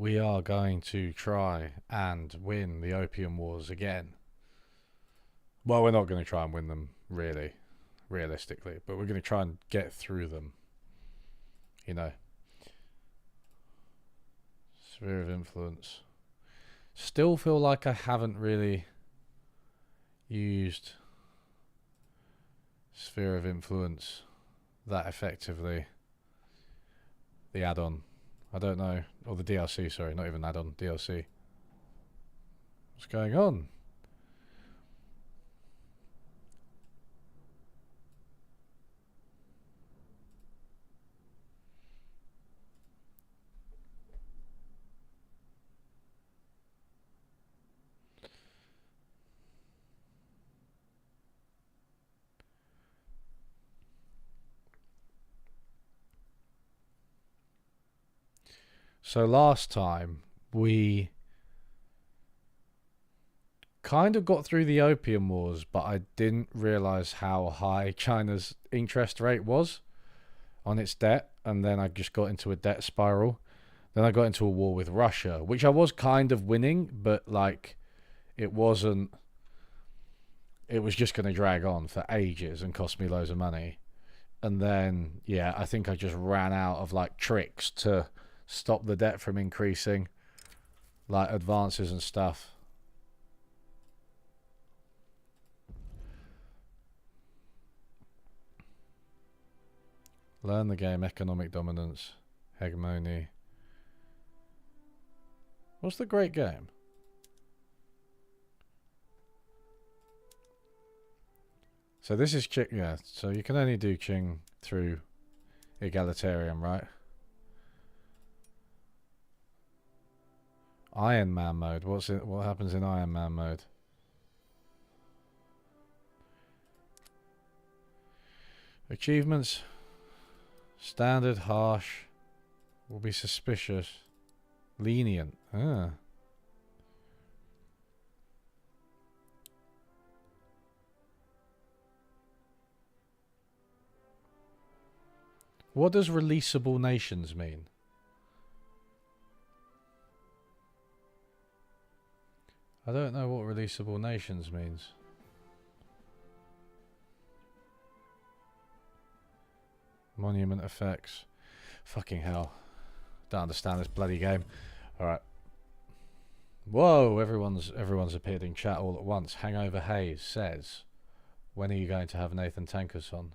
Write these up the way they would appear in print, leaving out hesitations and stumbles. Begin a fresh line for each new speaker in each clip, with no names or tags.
we are going to try and win the Opium Wars again. Well, we're not going to try and win them, really, realistically, but we're going to try and get through them. You know. Sphere of influence. Still feel like I haven't really used sphere of influence that effectively. The add-on. I don't know. Or the DLC, sorry. Not even add-on. DLC. What's going on? So last time we kind of got through the Opium Wars, but I didn't realize how high China's interest rate was on its debt, and then I just got into a debt spiral. Then I got into a war with Russia, which I was kind of winning, but like it wasn't. It was just going to drag on for ages and cost me loads of money. And then, yeah, I think I just ran out of like tricks to stop the debt from increasing, like advances and stuff. Learn the game, economic dominance, hegemony. What's the great game? So this is Qing, yeah, so you can only do Qing through egalitarian, right? Iron Man mode. What's it? What happens in Iron Man mode? Achievements. Standard, harsh. Will be suspicious. Lenient. Ah. What does releasable nations mean? I don't know what releasable nations means. Monument effects. Fucking hell. Don't understand this bloody game. Alright. Whoa, everyone's appeared in chat all at once. Hangover Hayes says, when are you going to have Nathan Tankus on?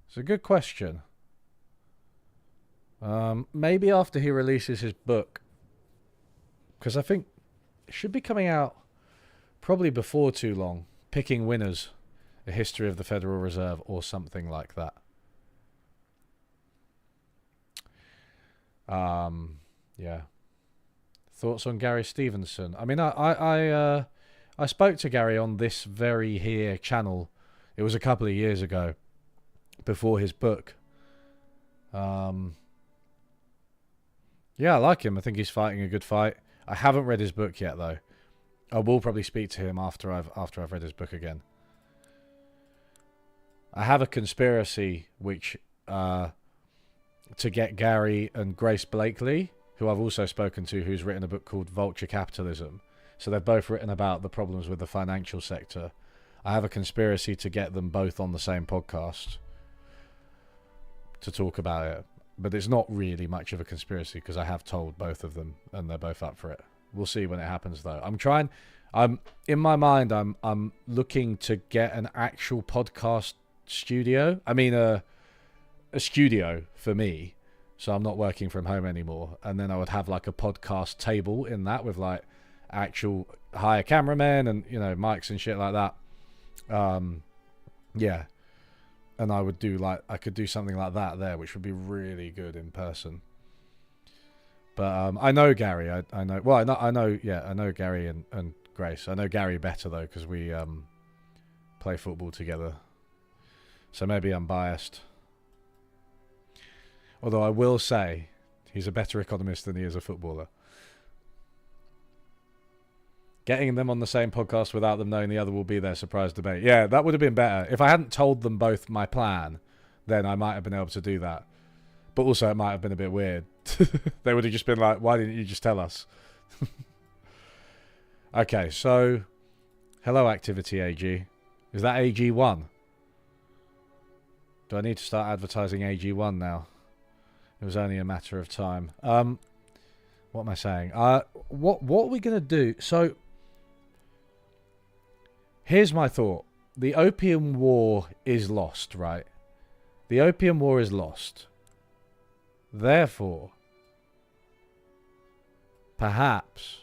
It's a good question. Maybe after he releases his book. Because I think it should be coming out probably before too long. Picking Winners, A History of the Federal Reserve, or something like that. Yeah. Thoughts on Gary Stevenson? I mean, I spoke to Gary on this very here channel. It was a couple of years ago, before his book. Yeah, I like him. I think he's fighting a good fight. I haven't read his book yet, though. I will probably speak to him after I've read his book again. I have a conspiracy which to get Gary and Grace Blakely, who I've also spoken to, who's written a book called Vulture Capitalism. So they've both written about the problems with the financial sector. I have a conspiracy to get them both on the same podcast to talk about it. But it's not really much of a conspiracy because I have told both of them and they're both up for it. We'll see when it happens, though. I'm in my mind, I'm looking to get an actual podcast studio. I mean, a studio for me, so I'm not working from home anymore. And then I would have like a podcast table in that with like actual hire cameramen and, you know, mics and shit like that. Yeah. And I would do like, I could do something like that there, which would be really good in person. But I know Gary. I know. Well, I know. Yeah, I know Gary and Grace. I know Gary better though because we play football together. So maybe I'm biased. Although I will say, he's a better economist than he is a footballer. Getting them on the same podcast without them knowing the other will be their surprise debate. Yeah, that would have been better. If I hadn't told them both my plan, then I might have been able to do that. But also it might have been a bit weird They would have just been like, why didn't you just tell us? Okay, so hello activity AG. Is that AG1? Do I need to start advertising AG1 now? It was only a matter of time. What am I saying? What are we going to do? So here's my thought. The Opium War is lost, right? The Opium War is lost. Therefore, perhaps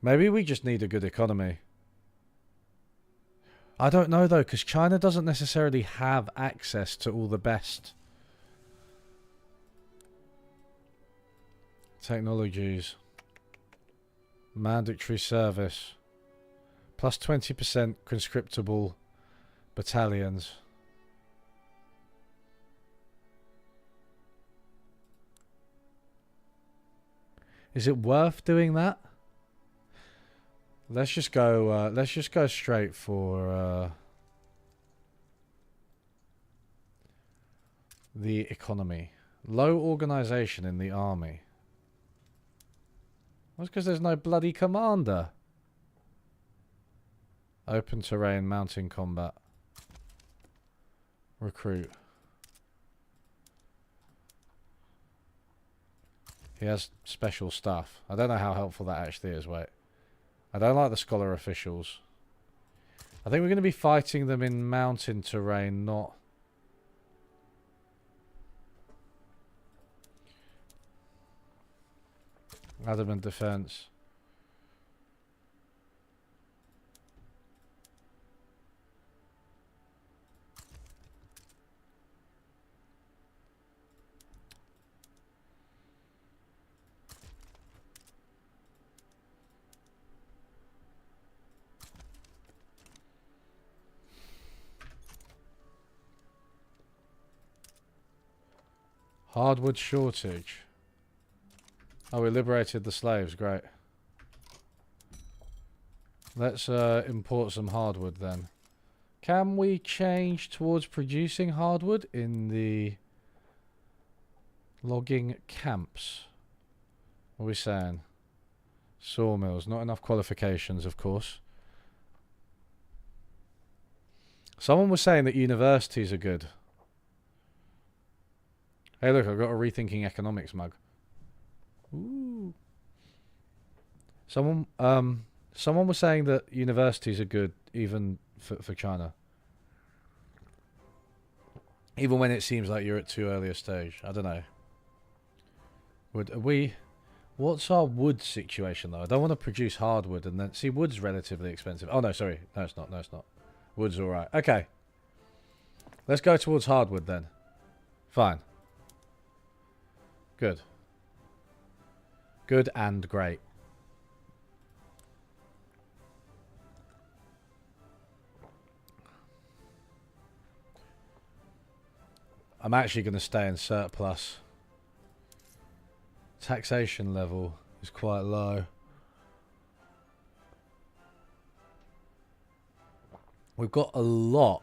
maybe we just need a good economy. I don't know though, because China doesn't necessarily have access to all the best technologies. Mandatory service. Plus 20% conscriptable battalions. Is it worth doing that? Let's just go. Let's just go straight for the economy. Low organization in the army. That's because there's no bloody commander. Open terrain, mountain combat. Recruit. He has special stuff. I don't know how helpful that actually is. Wait. I don't like the scholar officials. I think we're going to be fighting them in mountain terrain, not... adamant defense. Hardwood shortage. Oh, we liberated the slaves. Great. Let's import some hardwood then. Can we change towards producing hardwood in the logging camps? What are we saying? Sawmills. Not enough qualifications, of course. Someone was saying that universities are good. Hey, look, I've got a Rethinking Economics mug. Ooh. Someone was saying that universities are good even for China. Even when it seems like you're at too early a stage. I don't know. What's our wood situation though? I don't want to produce hardwood and then... See, wood's relatively expensive. Oh no, sorry. No, it's not. No, it's not. Wood's alright. Okay. Let's go towards hardwood then. Fine. Good. Good and great. I'm actually going to stay in surplus. Taxation level is quite low. We've got a lot.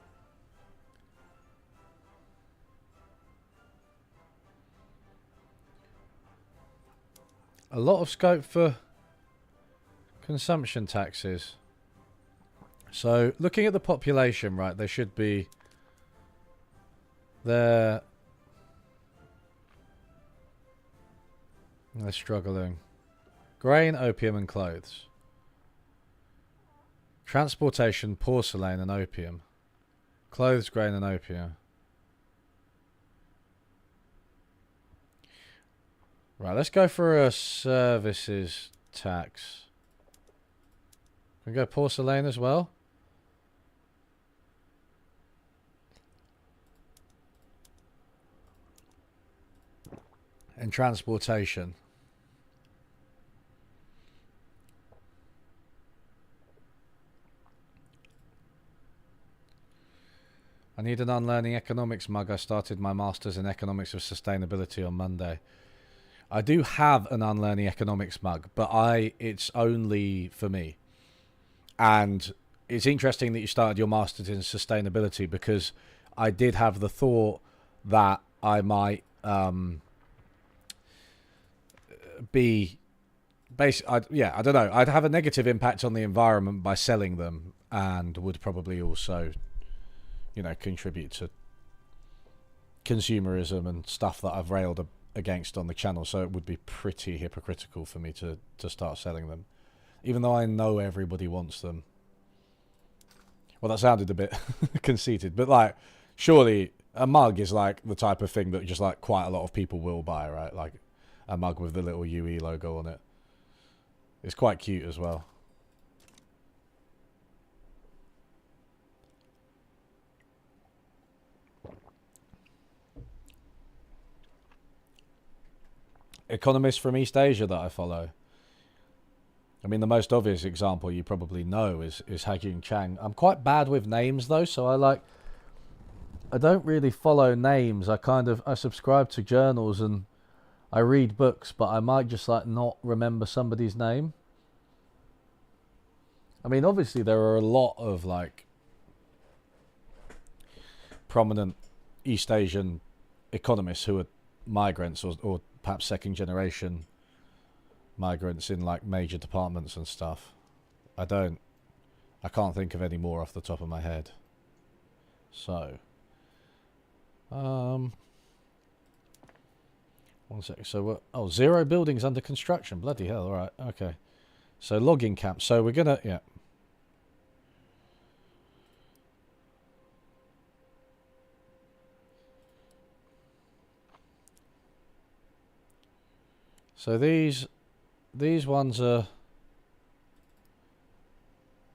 A lot of scope for consumption taxes. So, looking at the population, right, they should be... They're struggling. Grain, opium and clothes. Transportation, porcelain and opium. Clothes, grain and opium. Right, let's go for a services tax. Can we go porcelain as well? And transportation. I need an unlearning economics mug. I started my master's in economics of sustainability on Monday. I do have an unlearning economics mug, but it's only for me. And it's interesting that you started your master's in sustainability because I did have the thought that I might be I don't know. I'd have a negative impact on the environment by selling them, and would probably also, contribute to consumerism and stuff that I've railed against on the channel. So it would be pretty hypocritical for me to start selling them, even though I know everybody wants them. Well, that sounded a bit conceited, but like, surely a mug is like the type of thing that just like quite a lot of people will buy, right? Like a mug with the little UE logo on it. It's quite cute as well. Economists from East Asia that I follow. I mean, the most obvious example you probably know is Hagyun Chang. I'm quite bad with names though, so I don't really follow names. I subscribe to journals and I read books, but I might just like not remember somebody's name. I mean, obviously there are a lot of like prominent East Asian economists who are migrants or perhaps second generation migrants in like major departments and stuff. I can't think of any more off the top of my head. So, 1 second. So, 0 buildings under construction. Bloody hell! All right, okay. So logging camp. So we're gonna, yeah. So these ones are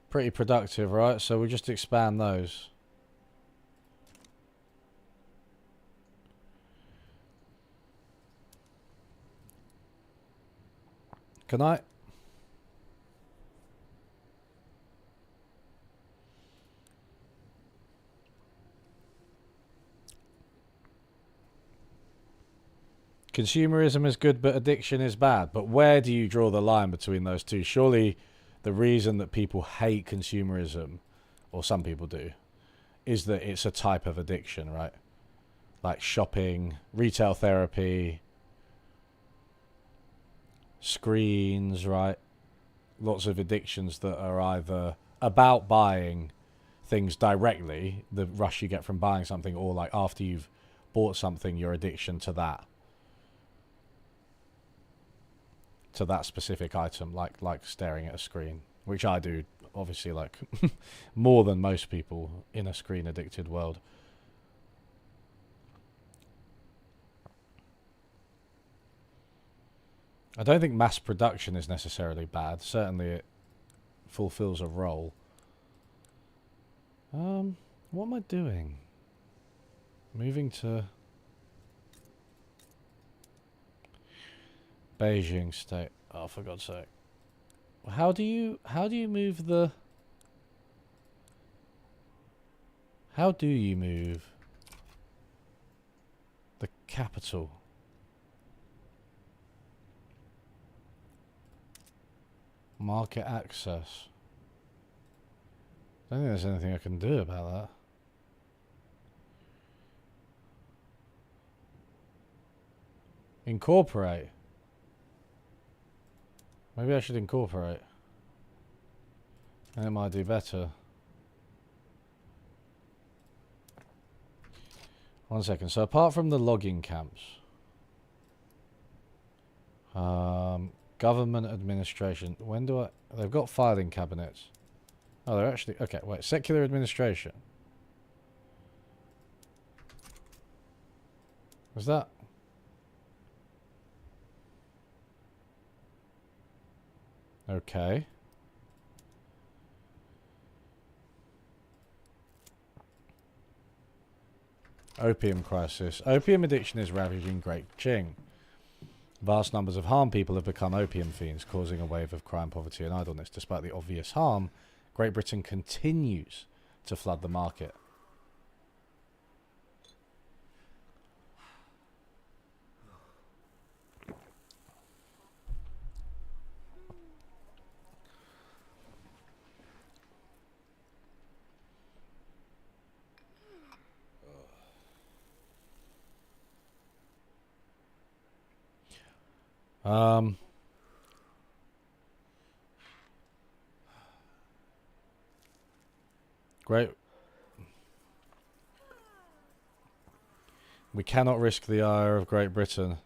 pretty productive, right? So we'll just expand those. Can I? Consumerism is good, but addiction is bad. But where do you draw the line between those two? Surely the reason that people hate consumerism, or some people do, is that it's a type of addiction, right? Like shopping, retail therapy, screens, right? Lots of addictions that are either about buying things directly, the rush you get from buying something, or like after you've bought something, your addiction to that specific item, like staring at a screen, which I do obviously like more than most people in a screen addicted world. I don't think mass production is necessarily bad. Certainly it fulfills a role. What am I doing? Moving to Beijing state. Oh, for God's sake. How do you move the... How do you move the capital? Market access. I don't think there's anything I can do about that. Incorporate. Maybe I should incorporate. And it might do better. 1 second. So apart from the logging camps, government administration. When do I... They've got filing cabinets. Oh, they're actually... Okay, wait. Secular administration. Was that... Okay. Opium crisis. Opium addiction is ravaging Great Qing. Vast numbers of harmed people have become opium fiends, causing a wave of crime, poverty and idleness. Despite the obvious harm, Great Britain continues to flood the market. Um, great. We cannot risk the ire of Great Britain.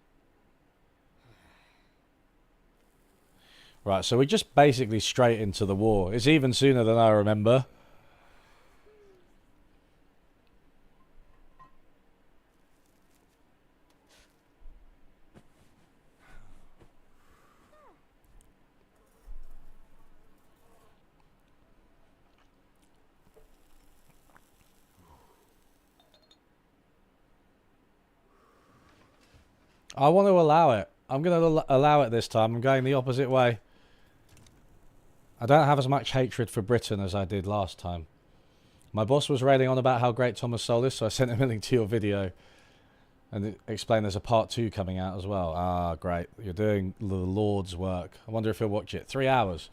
Right, so we're just basically straight into the war. It's even sooner than I remember. I want to allow it. I'm going to allow it this time. I'm going the opposite way. I don't have as much hatred for Britain as I did last time. My boss was railing on about how great Thomas Sowell is, so I sent him a link to your video and explained there's a part 2 coming out as well. Ah, great. You're doing the Lord's work. I wonder if he'll watch it. 3 hours.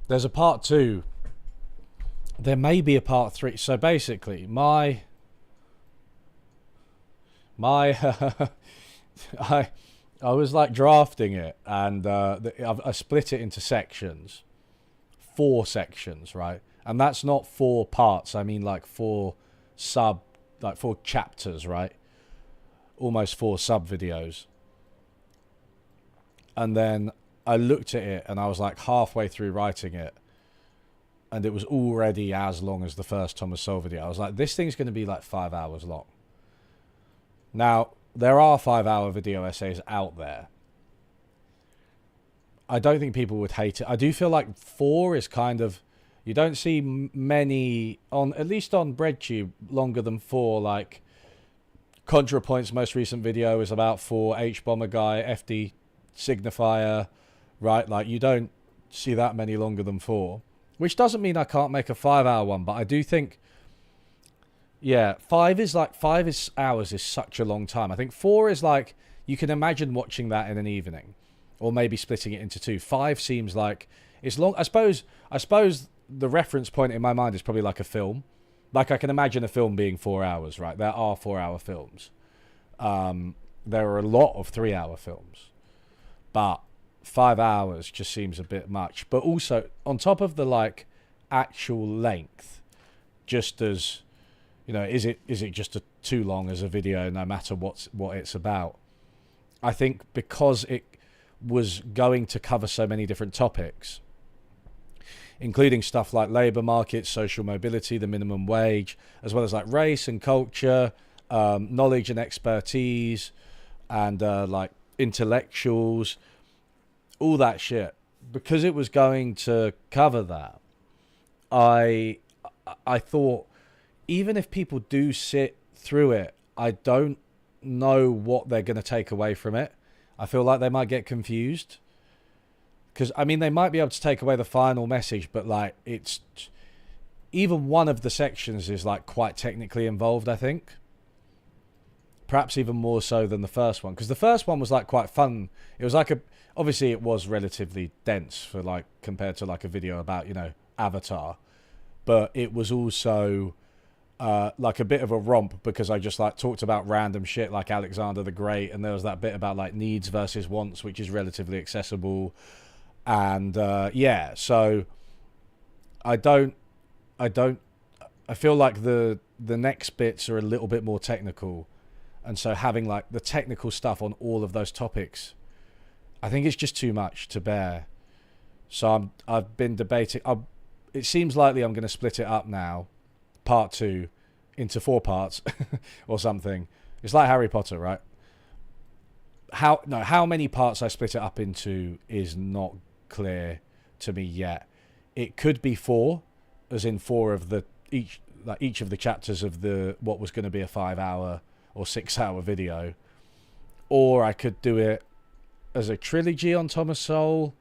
There's a part 2. There may be a part 3. So basically, my I was like drafting it, and I split it into sections, 4 sections, right? And that's not 4 parts. I mean like 4 chapters, right? Almost 4 sub videos. And then I looked at it, and I was like halfway through writing it, and it was already as long as the first Thomas Sowell video. I was like, this thing's going to be like 5 hours long. Now, there are 5-hour video essays out there. I don't think people would hate it. I do feel like 4 is kind of... You don't see many, at least on BreadTube, longer than 4. Like, ContraPoint's most recent video is about 4. H-Bomber Guy, FD Signifier, right? Like, you don't see that many longer than 4. Which doesn't mean I can't make a 5-hour one, but I do think... Yeah, 5 hours is such a long time. I think 4 is like, you can imagine watching that in an evening, or maybe splitting it into 2. 5 seems like it's long. I suppose the reference point in my mind is probably like a film. Like, I can imagine a film being 4 hours, right? There are 4-hour films. There are a lot of 3-hour films, but 5 hours just seems a bit much. But also, on top of the like actual length, just as... You know, is it just too long as a video, no matter what it's about? I think because it was going to cover so many different topics, including stuff like labour markets, social mobility, the minimum wage, as well as like race and culture, knowledge and expertise, and like intellectuals, all that shit. Because it was going to cover that, I thought, even if people do sit through it, I don't know what they're going to take away from it. I feel like they might get confused. Because, I mean, they might be able to take away the final message, but, like, it's... Even one of the sections is, like, quite technically involved, I think. Perhaps even more so than the first one. Because the first one was, like, quite fun. It was like a... Obviously, it was relatively dense for, like, compared to, like, a video about, you know, Avatar. But it was also... like a bit of a romp, because I just like talked about random shit like Alexander the Great, and there was that bit about like needs versus wants, which is relatively accessible, and yeah, so I feel like the next bits are a little bit more technical, and so having like the technical stuff on all of those topics, I think it's just too much to bear. So I've been debating. It seems likely I'm going to split it up now, part 2, into 4 parts or something. It's like Harry Potter, right? How many parts I split it up into is not clear to me yet. It could be 4, as in 4 of the each of the chapters of the what was going to be a 5-hour or 6-hour video, or I could do it as a trilogy on Thomas Sowell.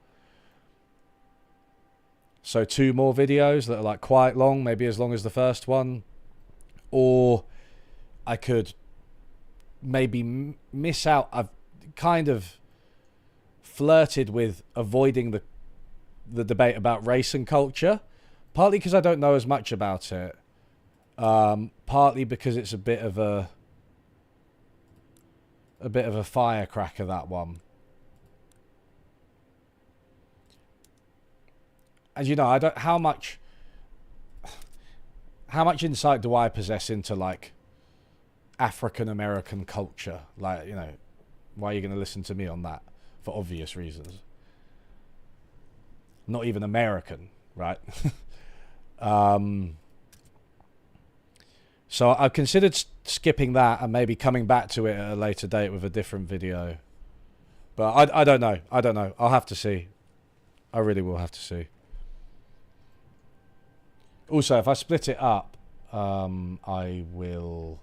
So 2 more videos that are like quite long, maybe as long as the first one. Or I could maybe miss out. I've kind of flirted with avoiding the debate about race and culture, partly because I don't know as much about it, partly because it's a bit of a a bit of a firecracker, that one. And you know, I don't how much insight do I possess into like African American culture? Like, you know, why are you going to listen to me on that? For obvious reasons. Not even American, right? So I've considered skipping that and maybe coming back to it at a later date with a different video. But I don't know. I don't know. I'll have to see. I really will have to see. Also, if I split it up, I will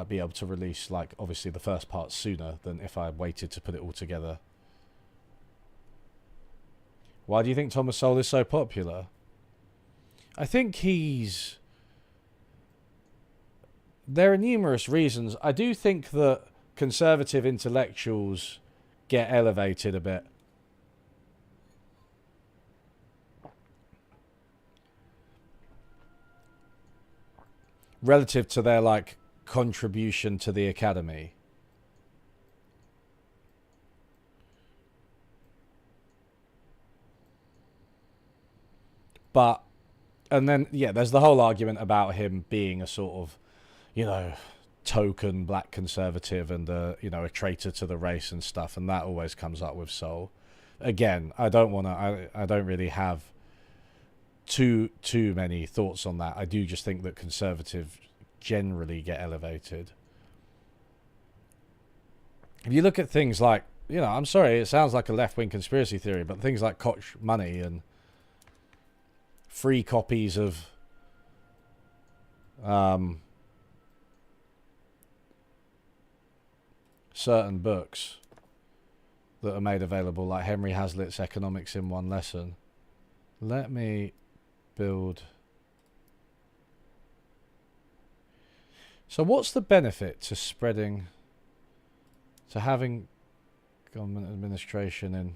be able to release, like, obviously the first part sooner than if I waited to put it all together. Why do you think Thomas Sowell is so popular? I think he's... There are numerous reasons. I do think that conservative intellectuals get elevated a bit. Relative to their, like, contribution to the academy. But, and then, yeah, there's the whole argument about him being a sort of, you know, token black conservative and, you know, a traitor to the race and stuff. And that always comes up with Sowell. Again, I don't really have too many thoughts on that. I do just think that conservatives generally get elevated. If you look at things like, you know, I'm sorry, it sounds like a left-wing conspiracy theory, but things like Koch money and free copies of certain books that are made available, like Henry Hazlitt's Economics in One Lesson. Let me build. So what's the benefit to spreading, to having government administration in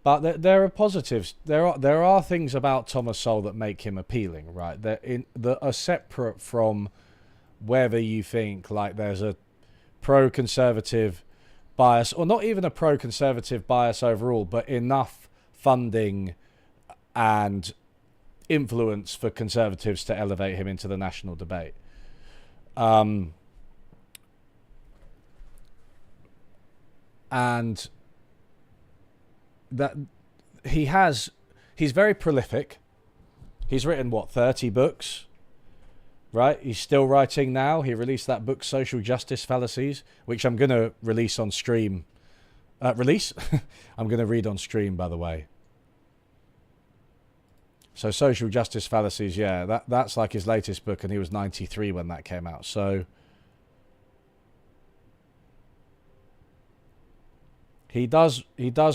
but there are positives. There are things about Thomas Sowell that make him appealing, right? That are separate from whether you think like there's a pro-conservative bias, or not even a pro-conservative bias overall, but enough funding and influence for conservatives to elevate him into the national debate. And that he's very prolific. He's written, what, 30 books? Right? He's still writing now. He released that book, Social Justice Fallacies, which I'm going to release on stream. I'm going to read on stream, by the way. So Social Justice Fallacies, yeah, that's like his latest book, and he was 93 when that came out. So he does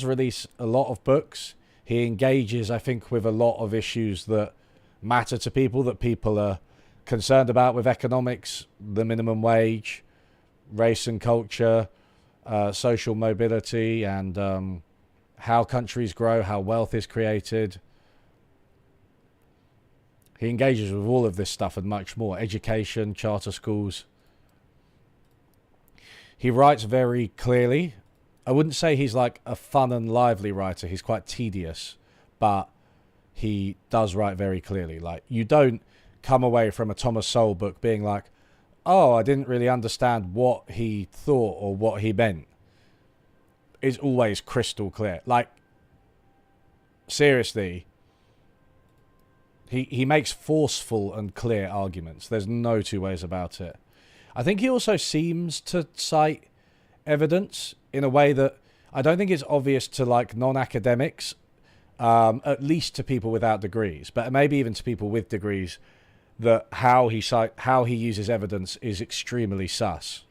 release a lot of books. He engages, I think, with a lot of issues that matter to people, that people are concerned about, with economics, the minimum wage, race and culture, social mobility, and how countries grow, how wealth is created. He engages with all of this stuff and much more. Education, charter schools. He writes very clearly. I wouldn't say he's like a fun and lively writer. He's quite tedious, but he does write very clearly. Like, you don't come away from a Thomas Sowell book being like, oh, I didn't really understand what he thought or what he meant. It's always crystal clear. Like, seriously, he makes forceful and clear arguments. There's no two ways about it. I think he also seems to cite evidence in a way that I don't think is obvious to like non-academics, at least to people without degrees, but maybe even to people with degrees, that how he uses evidence is extremely sus.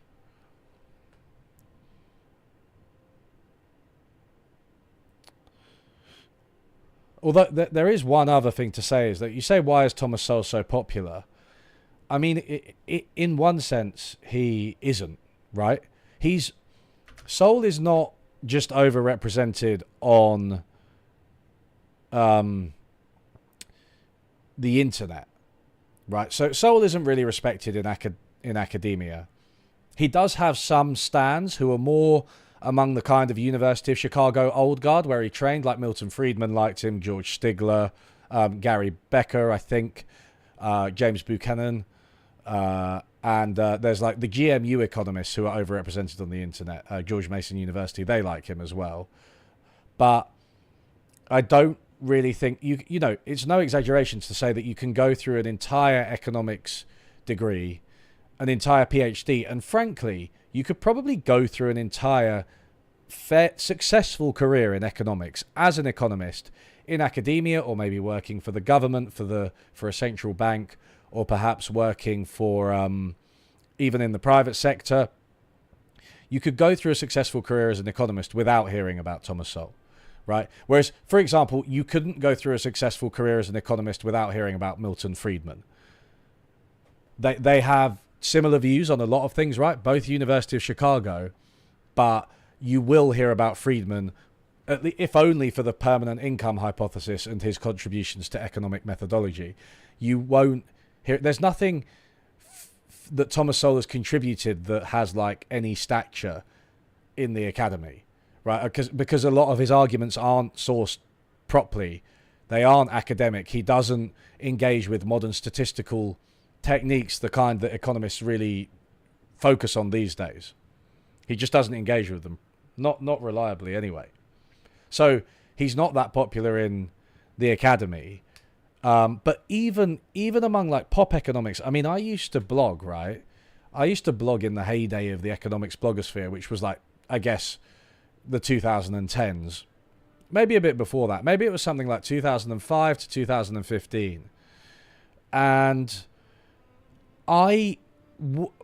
Although there is one other thing to say, is that you say, why is Thomas Sowell so popular? I mean, in one sense, he isn't, right? He's Seoul is not just overrepresented on the internet, right? So Seoul isn't really respected in academia. He does have some stands who are more among the kind of University of Chicago old guard where he trained, like Milton Friedman liked him, George Stigler, Gary Becker, I think, James Buchanan, and there's like the GMU economists who are overrepresented on the internet, George Mason University, they like him as well. But I don't really think, you know, it's no exaggeration to say that you can go through an entire economics degree, an entire PhD, and frankly, you could probably go through an entire successful career in economics as an economist in academia, or maybe working for the government, for a central bank, or perhaps working for even in the private sector. You could go through a successful career as an economist without hearing about Thomas Sowell, right? Whereas, for example, you couldn't go through a successful career as an economist without hearing about Milton Friedman. They have similar views on a lot of things, right? Both University of Chicago, but you will hear about Friedman, if only for the permanent income hypothesis and his contributions to economic methodology. You won't hear. There's nothing that Thomas Sowell has contributed that has like any stature in the academy, right? Because a lot of his arguments aren't sourced properly. They aren't academic. He doesn't engage with modern statistical techniques, the kind that economists really focus on these days. He just doesn't engage with them, not reliably anyway. So he's not that popular in the academy. But even among like pop economics, I mean, I used to blog, right? I used to blog in the heyday of the economics blogosphere, which was like, I guess, the 2010s. Maybe a bit before that. Maybe it was something like 2005 to 2015. And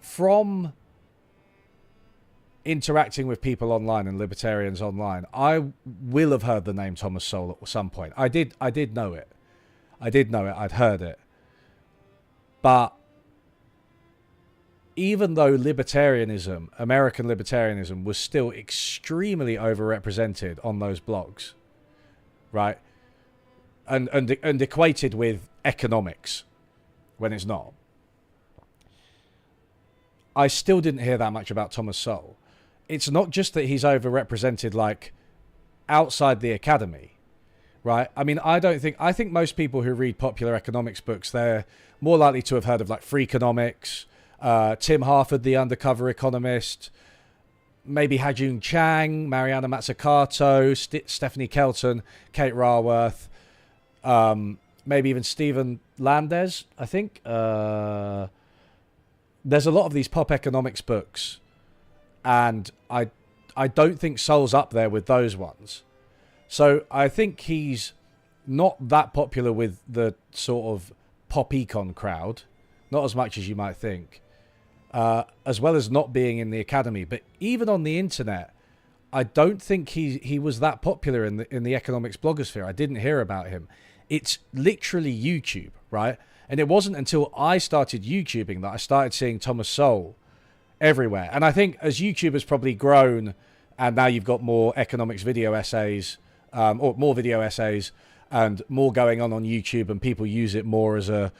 from interacting with people online and libertarians online, I will have heard the name Thomas Sowell at some point. I did know it. I'd heard it. But even though libertarianism, American libertarianism, was still extremely overrepresented on those blogs, right? And equated with economics when it's not, I still didn't hear that much about Thomas Sowell. It's not just that he's overrepresented like outside the academy, right? I mean, I think most people who read popular economics books, they're more likely to have heard of like Freakonomics, Tim Harford, the undercover economist, maybe Hajun Chang, Mariana Mazzucato, Stephanie Kelton, Kate Raworth, maybe even Stephen Landes, I think. There's a lot of these pop economics books, and I don't think Sowell's up there with those ones. So I think he's not that popular with the sort of pop econ crowd, not as much as you might think, as well as not being in the academy. But even on the internet, I don't think he was that popular in the economics blogosphere. I didn't hear about him. It's literally YouTube, right? And it wasn't until I started YouTubing that I started seeing Thomas Sowell everywhere. And I think as YouTube has probably grown, and now you've got more economics video essays, or more video essays, and more going on YouTube, and people use it more as a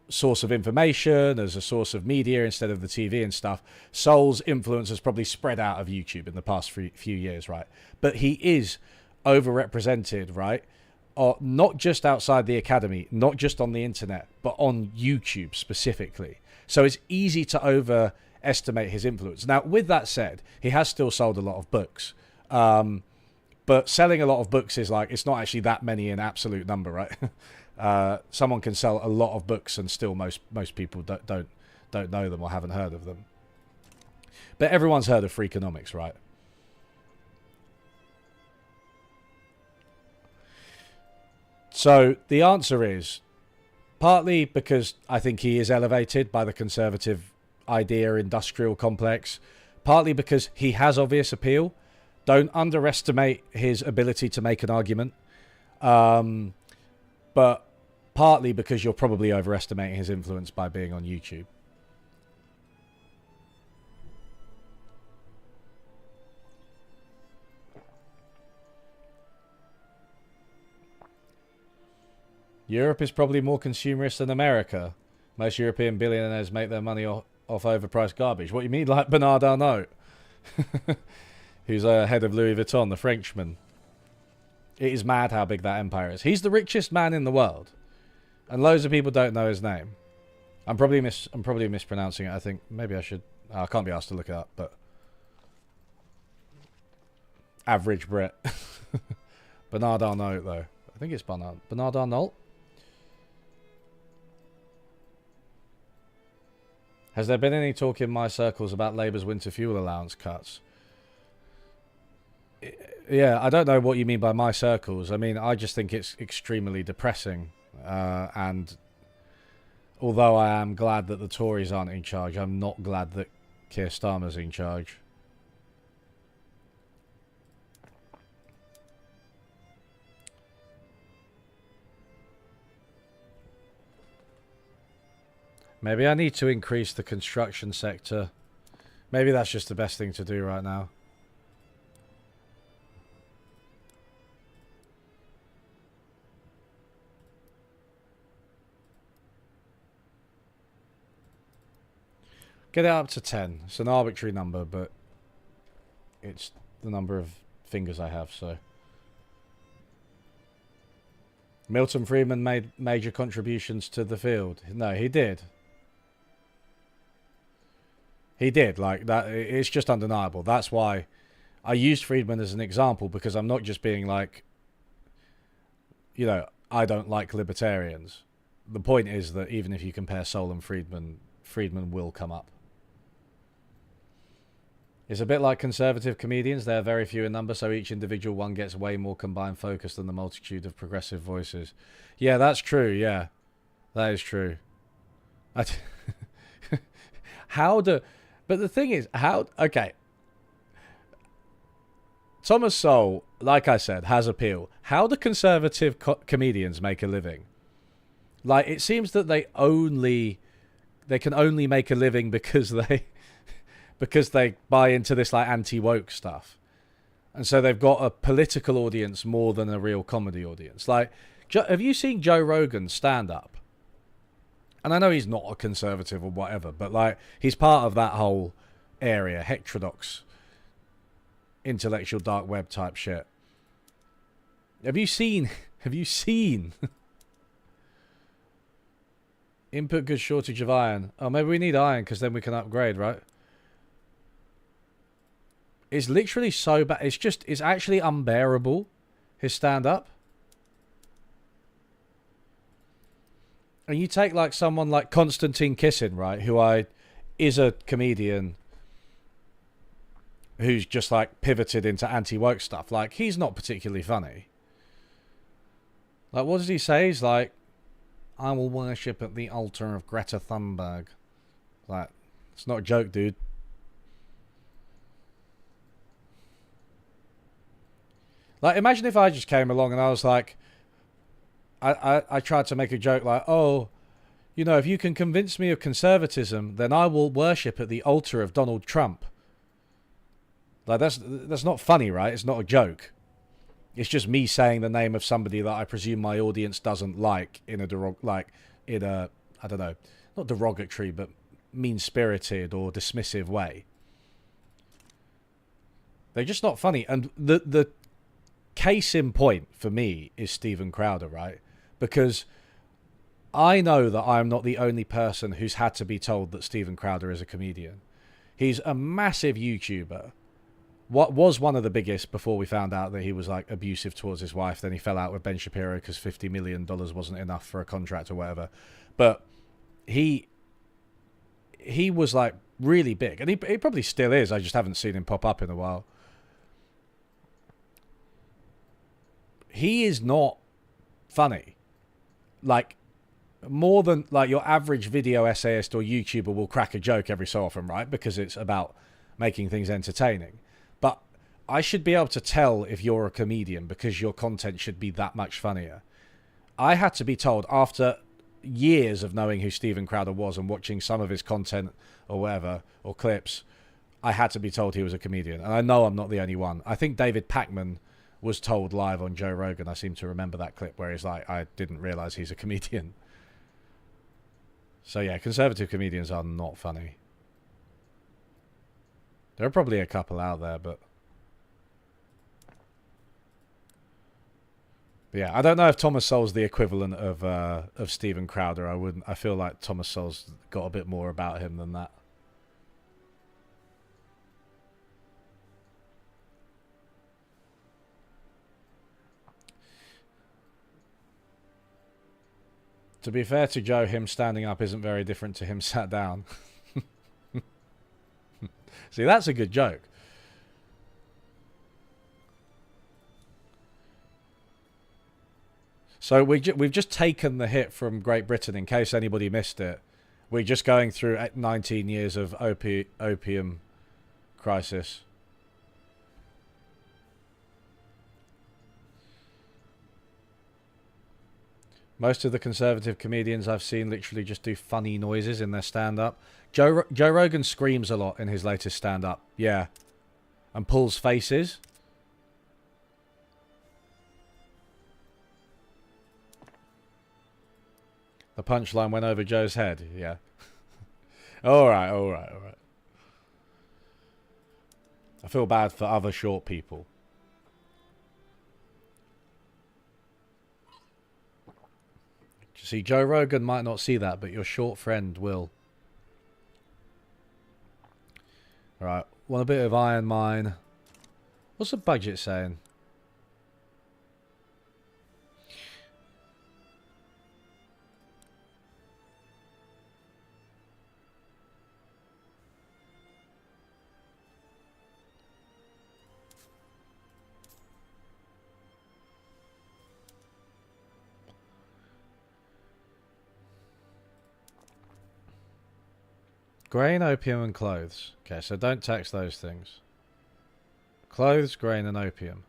source of information, as a source of media instead of the TV and stuff. Sowell's influence has probably spread out of YouTube in the past few years, right? But he is overrepresented, right? Not just outside the academy, not just on the internet, but on YouTube specifically. So it's easy to overestimate his influence. Now, with that said, he has still sold a lot of books. But selling a lot of books is like, it's not actually that many in absolute number, right? Someone can sell a lot of books and still most people don't know them or haven't heard of them. But everyone's heard of Freakonomics, right? So the answer is partly because I think he is elevated by the conservative idea industrial complex, partly because he has obvious appeal. Don't underestimate his ability to make an argument. But partly because you're probably overestimating his influence by being on YouTube. Europe is probably more consumerist than America. Most European billionaires make their money off overpriced garbage. What you mean, like Bernard Arnault, who's head of Louis Vuitton, the Frenchman? It is mad how big that empire is. He's the richest man in the world, and loads of people don't know his name. I'm probably mispronouncing it. I think maybe I should. I can't be asked to look it up, but average Brit. Bernard Arnault, though. I think it's Bernard Arnault. Has there been any talk in my circles about Labour's winter fuel allowance cuts? Yeah, I don't know what you mean by my circles. I mean, I just think it's extremely depressing. And although I am glad that the Tories aren't in charge, I'm not glad that Keir Starmer's in charge. Maybe I need to increase the construction sector. Maybe that's just the best thing to do right now. Get it up to 10. It's an arbitrary number, but it's the number of fingers I have, so. Milton Friedman made major contributions to the field. No, he did. He did, like that. It's just undeniable. That's why I used Friedman as an example, because I'm not just being like, you know, I don't like libertarians. The point is that even if you compare Sol and Friedman, Friedman will come up. It's a bit like conservative comedians. They're very few in number, so each individual one gets way more combined focus than the multitude of progressive voices. Yeah, that's true, yeah. That is true. But the thing is, okay. Thomas Sowell, like I said, has appeal. How do conservative comedians make a living? Like, it seems that they can only make a living because they buy into this like anti-woke stuff. And so they've got a political audience more than a real comedy audience. Like, have you seen Joe Rogan stand up? And I know he's not a conservative or whatever, but like, he's part of that whole area, heterodox, intellectual dark web type shit. Have you seen input goods shortage of iron? Oh, maybe we need iron because then we can upgrade, right? It's literally so bad. It's actually unbearable, his stand-up. And you take like someone like Konstantin Kissin, right, who is a comedian who's just like pivoted into anti-woke stuff. Like, he's not particularly funny. Like, what does he say? He's like, I will worship at the altar of Greta Thunberg. Like, it's not a joke, dude. Like, imagine if I just came along and I was like, I tried to make a joke like, oh, you know, if you can convince me of conservatism, then I will worship at the altar of Donald Trump. Like, that's not funny, right? It's not a joke. It's just me saying the name of somebody that I presume my audience doesn't like in a I don't know, not derogatory, but mean-spirited or dismissive way. They're just not funny. And the case in point for me is Steven Crowder, right? Because I know that I'm not the only person who's had to be told that Steven Crowder is a comedian. He's a massive YouTuber. What was one of the biggest before we found out that he was like abusive towards his wife. Then he fell out with Ben Shapiro because $50 million wasn't enough for a contract or whatever. But he was like really big, and he probably still is. I just haven't seen him pop up in a while. He is not funny. Like, more than like your average video essayist or YouTuber will crack a joke every so often, right? Because it's about making things entertaining. But I should be able to tell if you're a comedian because your content should be that much funnier. I had to be told after years of knowing who Steven Crowder was and watching some of his content or whatever, or clips, I had to be told he was a comedian. And I know I'm not the only one. I think David Pakman was told live on Joe Rogan. I seem to remember that clip where he's like, I didn't realise he's a comedian. So yeah, conservative comedians are not funny. There are probably a couple out there, but yeah, I don't know if Thomas Sowell's the equivalent of Steven Crowder. I feel like Thomas Sowell's got a bit more about him than that. To be fair to Joe, him standing up isn't very different to him sat down. See, that's a good joke. So we've just taken the hit from Great Britain, in case anybody missed it. We're just going through 19 years of opium crisis. Most of the conservative comedians I've seen literally just do funny noises in their stand-up. Joe Rogan screams a lot in his latest stand-up. Yeah. And pulls faces. The punchline went over Joe's head. Yeah. Alright. I feel bad for other short people. See, Joe Rogan might not see that, but your short friend will. Right, want a bit of Iron Mine. What's the budget saying? Grain, opium, and clothes. Okay, so don't tax those things. Clothes, grain, and opium.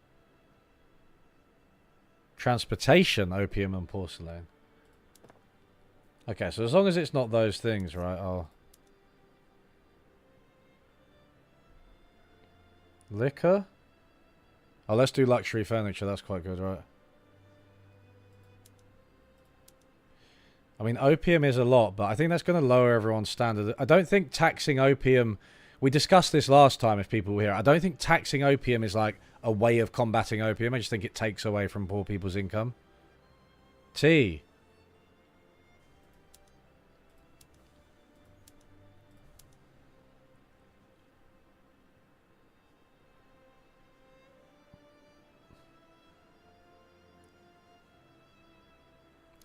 Transportation, opium, and porcelain. Okay, so as long as it's not those things, right, I'll... Liquor? Oh, let's do luxury furniture. That's quite good, right? I mean, opium is a lot, but I think that's going to lower everyone's standard. I don't think taxing opium... We discussed this last time, if people were here. I don't think taxing opium is like a way of combating opium. I just think it takes away from poor people's income. Tea.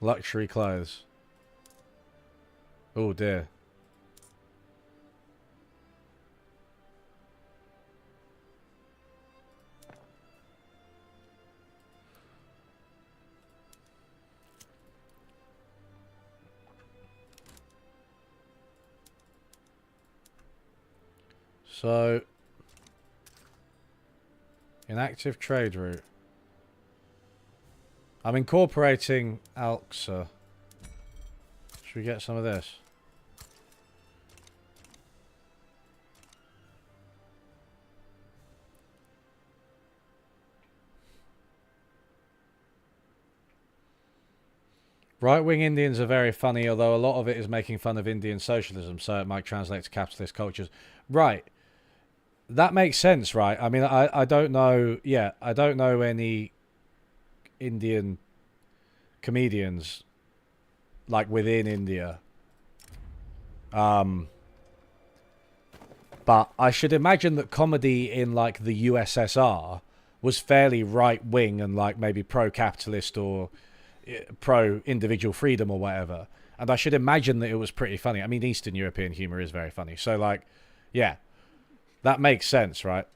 Luxury clothes. Oh dear. So, inactive trade route. I'm incorporating Alxa. Should we get some of this? Right-wing Indians are very funny, although a lot of it is making fun of Indian socialism, so it might translate to capitalist cultures. Right. That makes sense, right? I mean, I don't know... Yeah, I don't know any Indian comedians, like, within India. But I should imagine that comedy in, like, the USSR was fairly right-wing and, like, maybe pro-capitalist or pro-individual freedom or whatever. And I should imagine that it was pretty funny. I mean, Eastern European humor is very funny. So, like, yeah, that makes sense, right?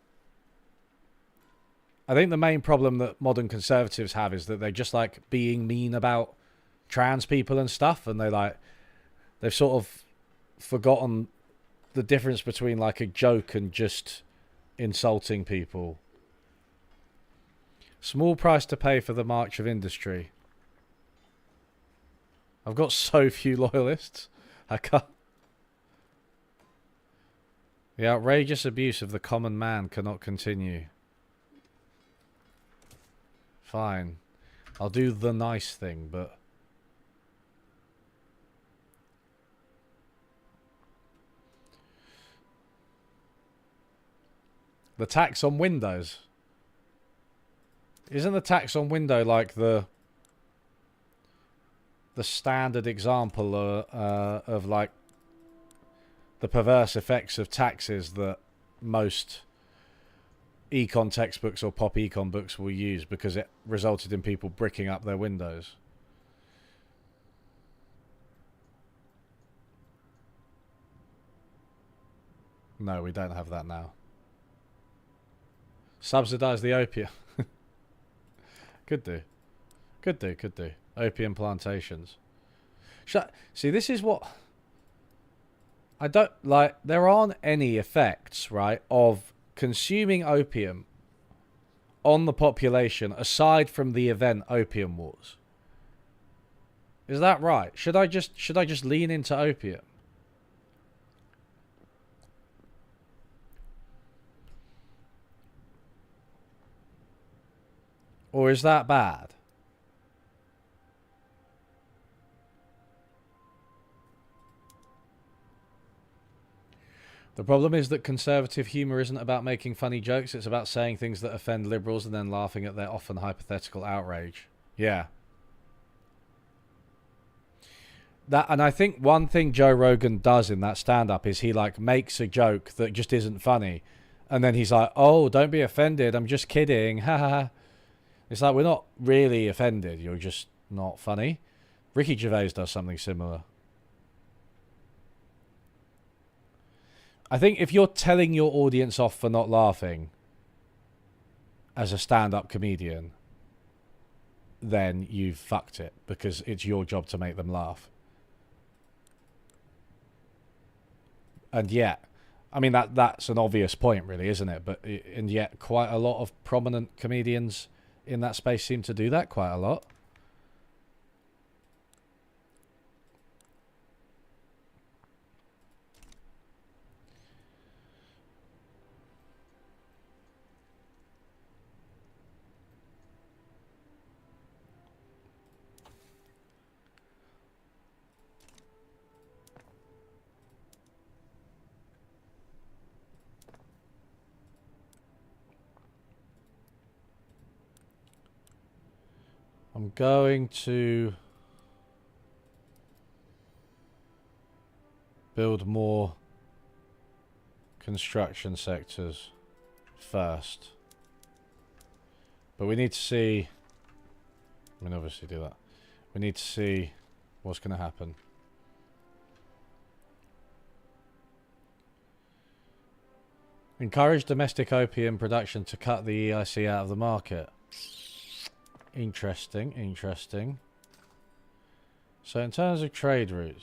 I think the main problem that modern conservatives have is that they're just, like, being mean about trans people and stuff. And they've sort of forgotten the difference between, like, a joke and just insulting people. Small price to pay for the march of industry. I've got so few loyalists. I can't. The outrageous abuse of the common man cannot continue. Fine. I'll do the nice thing, but... The tax on Windows. Isn't the tax on window like the standard example of like the perverse effects of taxes that most econ textbooks or pop econ books will use because it resulted in people bricking up their windows? No, we don't have that now. Subsidize the opium. Could do. Could do, could do. Opium plantations. See, this is what... I don't... Like, there aren't any effects, right, of consuming opium on the population aside from the event Opium Wars. Is that right? Should I just lean into opium? Or is that bad? The problem is that conservative humour isn't about making funny jokes, it's about saying things that offend liberals and then laughing at their often hypothetical outrage. Yeah. And I think one thing Joe Rogan does in that stand-up is he like makes a joke that just isn't funny. And then he's like, oh, don't be offended, I'm just kidding, ha ha ha. It's like, we're not really offended, you're just not funny. Ricky Gervais does something similar. I think if you're telling your audience off for not laughing as a stand-up comedian, then you've fucked it because it's your job to make them laugh. And yet, I mean, that's an obvious point really, isn't it? But and yet quite a lot of prominent comedians in that space seem to do that quite a lot. I'm going to build more construction sectors first. But we need to see... I mean, obviously do that. We need to see what's going to happen. Encourage domestic opium production to cut the EIC out of the market. Interesting, interesting. So in terms of trade routes,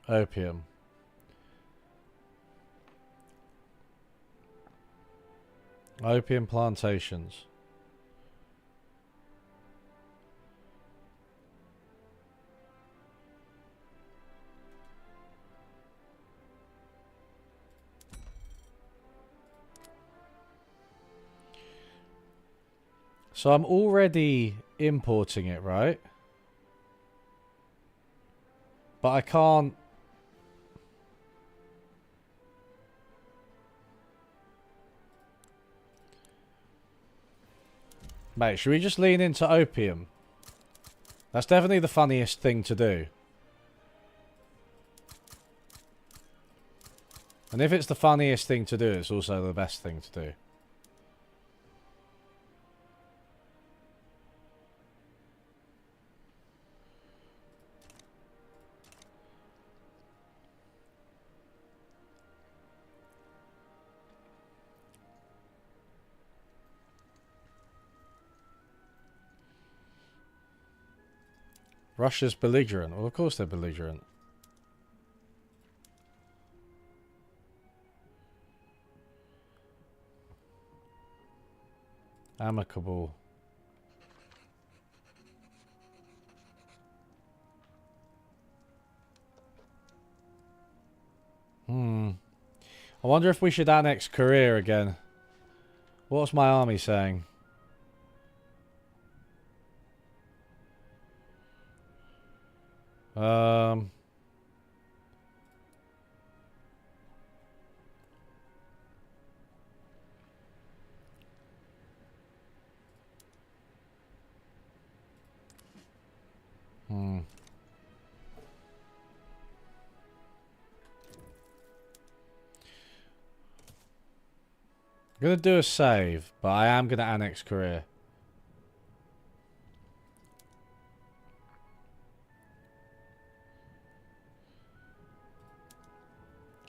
opium. Opium plantations. So I'm already importing it, right? But I can't... Mate, should we just lean into opium? That's definitely the funniest thing to do. And if it's the funniest thing to do, it's also the best thing to do. Russia's belligerent. Well, of course they're belligerent. Amicable. I wonder if we should annex Korea again. What's my army saying? Um... Hmm. I'm going to do a save, but I am going to annex Korea.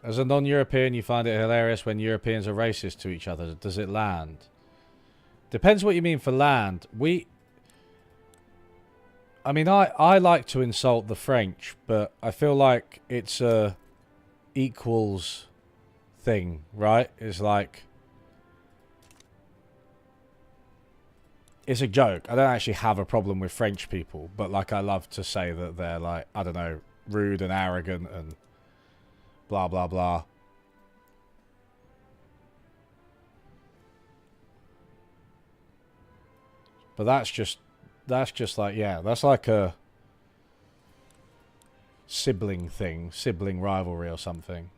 As a non-European, you find it hilarious when Europeans are racist to each other. Does it land? Depends what you mean for land. I mean, I like to insult the French, but I feel like it's a equals thing, right? It's like... It's a joke. I don't actually have a problem with French people, but like I love to say that they're like, I don't know, rude and arrogant and blah, blah, blah. But that's just like, yeah, that's like a sibling thing, sibling rivalry or something.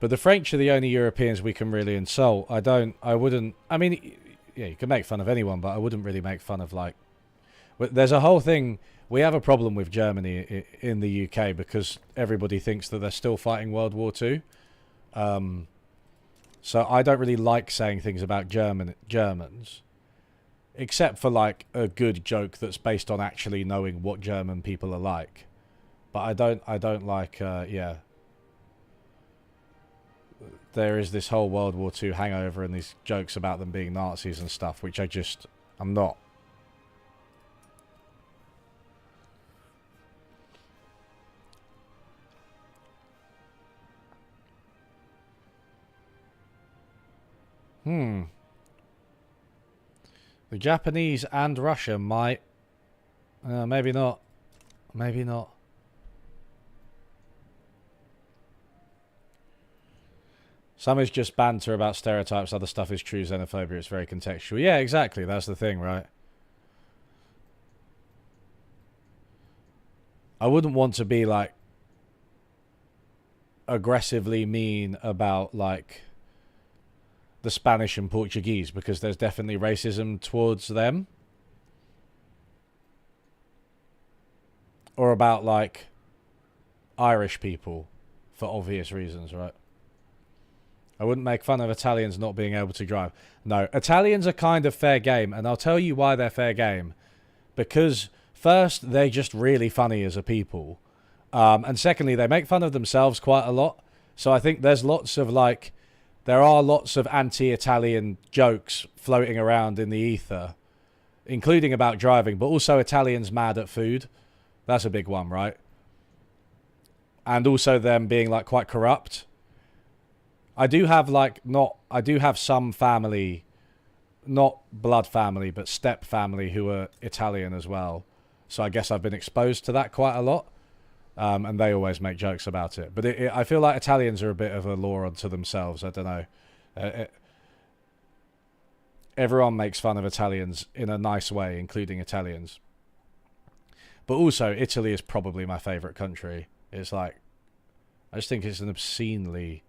But the French are the only Europeans we can really insult. I wouldn't, I mean, yeah, you can make fun of anyone, but I wouldn't really make fun of, like, there's a whole thing, we have a problem with Germany in the UK because everybody thinks that they're still fighting World War II. So I don't really like saying things about Germans, except for, like, a good joke that's based on actually knowing what German people are like. But I don't like, yeah. There is this whole World War II hangover and these jokes about them being Nazis and stuff, which I'm not. The Japanese and Russia might... maybe not. Maybe not. Some is just banter about stereotypes, other stuff is true xenophobia, it's very contextual. Yeah, exactly, that's the thing, right? I wouldn't want to be, like, aggressively mean about, like, the Spanish and Portuguese, because there's definitely racism towards them. Or about, like, Irish people, for obvious reasons, right? I wouldn't make fun of Italians not being able to drive. No, Italians are kind of fair game, and I'll tell you why they're fair game. Because, first, they're just really funny as a people. And secondly, they make fun of themselves quite a lot. So I think there's lots of, like... There are lots of anti-Italian jokes floating around in the ether, including about driving, but also Italians mad at food. That's a big one, right? And also them being, like, quite corrupt. I do have, like, I do have some family, not blood family, but step family who are Italian as well. So I guess I've been exposed to that quite a lot. And they always make jokes about it. But I feel like Italians are a bit of a law unto themselves. I don't know. Everyone makes fun of Italians in a nice way, including Italians. But also, Italy is probably my favourite country. It's like, I just think it's an obscenely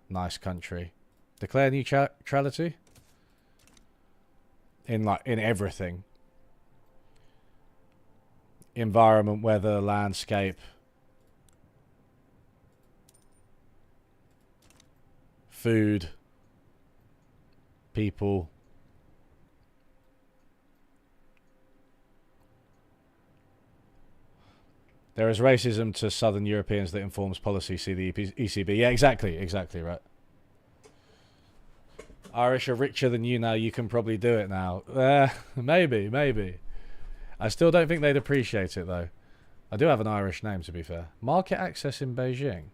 nice country. Declare neutrality? In everything. Environment, weather, landscape. Food. People. There is racism to Southern Europeans that informs policy. See the ECB. Yeah, exactly, right. Irish are richer than you now. You can probably do it now. Maybe. I still don't think they'd appreciate it, though. I do have an Irish name, to be fair. Market access in Beijing.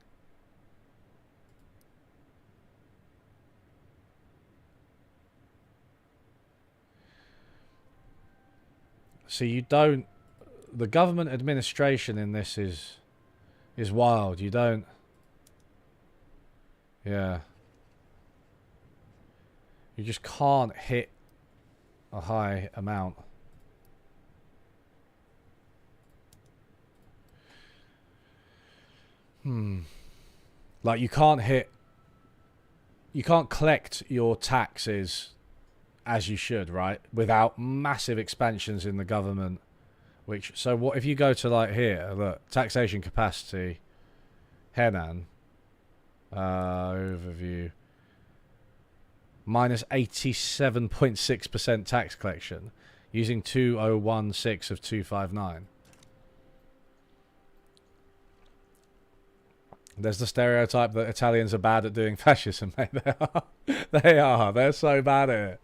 So you don't... The government administration in this is wild. You don't... Yeah. You just can't hit a high amount. Like you can't collect your taxes as you should, right? Without massive expansions in the government. So what if you go to like here, look, taxation capacity, Henan, overview, minus 87.6% tax collection, using 2016 of 259. There's the stereotype that Italians are bad at doing fascism, mate. They are. They are. They're so bad at it.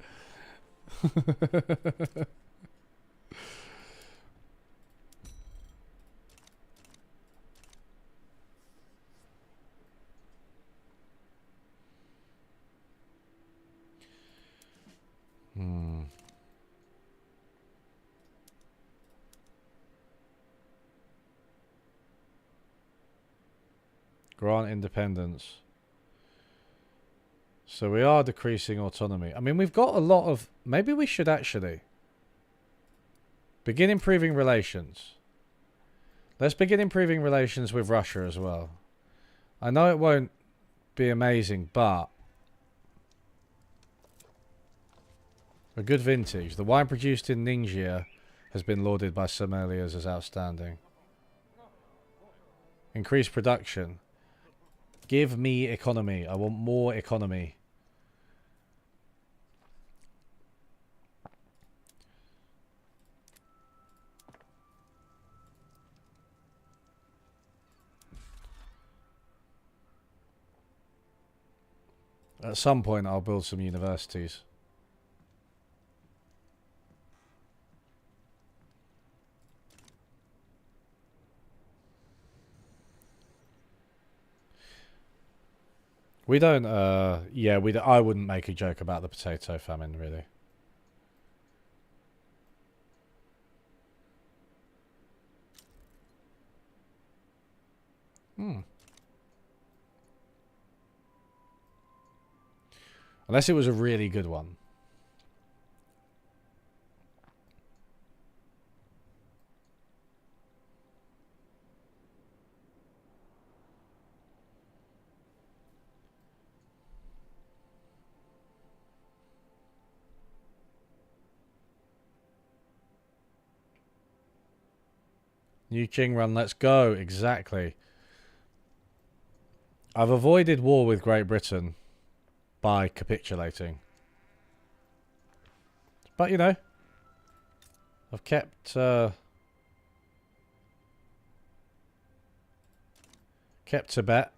Grant independence. So we are decreasing autonomy. I mean, we've got a lot of... Maybe we should actually begin improving relations. Let's begin improving relations with Russia as well. I know it won't be amazing, but a good vintage. The wine produced in Ningxia has been lauded by sommeliers as outstanding. Increase production. Give me economy. I want more economy. At some point, I'll build some universities. We don't, yeah, I wouldn't make a joke about the potato famine, really. Unless it was a really good one. New Qing run, let's go. Exactly. I've avoided war with Great Britain by capitulating. But, you know, I've kept Tibet.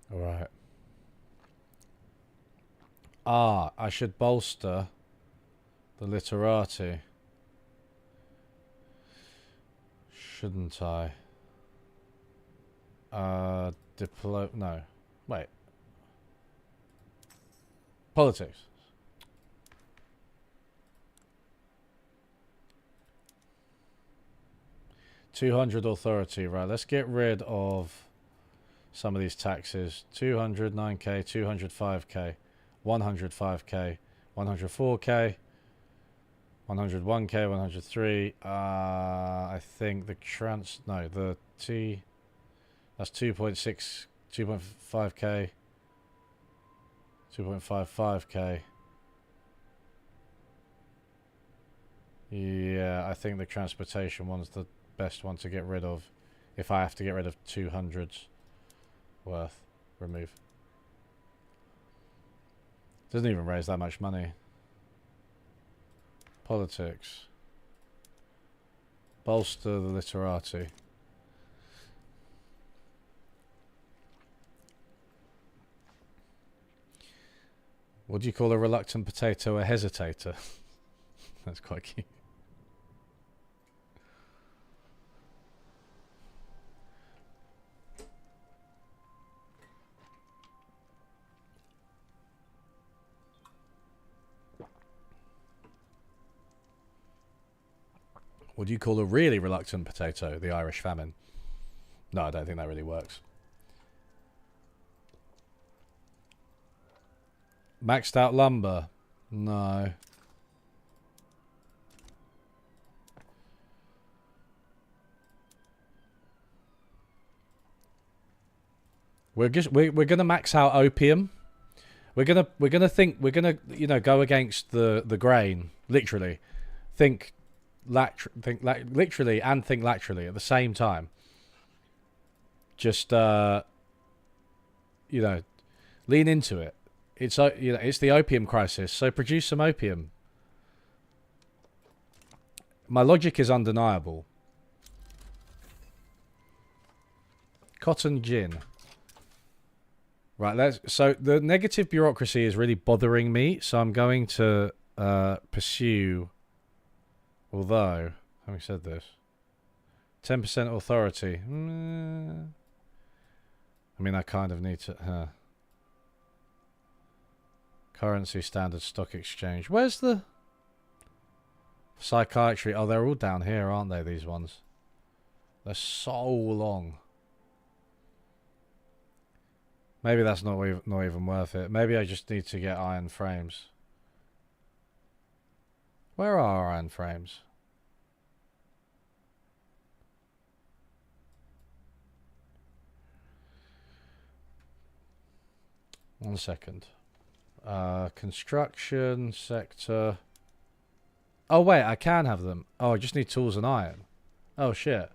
Alright. I should bolster the literati. Shouldn't I? No. Wait. Politics. $200 authority, right? Let's get rid of some of these taxes. 200, 9k, 205k, 105k, 104k, 101k, 103. I think the that's 2.6, 2.5k, 2.55k. Yeah, I think the transportation one's the best one to get rid of if I have to get rid of 200s worth. Remove. Doesn't even raise that much money. Politics. Bolster the literati. What do you call a reluctant potato? A hesitator. That's quite cute. What do you call a really reluctant potato? The Irish famine. No, I don't think that really works. Maxed out lumber. No. We're gonna max out opium. We're gonna go against the grain, literally. Think literally and think laterally at the same time. Just lean into it. It's the opium crisis, so produce some opium. My logic is undeniable. Cotton gin. Right, so the negative bureaucracy is really bothering me, so I'm going to pursue, although, having said this, 10% authority. I mean, I kind of need to... Currency standard stock exchange. Where's the... Psychiatry? Oh, they're all down here, aren't they, these ones? They're so long. Maybe that's not even worth it. Maybe I just need to get iron frames. Where are iron frames? One second. Construction sector. Oh wait, I can have them. Oh, I just need tools and iron. Oh shit.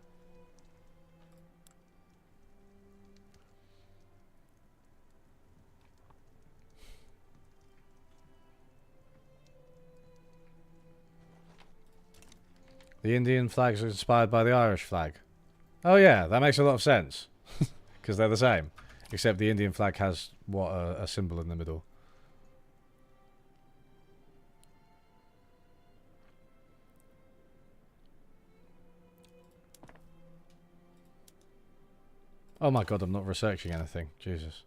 The Indian flags are inspired by the Irish flag. Oh yeah, that makes a lot of sense. Because they're the same. Except the Indian flag has, a symbol in the middle. Oh my god, I'm not researching anything. Jesus.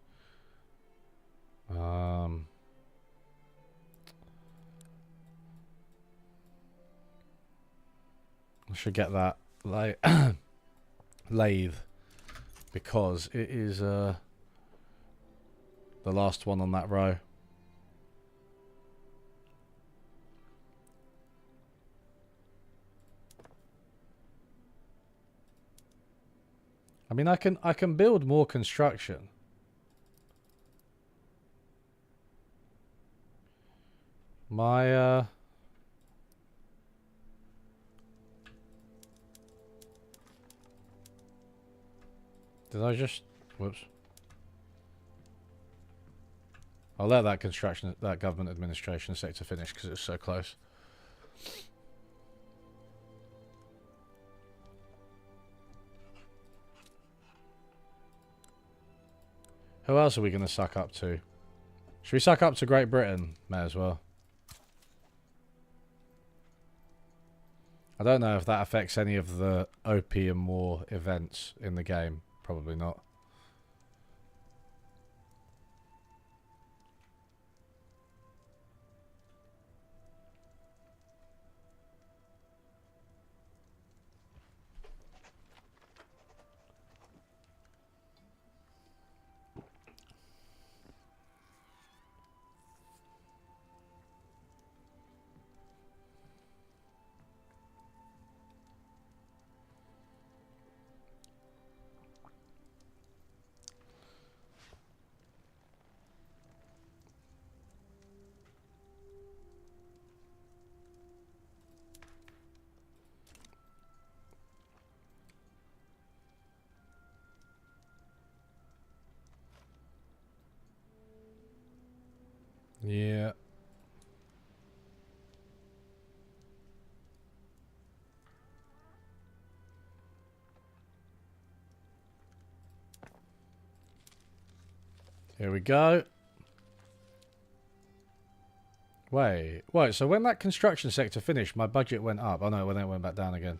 I should get that lathe. Because it is the last one on that row. I mean, I can build more construction. My did I just whoops? I'll let that government administration sector finish because it's so close. Who else are we going to suck up to? Should we suck up to Great Britain? May as well. I don't know if that affects any of the Opium War events in the game. Probably not. Yeah. Here we go. Wait, so when that construction sector finished, my budget went up. Oh no, then it went back down again.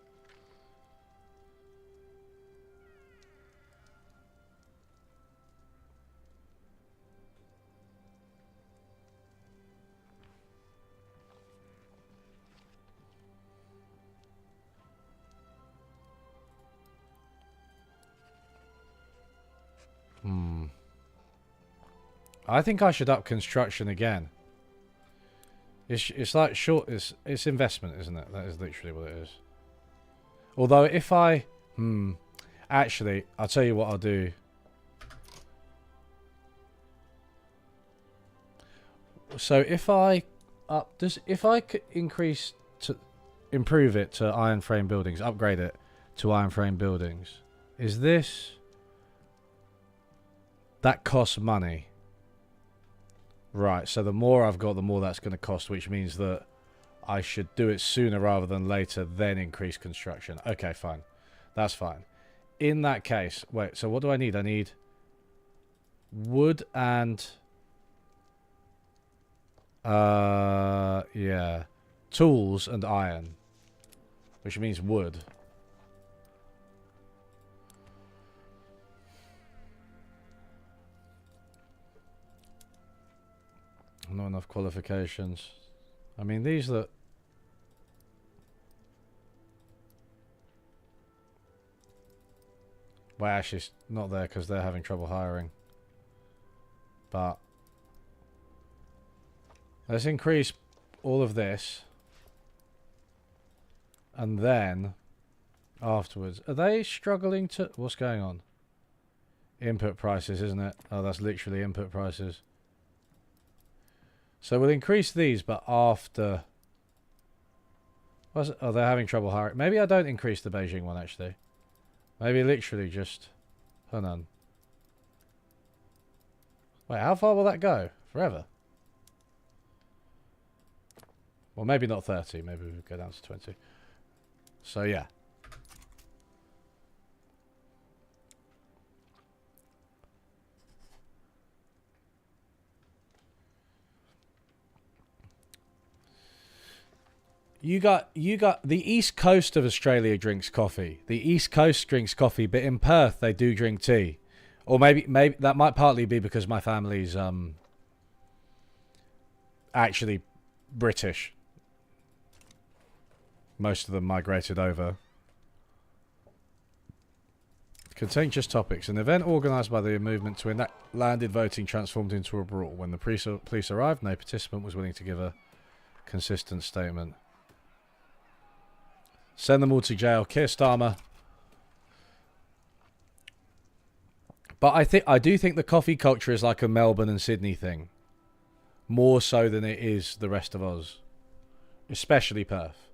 I think I should up construction again. It's like short. It's investment, isn't it? That is literally what it is. Although if I actually, I'll tell you what I'll do. So if I could improve it to iron frame buildings, upgrade it to iron frame buildings, is this that costs money? Right, so the more I've got, the more that's going to cost, which means that I should do it sooner rather than later, then increase construction. Okay, fine. That's fine. In that case, wait, so what do I need? I need wood and... yeah. Tools and iron. Which means wood. Not enough qualifications. I mean, these that... Well, actually, it's not there because they're having trouble hiring. But... let's increase all of this. And then... afterwards. Are they struggling to... what's going on? Input prices, isn't it? Oh, that's literally input prices. So we'll increase these, but after... oh, they're having trouble hiring. Maybe I don't increase the Beijing one, actually. Maybe literally just... hold on. Wait, how far will that go? Forever? Well, maybe not 30. Maybe we'll go down to 20. So, yeah. You got the East Coast of Australia drinks coffee. The East Coast drinks coffee, but in Perth they do drink tea. Or maybe that might partly be because my family's actually British. Most of them migrated over. Contentious topics. An event organised by the movement to enact landed voting transformed into a brawl. When the police arrived, no participant was willing to give a consistent statement. Send them all to jail. Keir Starmer. But I do think the coffee culture is like a Melbourne and Sydney thing. More so than it is the rest of Oz. Especially Perth.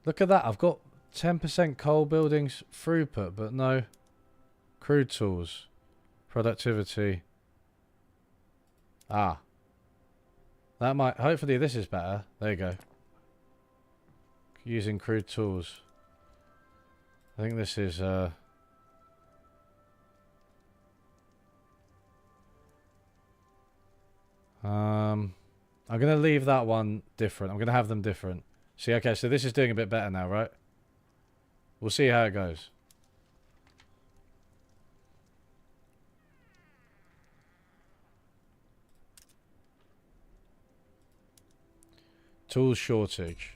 Look at that. I've got 10% coal buildings throughput, but no crude tools. Productivity. Ah. That might... hopefully this is better. There you go. Using crude tools. I think this is... I'm going to leave that one different. I'm going to have them different. See, okay, so this is doing a bit better now, right? We'll see how it goes. Tools shortage.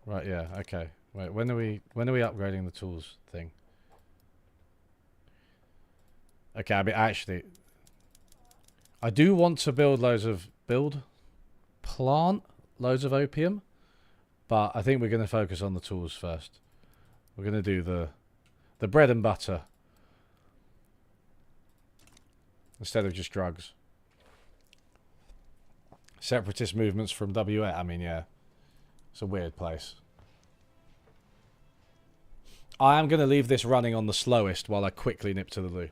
Right, yeah, okay. Wait, when are we upgrading the tools thing? Okay, I mean, actually, I do want to plant loads of opium, but I think we're going to focus on the tools first. We're going to do the bread and butter instead of just drugs. Separatist movements from WA. I mean, yeah, it's a weird place. I am going to leave this running on the slowest while I quickly nip to the loo.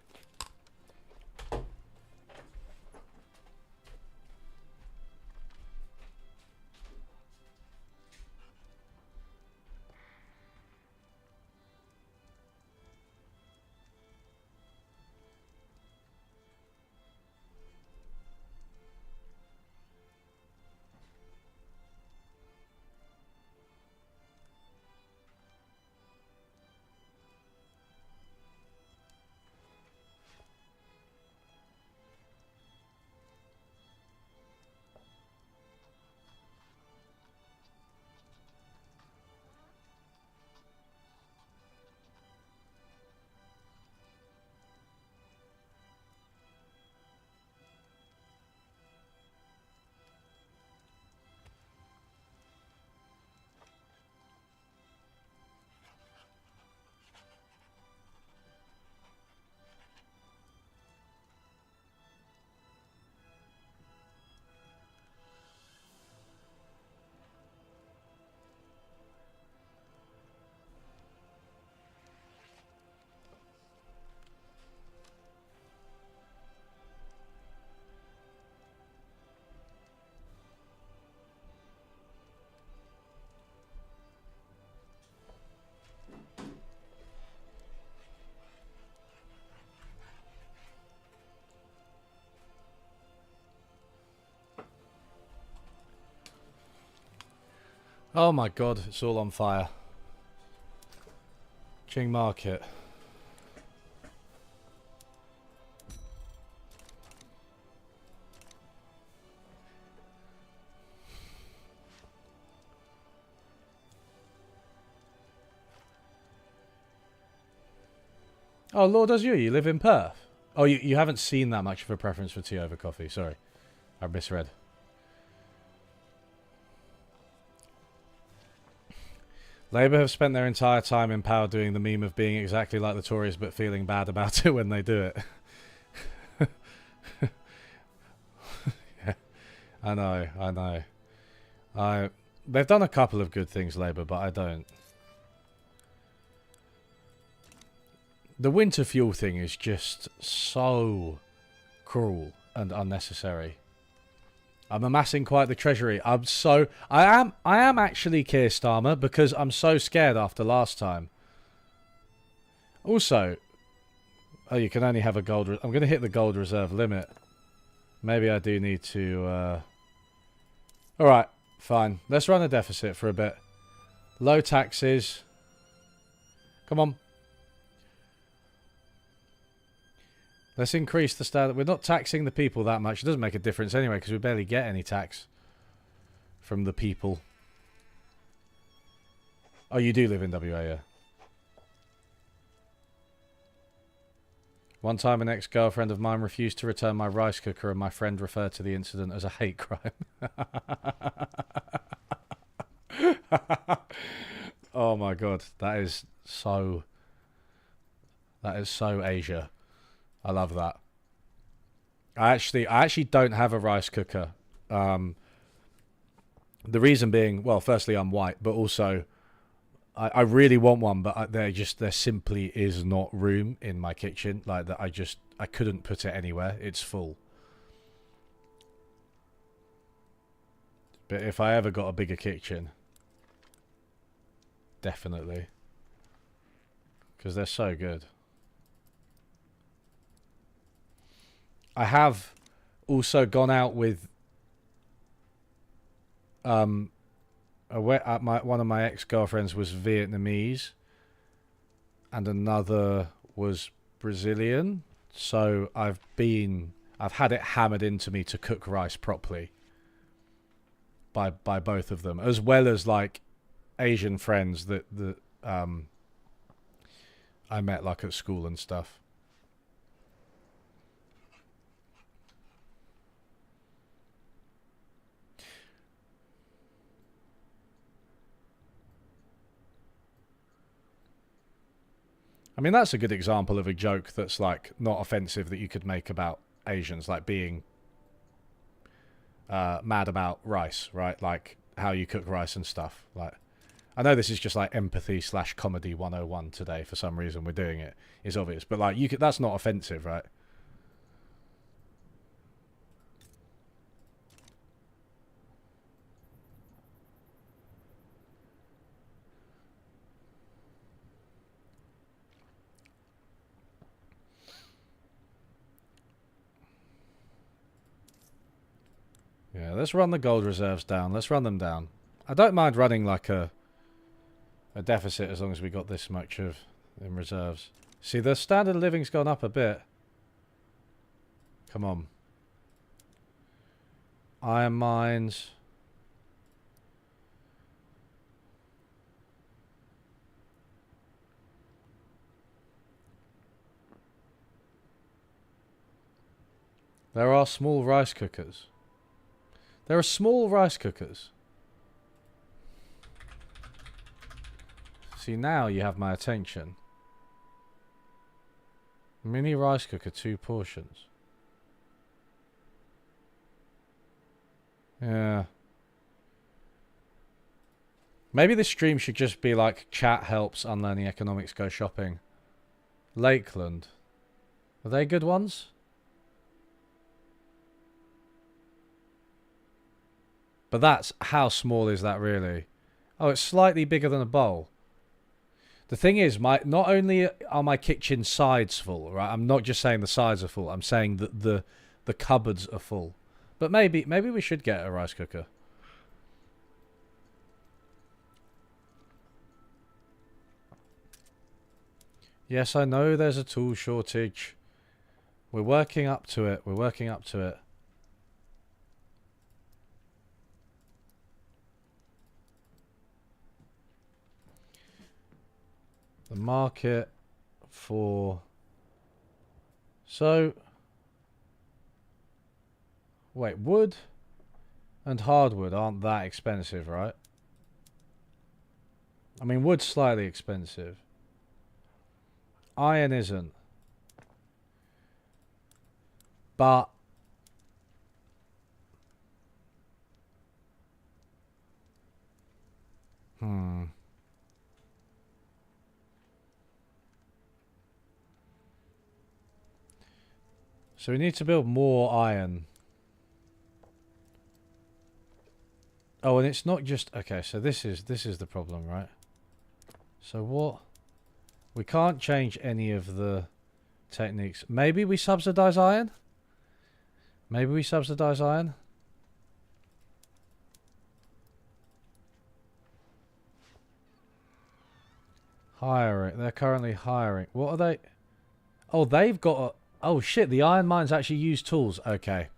Oh my god, it's all on fire. Qing Market. Oh, Lord, does you live in Perth? Oh, you haven't seen that much of a preference for tea over coffee. Sorry, I misread. Labour have spent their entire time in power doing the meme of being exactly like the Tories but feeling bad about it when they do it. Yeah, I know. They've done a couple of good things, Labour, but I don't. The winter fuel thing is just so cruel and unnecessary. I'm amassing quite the treasury. I am actually Keir Starmer because I'm so scared after last time. Also, oh, you can only have a gold. I'm going to hit the gold reserve limit. Maybe I do need to. All right, fine. Let's run a deficit for a bit. Low taxes. Come on. Let's increase the standard. We're not taxing the people that much. It doesn't make a difference anyway because we barely get any tax from the people. Oh, you do live in WA, yeah. One time an ex-girlfriend of mine refused to return my rice cooker and my friend referred to the incident as a hate crime. Oh my god, that is so Asia. I love that. I actually don't have a rice cooker. The reason being, well, firstly I'm white, but also I really want one, but there simply is not room in my kitchen. Like that, I couldn't put it anywhere. It's full. But if I ever got a bigger kitchen, definitely, because they're so good. I have also gone out with one of my ex-girlfriends was Vietnamese and another was Brazilian. So I've had it hammered into me to cook rice properly by both of them, as well as like Asian friends that I met like at school and stuff. I mean, that's a good example of a joke that's like not offensive that you could make about Asians, like being mad about rice, right? Like how you cook rice and stuff. Like, I know this is just like empathy / comedy 101 today. For some reason, we're doing it. It's obvious, but like that's not offensive, right? Yeah, let's run the gold reserves down. Let's run them down. I don't mind running like a deficit as long as we got this much of in reserves. See, the standard of living's gone up a bit. Come on. Iron mines. There are small rice cookers. There are small rice cookers. See, now you have my attention. Mini rice cooker, 2 portions. Yeah. Maybe this stream should just be like chat helps unlearning economics go shopping. Lakeland. Are they good ones? But that's, how small is that really? Oh, it's slightly bigger than a bowl. The thing is, not only are my kitchen sides full, right? I'm not just saying the sides are full. I'm saying that the cupboards are full. But maybe we should get a rice cooker. Yes, I know there's a tool shortage. We're working up to it. We're working up to it. The market for... So... Wait, wood and hardwood aren't that expensive, right? I mean, wood's slightly expensive. Iron isn't. But... So we need to build more iron. Oh, and it's not just... Okay, so this is the problem, right? So what... We can't change any of the techniques. Maybe we subsidize iron? Maybe we subsidize iron? Hiring. They're currently hiring. What are they... Oh, they've got a... Oh, shit. The iron mines actually use tools. Okay.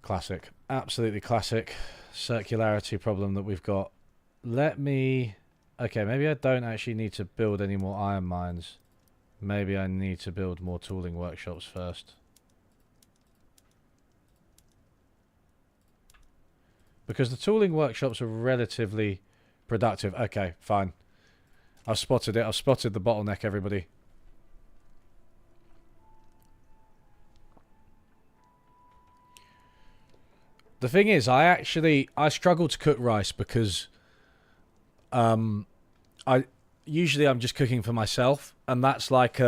Classic. Absolutely classic circularity problem that we've got. Let me... Okay, maybe I don't actually need to build any more iron mines. Maybe I need to build more tooling workshops first. Because the tooling workshops are relatively productive. Okay, fine. I've spotted it. I've spotted the bottleneck, everybody. The thing is, I struggle to cook rice because usually I'm just cooking for myself, and that's like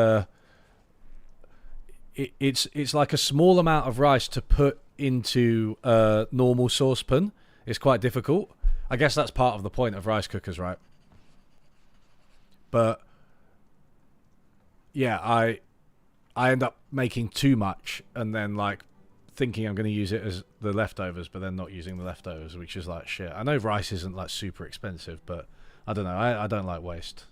it's like a small amount of rice to put into a normal saucepan. It's quite difficult. I guess that's part of the point of rice cookers, right? But yeah, I end up making too much and then like thinking I'm going to use it as the leftovers, but then not using the leftovers, which is like shit. I know rice isn't like super expensive, but I don't know. I don't like waste.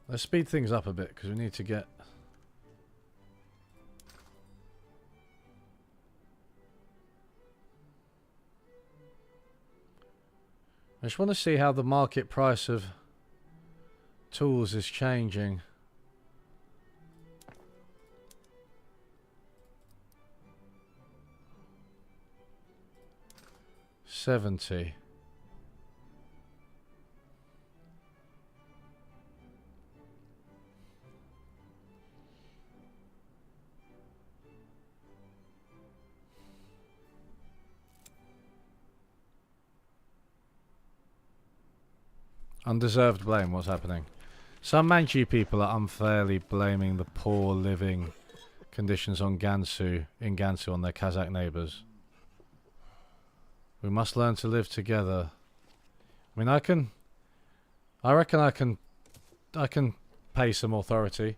Let's speed things up a bit because we need to get... I just want to see how the market price of tools is changing. $70. Undeserved blame, what's happening? Some Manchu people are unfairly blaming the poor living conditions on Gansu on their Kazakh neighbours. We must learn to live together. I mean, I reckon I can pay some authority.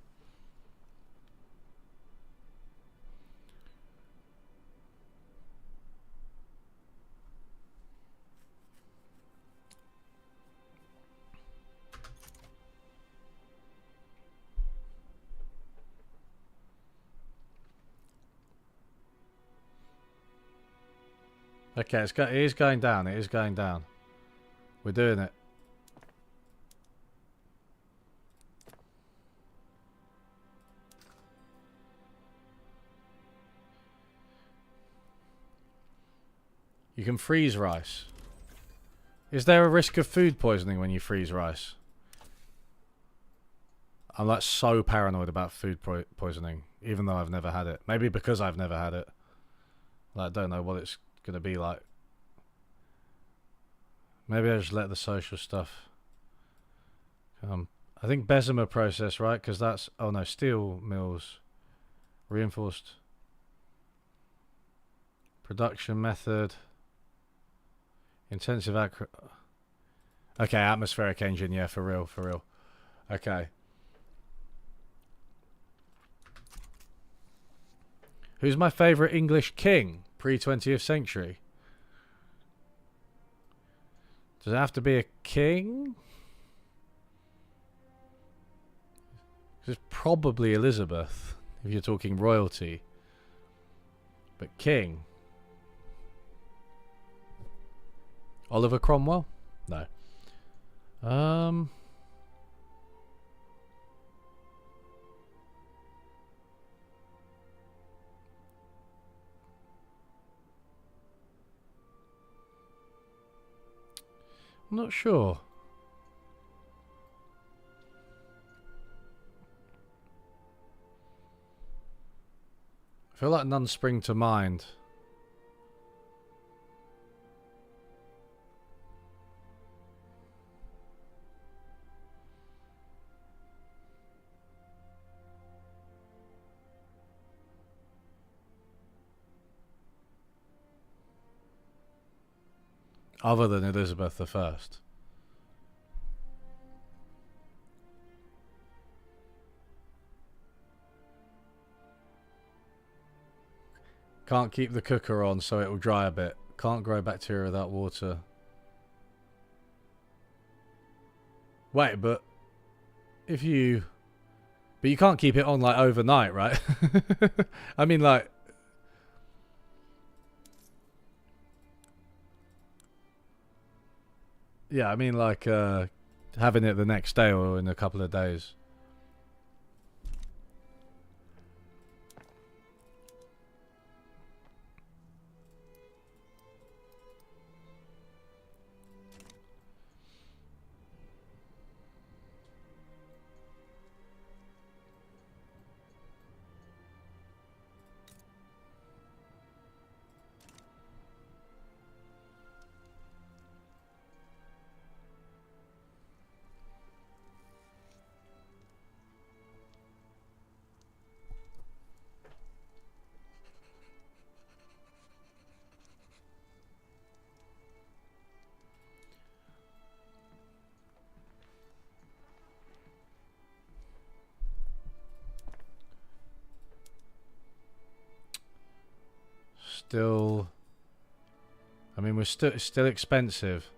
Okay, it is going down. It is going down. We're doing it. You can freeze rice. Is there a risk of food poisoning when you freeze rice? I'm like so paranoid about food poisoning, even though I've never had it. Maybe because I've never had it. Like, I don't know what it's gonna be like. Maybe I just let the social stuff I think Bessemer process, right? Because that's... Oh no, steel mills. Reinforced production method. Intensive Okay, atmospheric engine, yeah, for real, for real. Okay. Who's my favourite English king pre-20th century? Does it have to be a king? It's probably Elizabeth, if you're talking royalty. But king? Oliver Cromwell? No. I'm not sure. I feel like none spring to mind. Other than Elizabeth I. Can't keep the cooker on so it will dry a bit. Can't grow bacteria without water. Wait, but if you... But you can't keep it on like overnight, right? I mean like... Yeah, I mean like having it the next day or in a couple of days. Still, I mean, we're still expensive,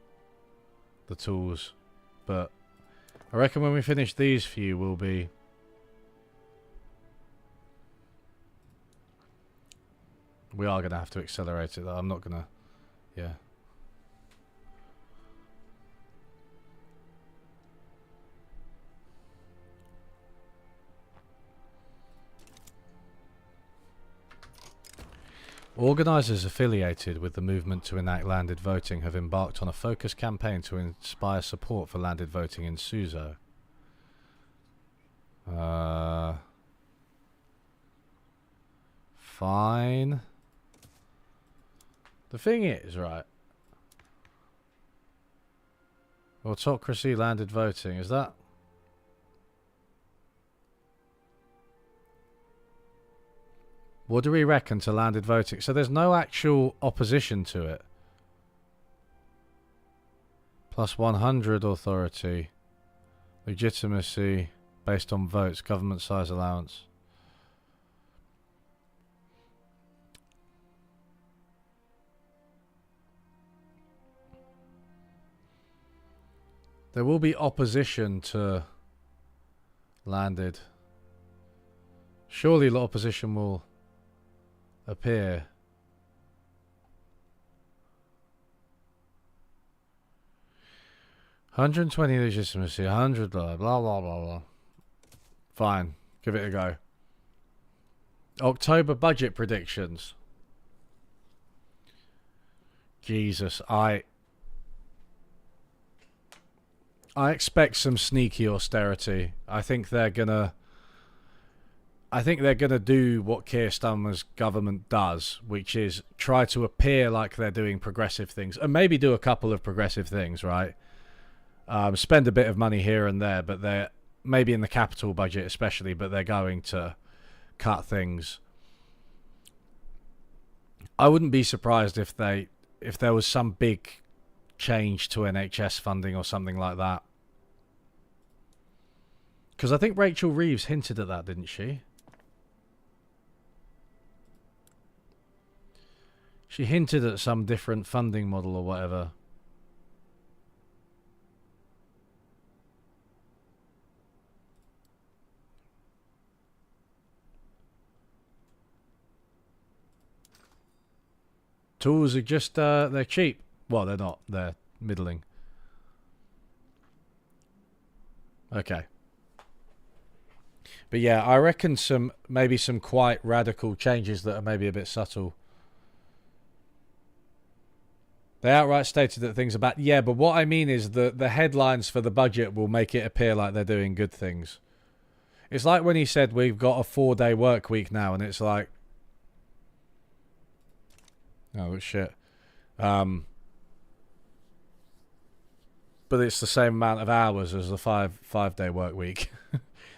the tools, but I reckon when we finish these few, we'll be... We are going to have to accelerate it, though. I'm not going to... Yeah. Organisers affiliated with the movement to enact landed voting have embarked on a focused campaign to inspire support for landed voting in Suzhou. Fine. The thing is, right, autocracy, landed voting, is that... What do we reckon to landed voting? So there's no actual opposition to it. Plus 100 authority. Legitimacy based on votes. Government size allowance. There will be opposition to landed. Surely the opposition will appear. $120 legitimacy, 100 blah blah blah blah. Fine, give it a go. October budget predictions. Jesus, I expect some sneaky austerity. I think they're gonna do what Keir Starmer's government does, which is try to appear like they're doing progressive things, and maybe do a couple of progressive things, right? Spend a bit of money here and there, but they're maybe in the capital budget especially, but they're going to cut things. I wouldn't be surprised if there was some big change to NHS funding or something like that. Because I think Rachel Reeves hinted at that, didn't she? She hinted at some different funding model or whatever. Tools are just, they're cheap. Well, they're not. They're middling. Okay. But yeah, I reckon maybe some quite radical changes that are maybe a bit subtle. They outright stated that things are bad. Yeah, but what I mean is that the headlines for the budget will make it appear like they're doing good things. It's like when he said we've got a 4-day work week now, and it's like, oh shit. But it's the same amount of hours as the five-day work week.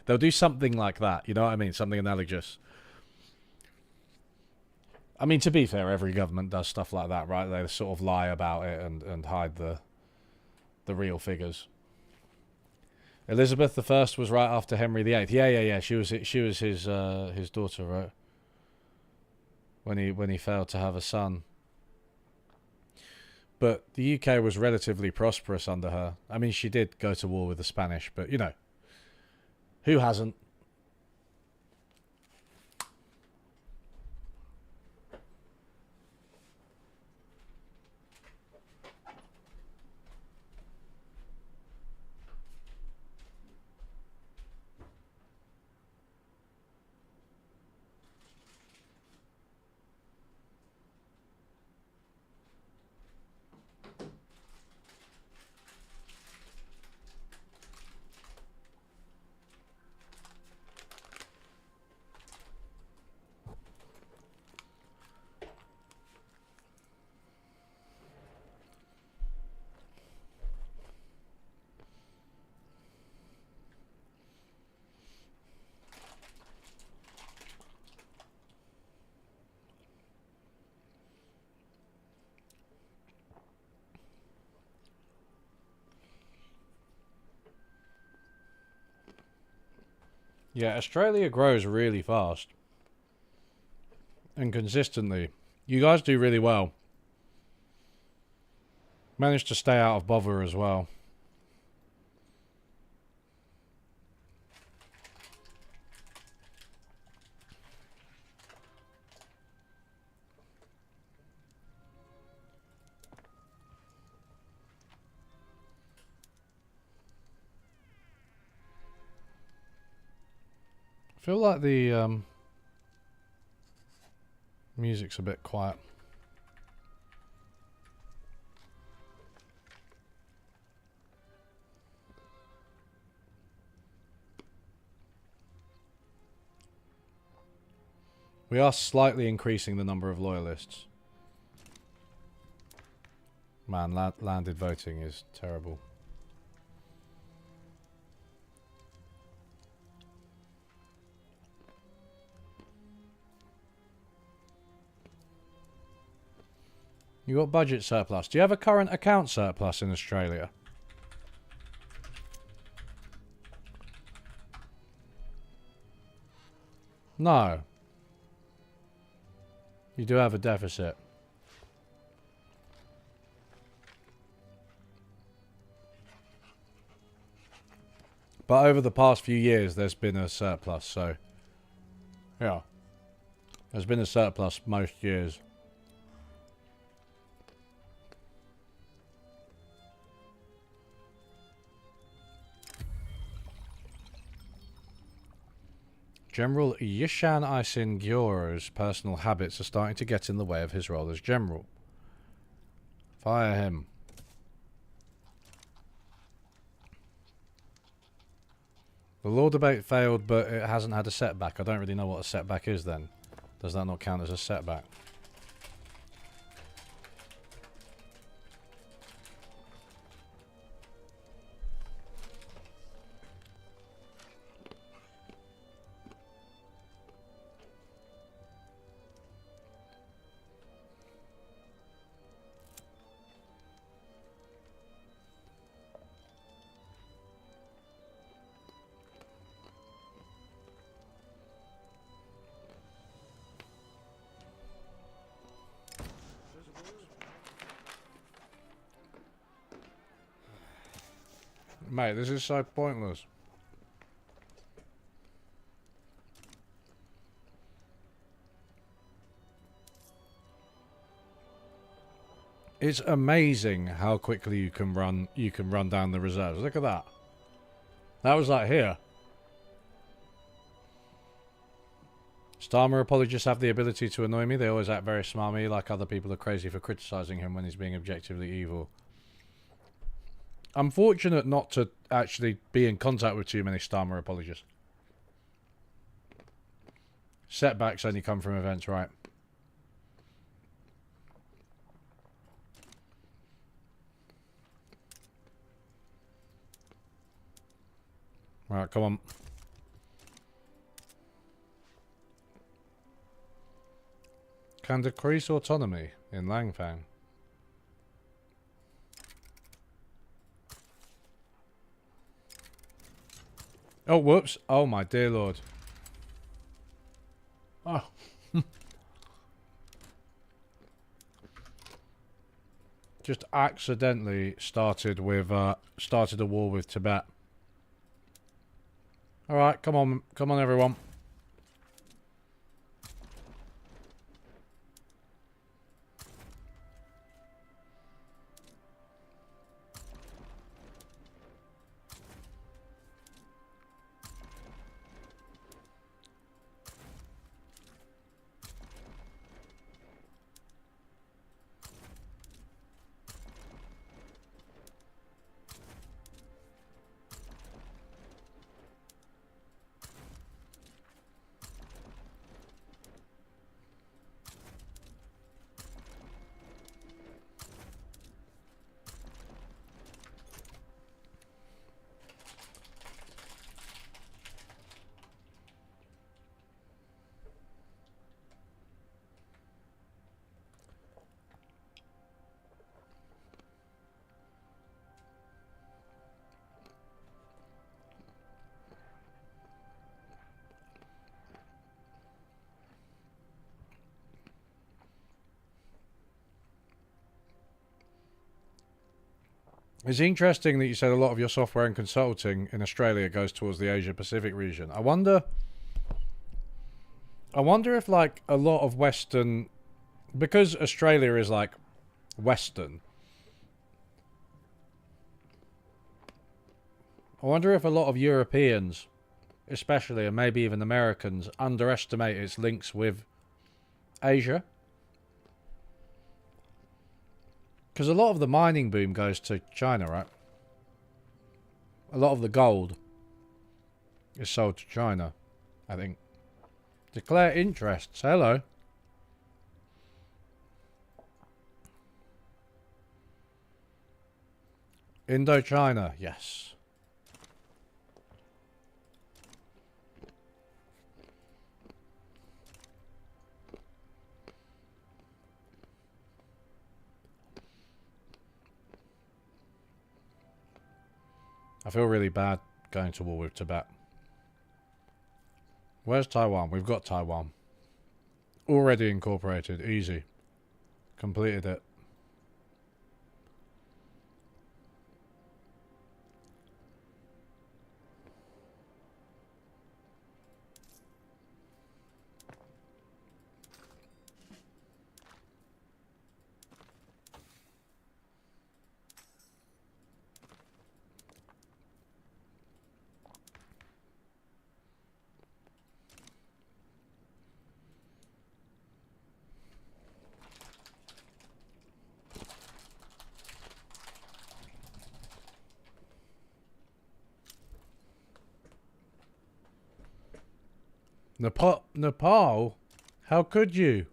They'll do something like that. You know what I mean? Something analogous. I mean, to be fair, every government does stuff like that, right? They sort of lie about it and hide the real figures. Elizabeth I was right after Henry VIII. Yeah. She was his daughter, right? When he failed to have a son. But the UK was relatively prosperous under her. I mean, she did go to war with the Spanish, but you know, who hasn't? Yeah, Australia grows really fast. And consistently. You guys do really well. Managed to stay out of bother as well. I feel like the music's a bit quiet. We are slightly increasing the number of loyalists. Man, landed voting is terrible. You got budget surplus. Do you have a current account surplus in Australia? No. You do have a deficit. But over the past few years, there's been a surplus, so... yeah. There's been a surplus most years. General Yishan Isin Gyoro's personal habits are starting to get in the way of his role as general. Fire him. The law debate failed, but it hasn't had a setback. I don't really know what a setback is then. Does that not count as a setback? Mate, this is so pointless. It's amazing how quickly you can run down the reserves. Look at that. That was like here. Starmer apologists have the ability to annoy me. They always act very smarmy, like other people are crazy for criticising him when he's being objectively evil. I'm fortunate not to actually be in contact with too many Starmer apologists. Setbacks only come from events, right? Right, come on. Can decrease autonomy in Langfang. Oh, whoops. Oh, my dear lord. Oh. Just accidentally started a war with Tibet. Alright, come on everyone. It's interesting that you said a lot of your software and consulting in Australia goes towards the Asia Pacific region. I wonder if like a lot of Western, because Australia is like Western, I wonder if a lot of Europeans, especially, and maybe even Americans, underestimate its links with Asia. Because a lot of the mining boom goes to China, right? A lot of the gold is sold to China, I think. Declare interests. Hello. Indochina, yes. I feel really bad going to war with Tibet. Where's Taiwan? We've got Taiwan. Already incorporated. Easy. Completed it. Nepal? How could you?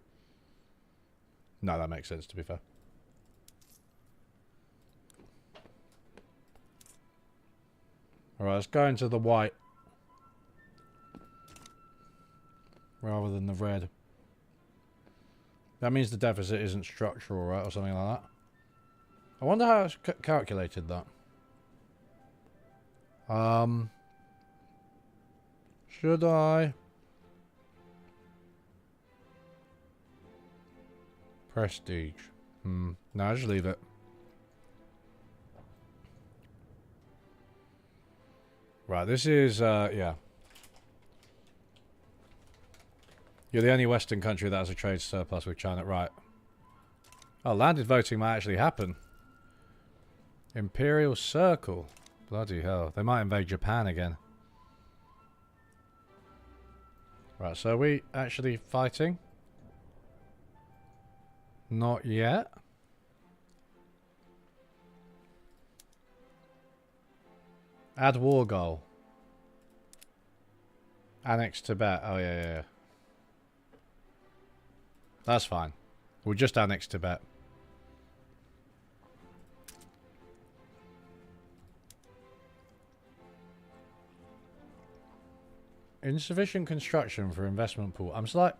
No, that makes sense, to be fair. Alright, let's go into the white. Rather than the red. That means the deficit isn't structural, right? Or something like that. I wonder how it's calculated that. Should I... Prestige. No, just leave it. Right, this is, yeah. You're the only Western country that has a trade surplus with China. Right. Oh, landed voting might actually happen. Imperial Circle. Bloody hell. They might invade Japan again. Right, so are we actually fighting? Not yet. Add war goal. Annex Tibet. Oh, yeah. That's fine. We'll just annex Tibet. Insufficient construction for investment pool. I'm just like,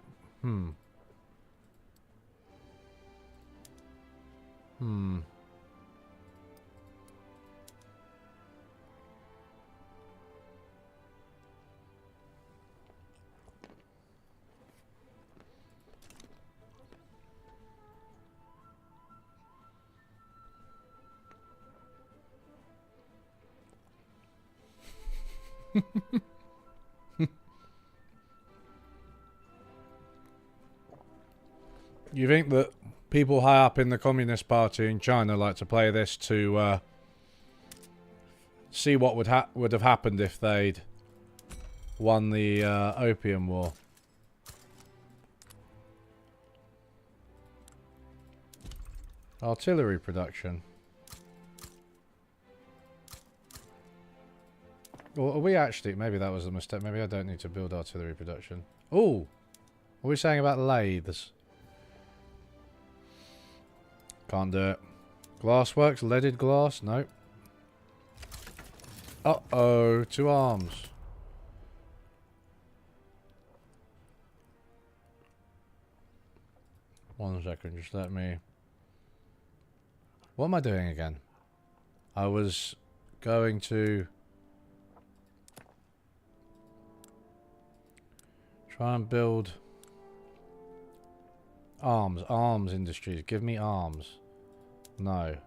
You think that people high up in the Communist Party in China like to play this to see what would have happened if they'd won the Opium War? Artillery production. Well, are we actually... Maybe that was a mistake. Maybe I don't need to build artillery production. Oh! What are we saying about lathes? Can't do it. Glassworks, leaded glass? Nope. Uh-oh, 2 arms. One second, just let me... What am I doing again? I was going to... try and build... Arms industries. Give me arms. No.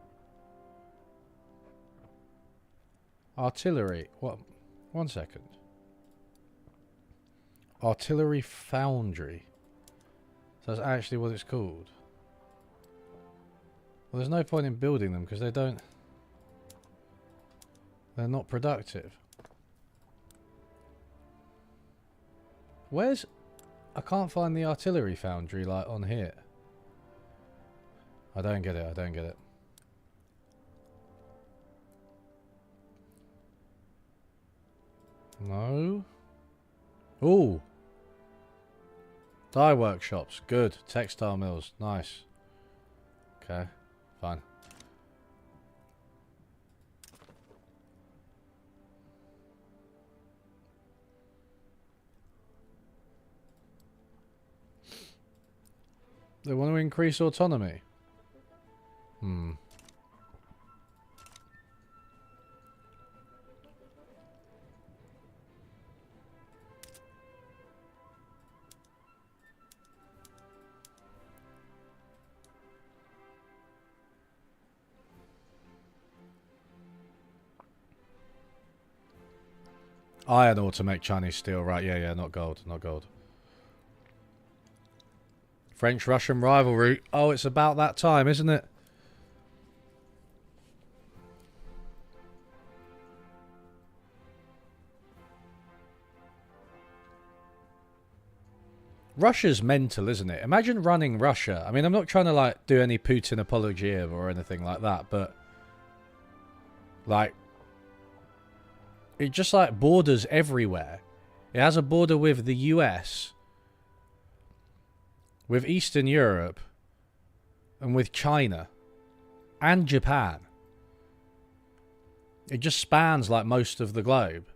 Artillery. What? 1 second. Artillery foundry. So that's actually what it's called. Well, there's no point in building them because they don't... They're not productive. Where's... I can't find the artillery foundry, like, on here. I don't get it, I don't get it. No. Ooh. Dye workshops, good. Textile mills, nice. Okay, fine. They want to increase autonomy. Iron ore to make Chinese steel, right? Yeah, not gold, not gold. French-Russian rivalry. Oh, it's about that time, isn't it? Russia's mental, isn't it? Imagine running Russia. I mean, I'm not trying to, like, do any Putin apology here or anything like that, but... like... it just, like, borders everywhere. It has a border with the US... with Eastern Europe, and with China, and Japan. It just spans like most of the globe.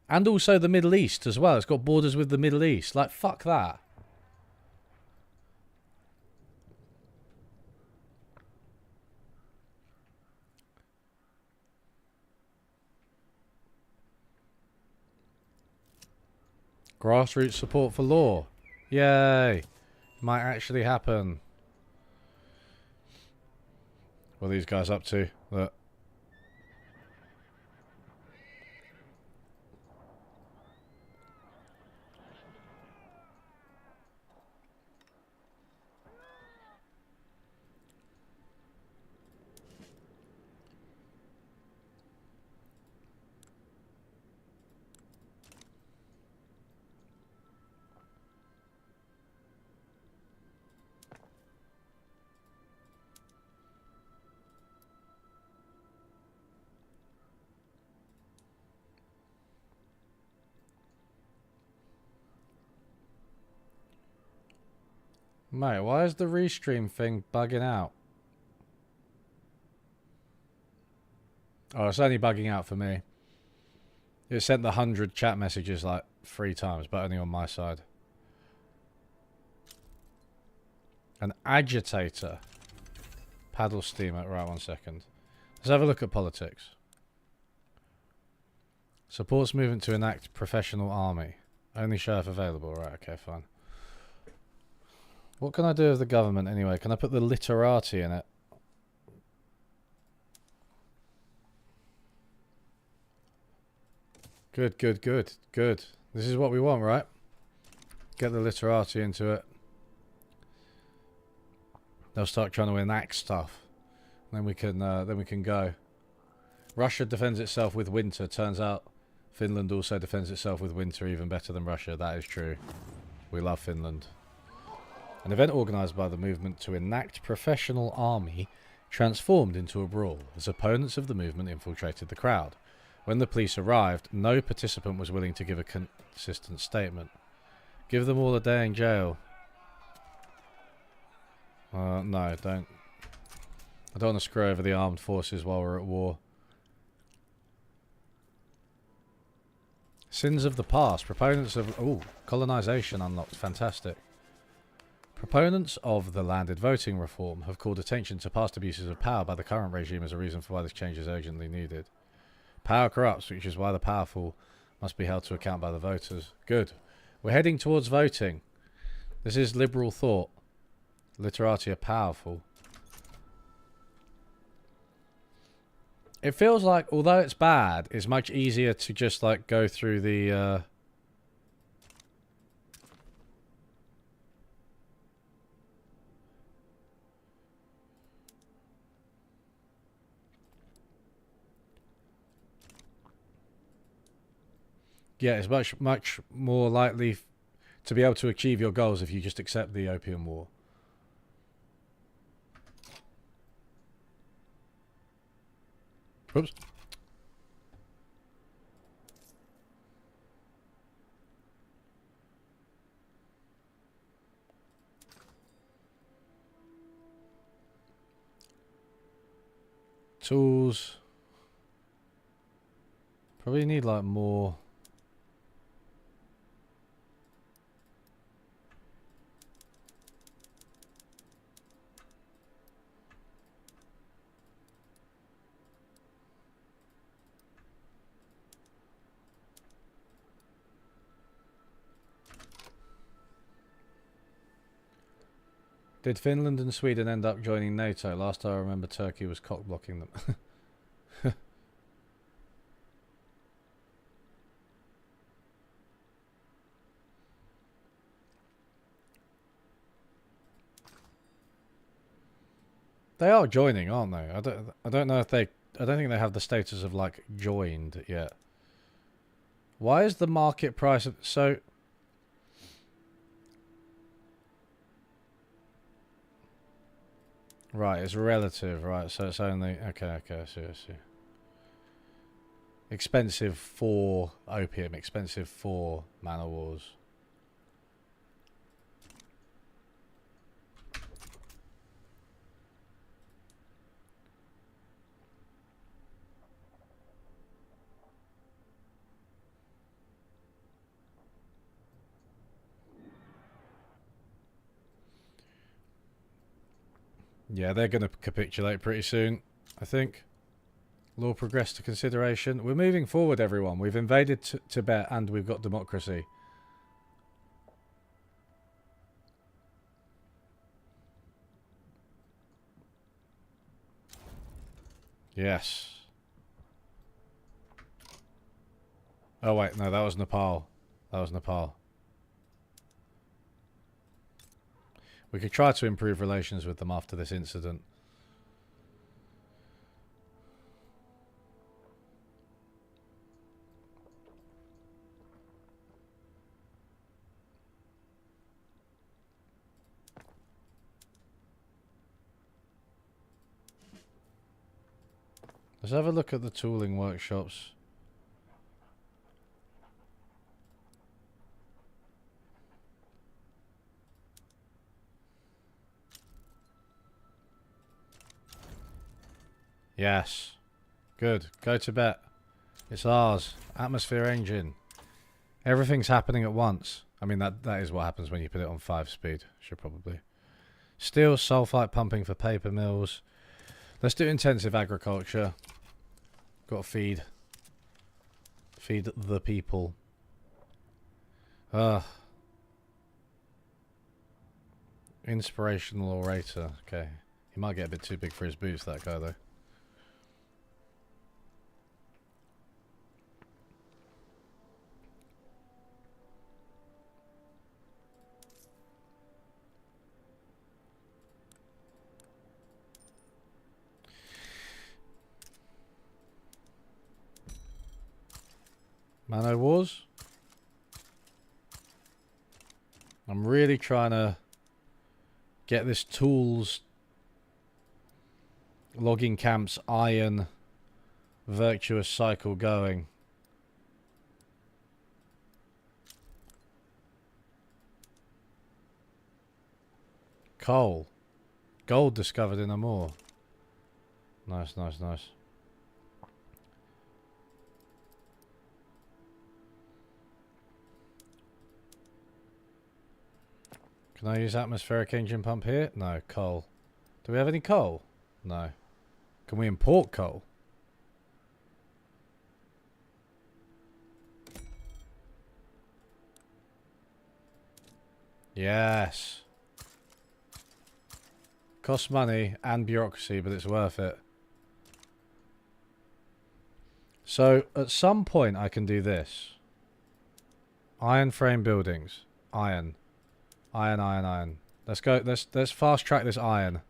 And also the Middle East as well. It's got borders with the Middle East. Like, fuck that. Grassroots support for law. Yay. Might actually happen. What are these guys up to? Look. Mate, why is the restream thing bugging out? Oh, it's only bugging out for me. It sent the 100 chat messages like 3 times, but only on my side. An agitator. Paddle steamer. Right, 1 second. Let's have a look at politics. Supports movement to enact professional army. Only show if available. Right, okay, fine. What can I do with the government anyway? Can I put the literati in it? Good, good, good, good. This is what we want, right? Get the literati into it. They'll start trying to enact stuff. Then we can go. Russia defends itself with winter. Turns out Finland also defends itself with winter even better than Russia. That is true. We love Finland. An event organised by the movement to enact professional army transformed into a brawl as opponents of the movement infiltrated the crowd. When the police arrived, no participant was willing to give a consistent statement. Give them all a day in jail. No, don't. I don't want to screw over the armed forces while we're at war. Sins of the past. Proponents of... Ooh, colonisation unlocked. Fantastic. Proponents of the landed voting reform have called attention to past abuses of power by the current regime as a reason for why this change is urgently needed. Power corrupts, which is why the powerful must be held to account by the voters. Good. We're heading towards voting. This is liberal thought. Literati are powerful. It feels like, although it's bad, it's much easier to just like go through the yeah, it's much more likely to be able to achieve your goals if you just accept the Opium War. Oops. Tools. Probably need like more. Did Finland and Sweden end up joining NATO? Last I remember, Turkey was cock-blocking them. They are joining, aren't they? I don't know if they... I don't think they have the status of, like, joined yet. Why is the market price... So... Right, it's relative, right, so it's only... Okay, I see. Expensive for opium, expensive for man o' wars. Yeah, they're going to capitulate pretty soon, I think. Law progressed to consideration. We're moving forward, everyone. We've invaded Tibet and we've got democracy. Yes. Oh, wait. No, that was Nepal. That was Nepal. We could try to improve relations with them after this incident. Let's have a look at the tooling workshops. Yes. Good. Go to bed. It's ours. Atmosphere engine. Everything's happening at once. I mean, that is what happens when you put it on 5 speed. Should probably. Steel sulfite pumping for paper mills. Let's do intensive agriculture. Got to feed the people. Inspirational orator. Okay. He might get a bit too big for his boots, that guy, though. Mano Wars. I'm really trying to get this tools, logging camps, iron, virtuous cycle going. Coal. Gold discovered in a moor. Nice, nice, nice. Can I use atmospheric engine pump here? No, coal. Do we have any coal? No. Can we import coal? Yes. Costs money and bureaucracy, but it's worth it. So, at some point I can do this. Iron frame buildings. Iron. Iron, iron, iron. Let's go. Let's fast track this iron.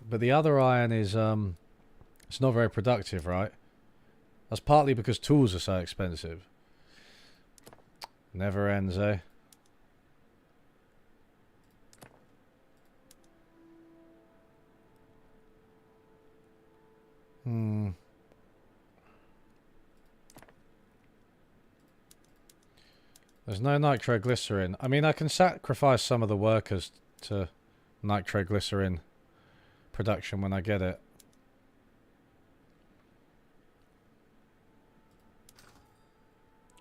But the other iron is it's not very productive, right? That's partly because tools are so expensive. Never ends, eh? There's no nitroglycerin. I mean, I can sacrifice some of the workers to nitroglycerin production when I get it.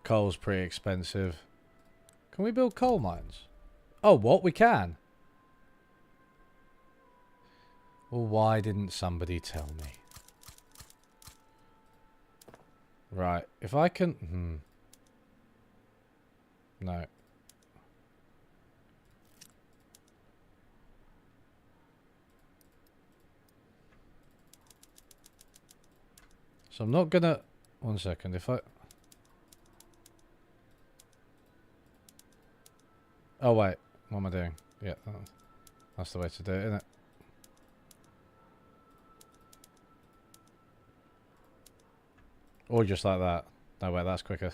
Coal's pretty expensive. Can we build coal mines? Oh, what? We can? Well, why didn't somebody tell me? Right. If I can... No. So I'm not gonna... One second. If I... Oh, wait. What am I doing? Yeah, that's the way to do it, isn't it? Or just like that. No, wait, that's quicker.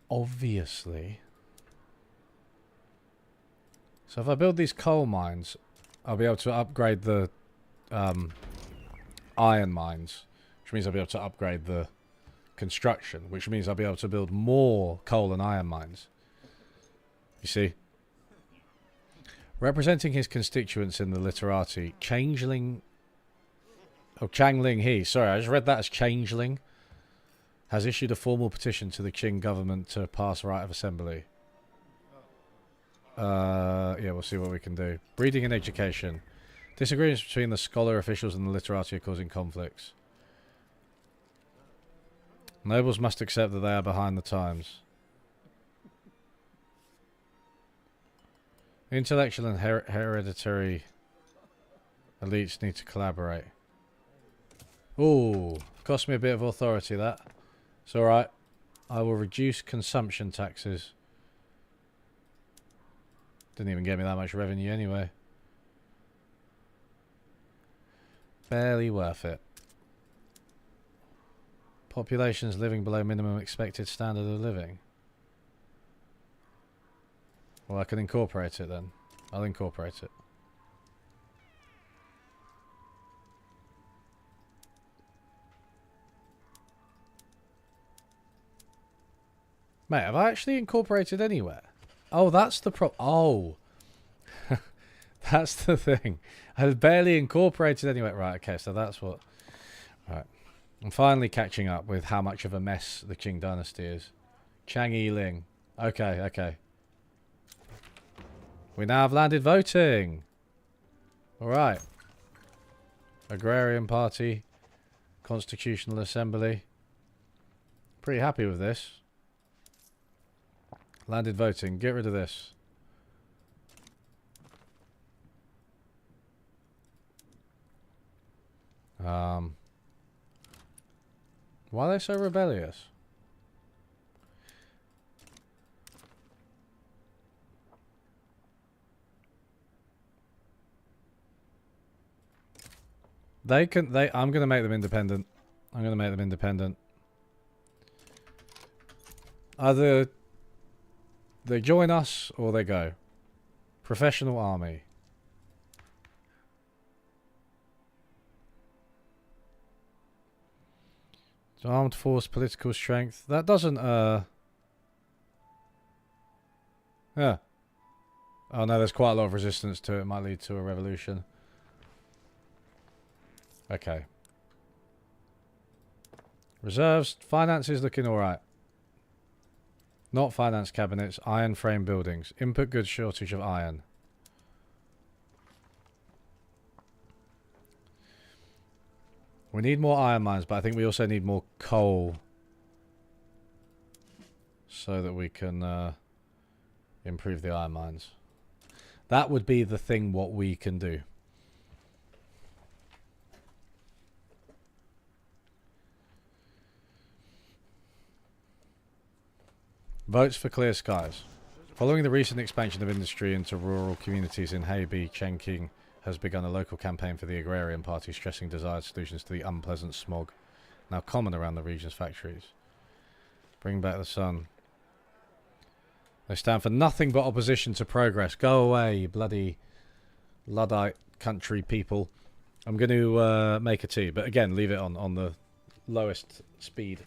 Obviously. So if I build these coal mines, I'll be able to upgrade the iron mines, which means I'll be able to upgrade the construction, which means I'll be able to build more coal and iron mines. You see? Representing his constituents in the literati, Changeling... Oh, Changling He. Sorry, I just read that as Changeling. Has issued a formal petition to the Qing government to pass right of assembly. Yeah, we'll see what we can do. Breeding and education. Disagreements between the scholar officials and the literati are causing conflicts. Nobles must accept that they are behind the times. Intellectual and hereditary elites need to collaborate. Ooh, cost me a bit of authority, that. It's alright. I will reduce consumption taxes. Didn't even get me that much revenue anyway. Barely worth it. Populations living below minimum expected standard of living. Well, I can incorporate it then. I'll incorporate it. Mate, have I actually incorporated anywhere? Oh, that's the Oh, that's the thing. I had barely incorporated anyway. Right, okay, so that's what... Right. I'm finally catching up with how much of a mess the Qing dynasty is. Chang Yi-ling. Okay, okay. We now have landed voting. Alright. Agrarian Party. Constitutional Assembly. Pretty happy with this. Landed voting. Get rid of this. Why are they so rebellious? I'm gonna make them independent. I'm gonna make them independent. Either they join us or they go. Professional army. Armed force, political strength. That doesn't, Yeah. Oh no, there's quite a lot of resistance to it. It might lead to a revolution. Okay. Reserves. Finances looking alright. Not finance cabinets. Iron frame buildings. Input goods shortage of iron. We need more iron mines, but I think we also need more coal. So that we can improve the iron mines. That would be the thing what we can do. Votes for clear skies. Following the recent expansion of industry into rural communities in Hebei, Qing has begun a local campaign for the Agrarian Party, stressing desired solutions to the unpleasant smog now common around the region's factories. Bring back the sun. They stand for nothing but opposition to progress. Go away, you bloody Luddite country people. I'm going to make a tea, but again, leave it on the lowest speed.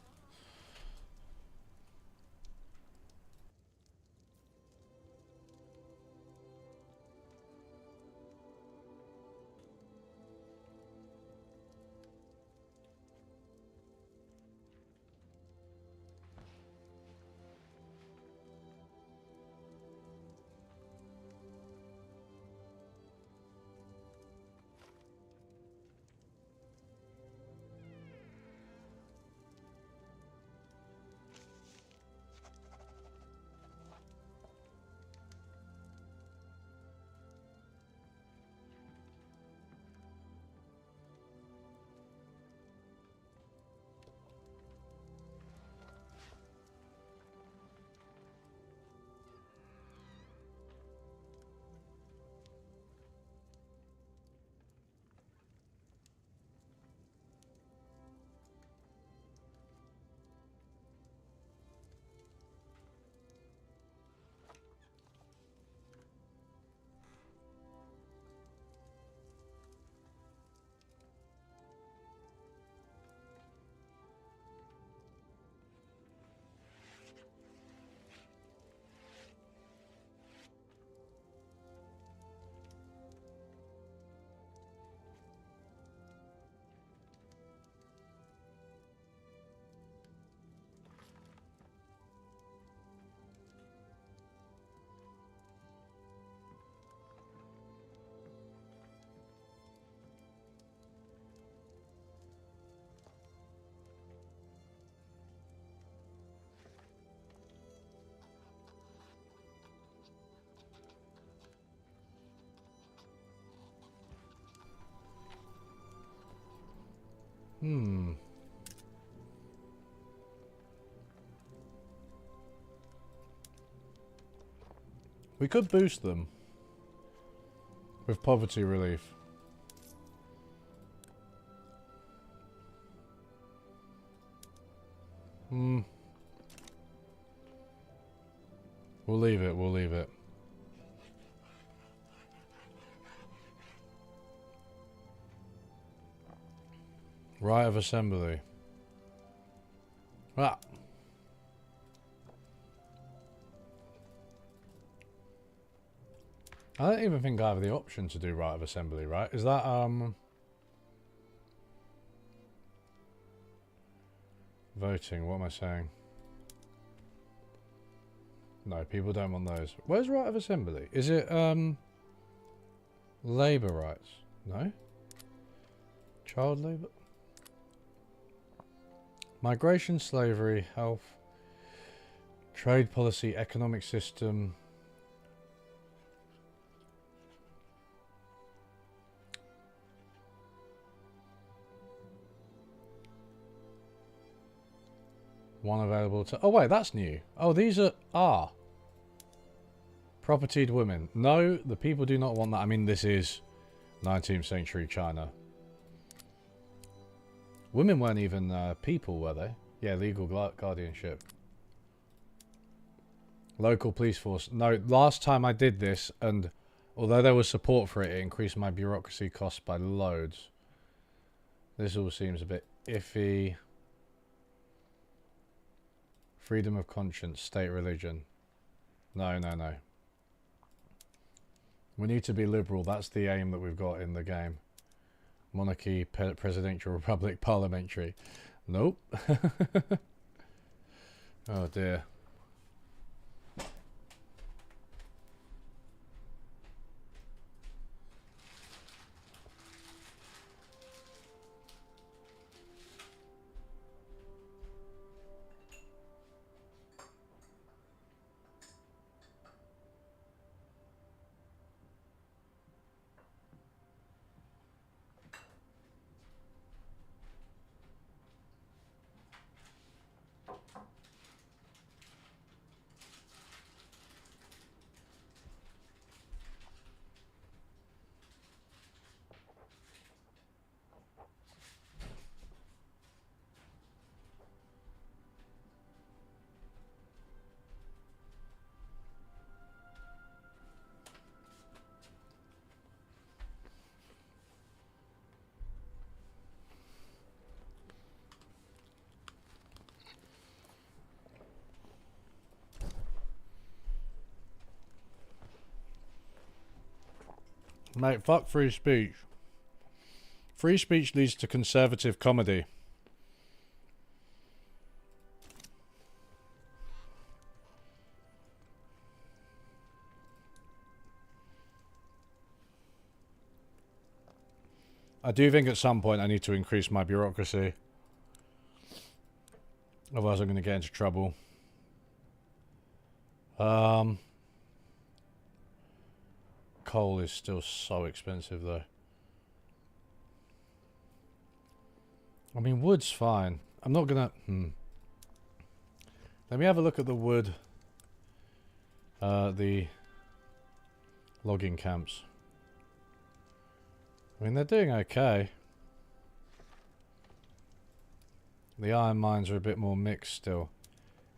We could boost them with poverty relief. We'll leave it, we'll leave it. Right of assembly. Ah. I don't even think I have the option to do right of assembly, right? Is that, voting, what am I saying? No, people don't want those. Where's right of assembly? Is it, labour rights? No? Child labour? Migration, slavery, health, trade policy, economic system. One available to... Oh, wait, that's new. Oh, these are... Ah. Propertied women. No, the people do not want that. I mean, this is 19th century China. Women weren't even people, were they? Yeah, legal guardianship. Local police force. No, last time I did this, and although there was support for it, it increased my bureaucracy costs by loads. This all seems a bit iffy. Freedom of conscience, state religion. No, no, no. We need to be liberal. That's the aim that we've got in the game. Monarchy, presidential, republic, parliamentary. Nope. Oh dear. Mate, fuck free speech. Free speech leads to conservative comedy. I do think at some point I need to increase my bureaucracy. Otherwise I'm going to get into trouble. Coal is still so expensive though. I mean, wood's fine. I'm not gonna... Let me have a look at the wood. The logging camps. I mean, they're doing okay. The iron mines are a bit more mixed still.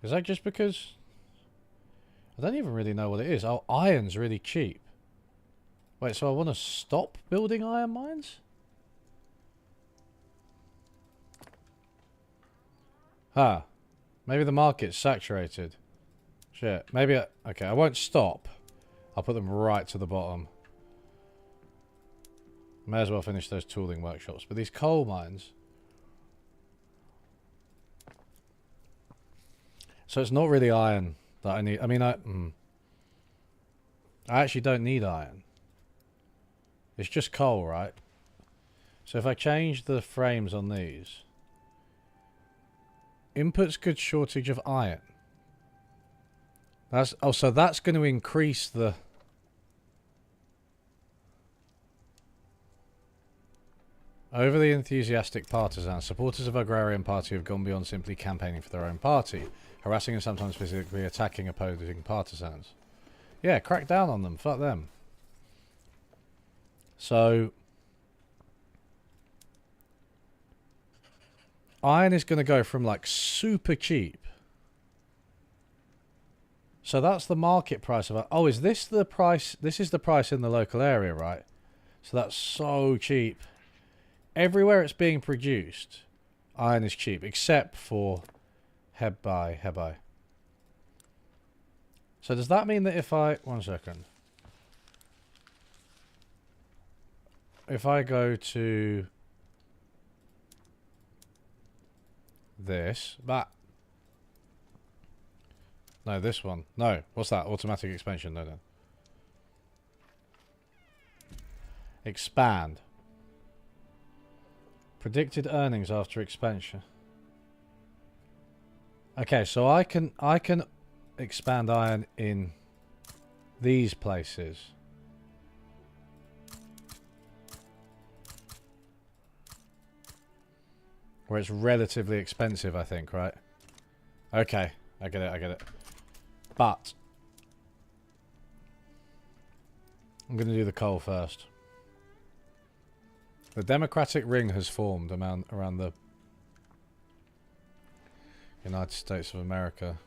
Is that just because... I don't even really know what it is. Oh, iron's really cheap. Wait, so I want to stop building iron mines? Huh. Maybe the market's saturated. Shit. Maybe I... Okay, I won't stop. I'll put them right to the bottom. May as well finish those tooling workshops. But these coal mines... So it's not really iron that I need. I mean, I actually don't need iron. It's just coal, right? So if I change the frames on these... Inputs good shortage of iron. That's... Oh, so that's going to increase the... Overly enthusiastic partisans, supporters of agrarian party have gone beyond simply campaigning for their own party, harassing and sometimes physically attacking opposing partisans. Yeah, crack down on them. Fuck them. So... Iron is going to go from like super cheap. So that's the market price of it. Oh, is this the price? This is the price in the local area, right? So that's so cheap. Everywhere it's being produced, iron is cheap, except for Hebai. So does that mean that if I... One second. if I go to this, no, this one. No, what's that? Automatic expansion. No. Expand. Predicted earnings after expansion. Okay, so I can expand iron in these places. Where it's relatively expensive, I think, right? Okay, I get it. But I'm going to do the coal first. The democratic ring has formed around the United States of America.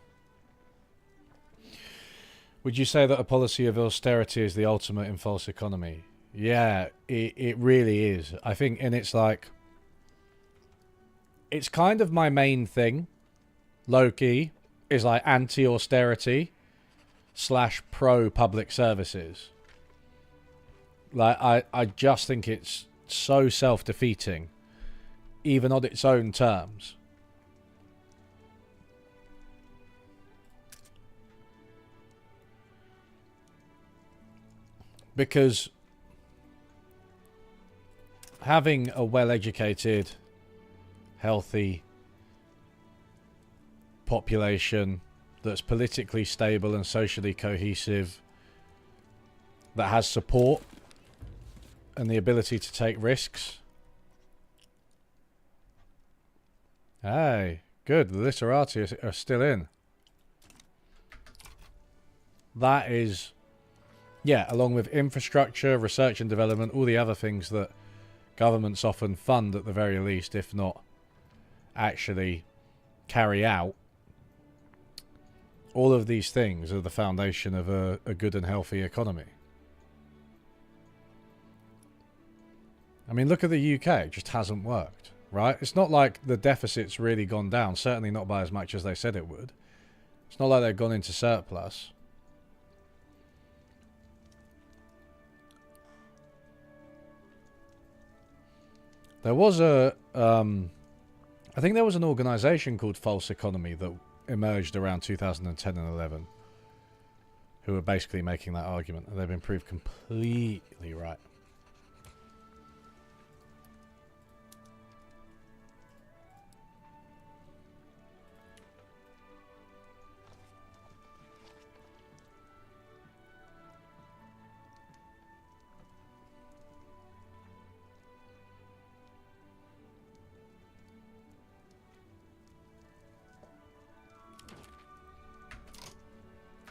Would you say that a policy of austerity is the ultimate in false economy? Yeah, it really is. I think, and it's like, it's kind of my main thing, low-key, is like anti-austerity / pro-public services. Like, I just think it's so self-defeating, even on its own terms. Because having a well-educated, healthy population that's politically stable and socially cohesive, that has support and the ability to take risks. Hey, good. The literati are still in. That is, yeah, along with infrastructure, research and development, all the other things that governments often fund at the very least, if not actually carry out. All of these things are the foundation of a good and healthy economy. I mean, look at the UK. It just hasn't worked, right? It's not like the deficit's really gone down. Certainly not by as much as they said it would. It's not like they've gone into surplus. There was a... I think there was an organisation called False Economy that emerged around 2010 and 11 who were basically making that argument, and they've been proved completely right.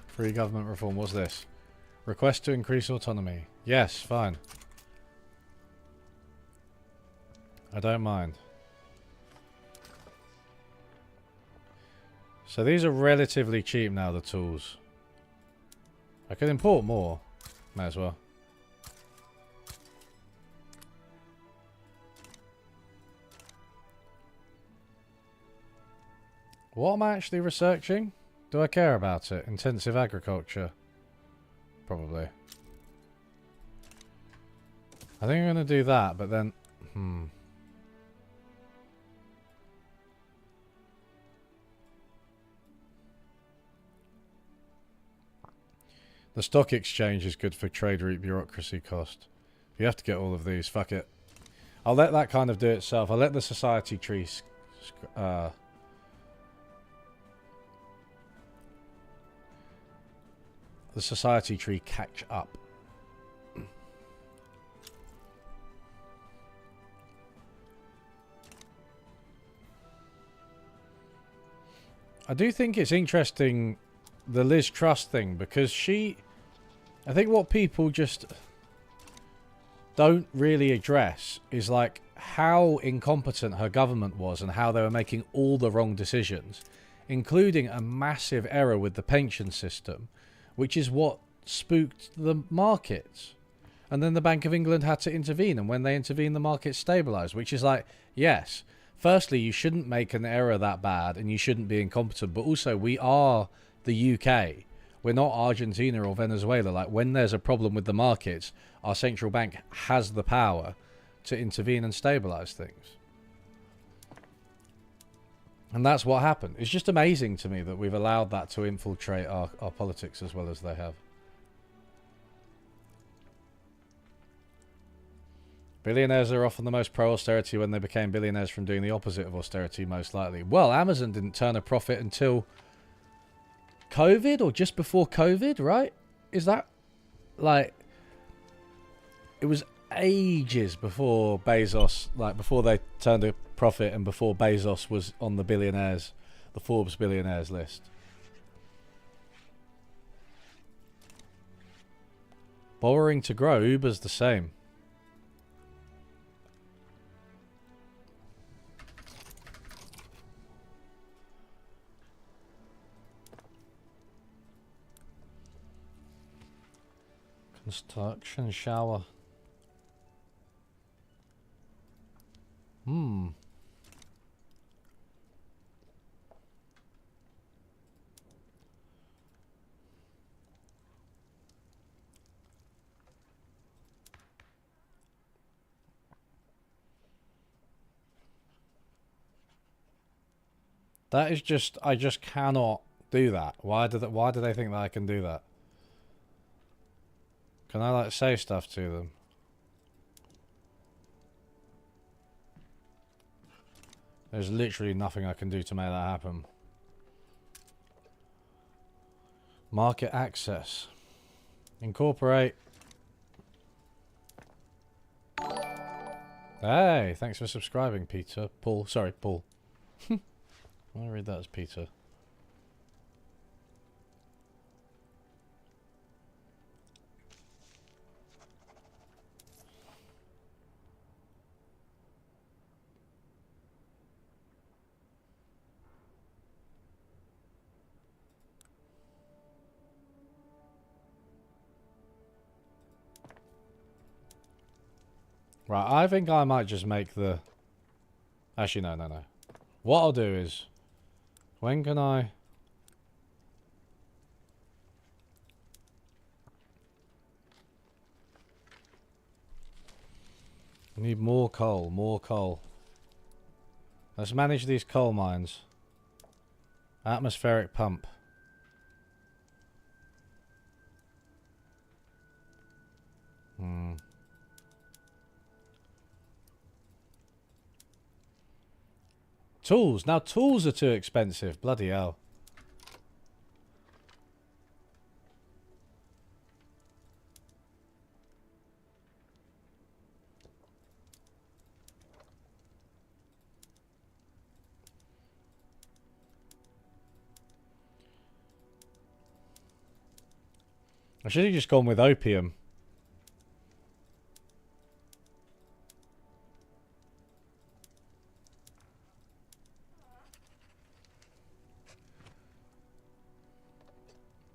Free government reform. What's this? Request to increase autonomy. Yes, fine. I don't mind. So these are relatively cheap now, the tools. I could import more. May as well. What am I actually researching? Do I care about it? Intensive agriculture? Probably. I think I'm going to do that, but then... The stock exchange is good for trade route bureaucracy cost. You have to get all of these. Fuck it. I'll let that kind of do itself. I'll let the society tree... the society tree catch up. I do think it's interesting, the Liz Truss thing, because she... I think what people just don't really address is like how incompetent her government was and how they were making all the wrong decisions, including a massive error with the pension system, which is what spooked the markets. And then the Bank of England had to intervene, and when they intervened, the market stabilised, which is like, yes, firstly, you shouldn't make an error that bad, and you shouldn't be incompetent, but also, we are the UK. We're not Argentina or Venezuela. Like, when there's a problem with the markets, our central bank has the power to intervene and stabilize things. And that's what happened. It's just amazing to me that we've allowed that to infiltrate our politics as well as they have. Billionaires are often the most pro-austerity when they became billionaires from doing the opposite of austerity, most likely. Well, Amazon didn't turn a profit until COVID or just before COVID, right? Is that, like, it was ages before Bezos, like, before they turned a profit and before Bezos was on the billionaires, the Forbes billionaires list. Borrowing to grow, Uber's the same. Construction shower. That is just, I just cannot do that. Why do they think that I can do that? Can I, like, say stuff to them? There's literally nothing I can do to make that happen. Market access. Incorporate. Hey, thanks for subscribing, Peter. Paul. Sorry, Paul. I'll read that as Peter. Right, I think I might just make the... Actually, no. What I'll do is... When can I... I need more coal, more coal. Let's manage these coal mines. Atmospheric pump. Tools. Now tools are too expensive. Bloody hell. I should have just gone with opium.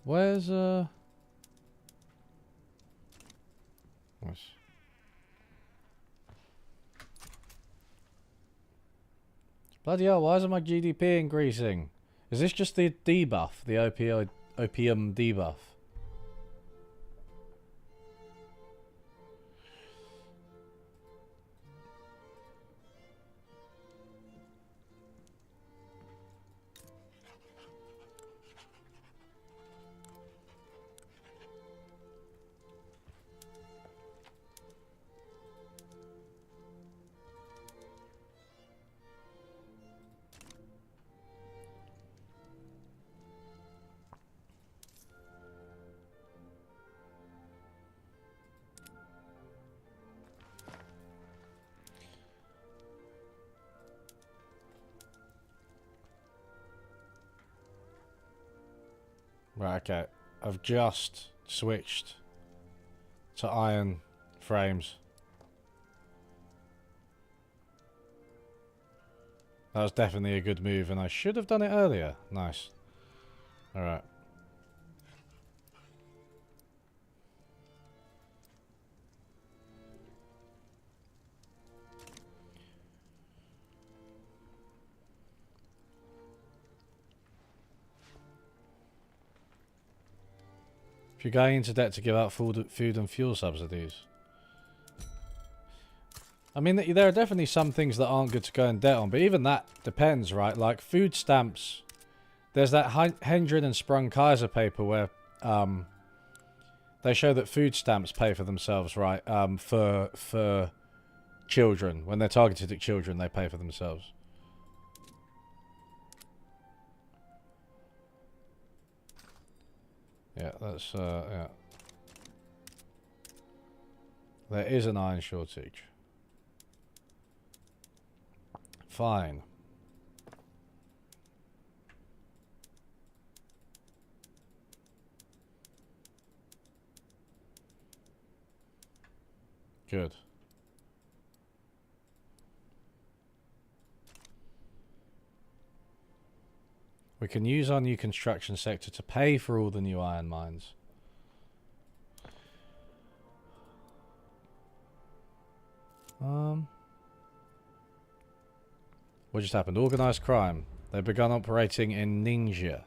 Where's Bloody hell, why isn't my GDP increasing? Is this just the debuff? The opium debuff? Right, okay. I've just switched to iron frames. That was definitely a good move, and I should have done it earlier. Nice. Alright. If you're going into debt to give out food and fuel subsidies. I mean, there are definitely some things that aren't good to go in debt on, but even that depends, right? Like food stamps. There's that Hendren and Sprung Kaiser paper where they show that food stamps pay for themselves, right? For children. When they're targeted at children, they pay for themselves. Yeah, that's, yeah. There is an iron shortage. Fine. Good. We can use our new construction sector to pay for all the new iron mines. What just happened? Organised crime. They've begun operating in Ningxia.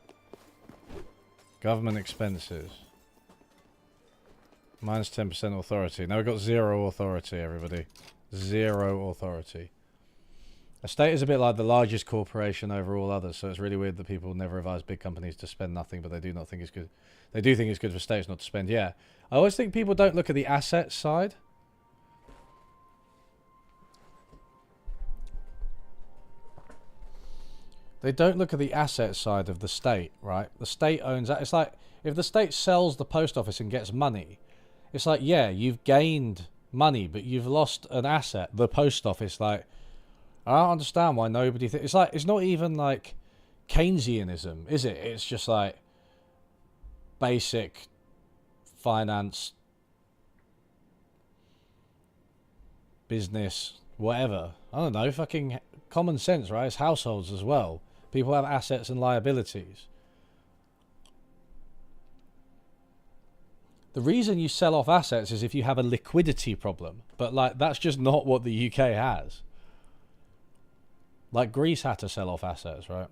Government expenses. Minus 10% authority. Now we've got 0 authority, everybody. 0 authority. A state is a bit like the largest corporation over all others, so it's really weird that people never advise big companies to spend nothing, but they do not think it's good. They do think it's good for states not to spend, yeah. I always think people don't look at the asset side. They don't look at the asset side of the state, right? The state owns that. It's like, if the state sells the post office and gets money, it's like, yeah, you've gained money, but you've lost an asset, the post office. Like, I don't understand why nobody thinks... It's like, it's not even like Keynesianism, is it? It's just like basic finance, business, whatever. I don't know, fucking common sense, right? It's households as well. People have assets and liabilities. The reason you sell off assets is if you have a liquidity problem. But, like, that's just not what the UK has. Like, Greece had to sell off assets, right?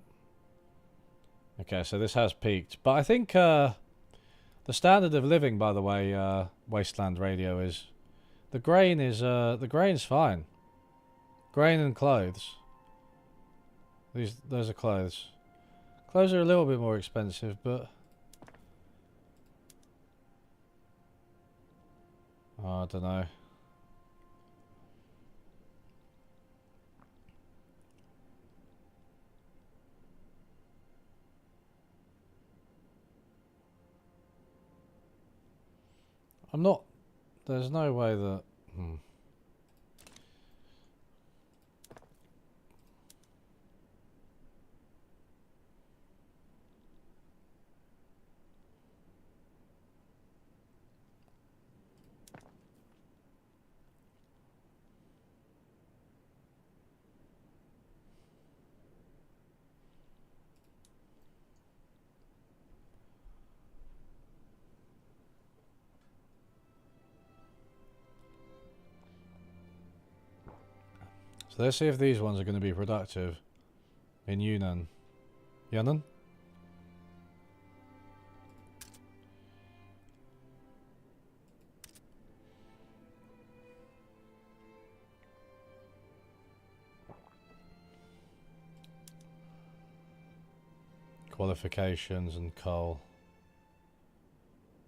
Okay, so this has peaked. But I think the standard of living, by the way, Wasteland Radio, is... The grain's fine. Grain and clothes. Those are clothes. Clothes are a little bit more expensive, but... Oh, I don't know. I'm not... There's no way that... So let's see if these ones are going to be productive in Yunnan. Yunnan? Qualifications and coal.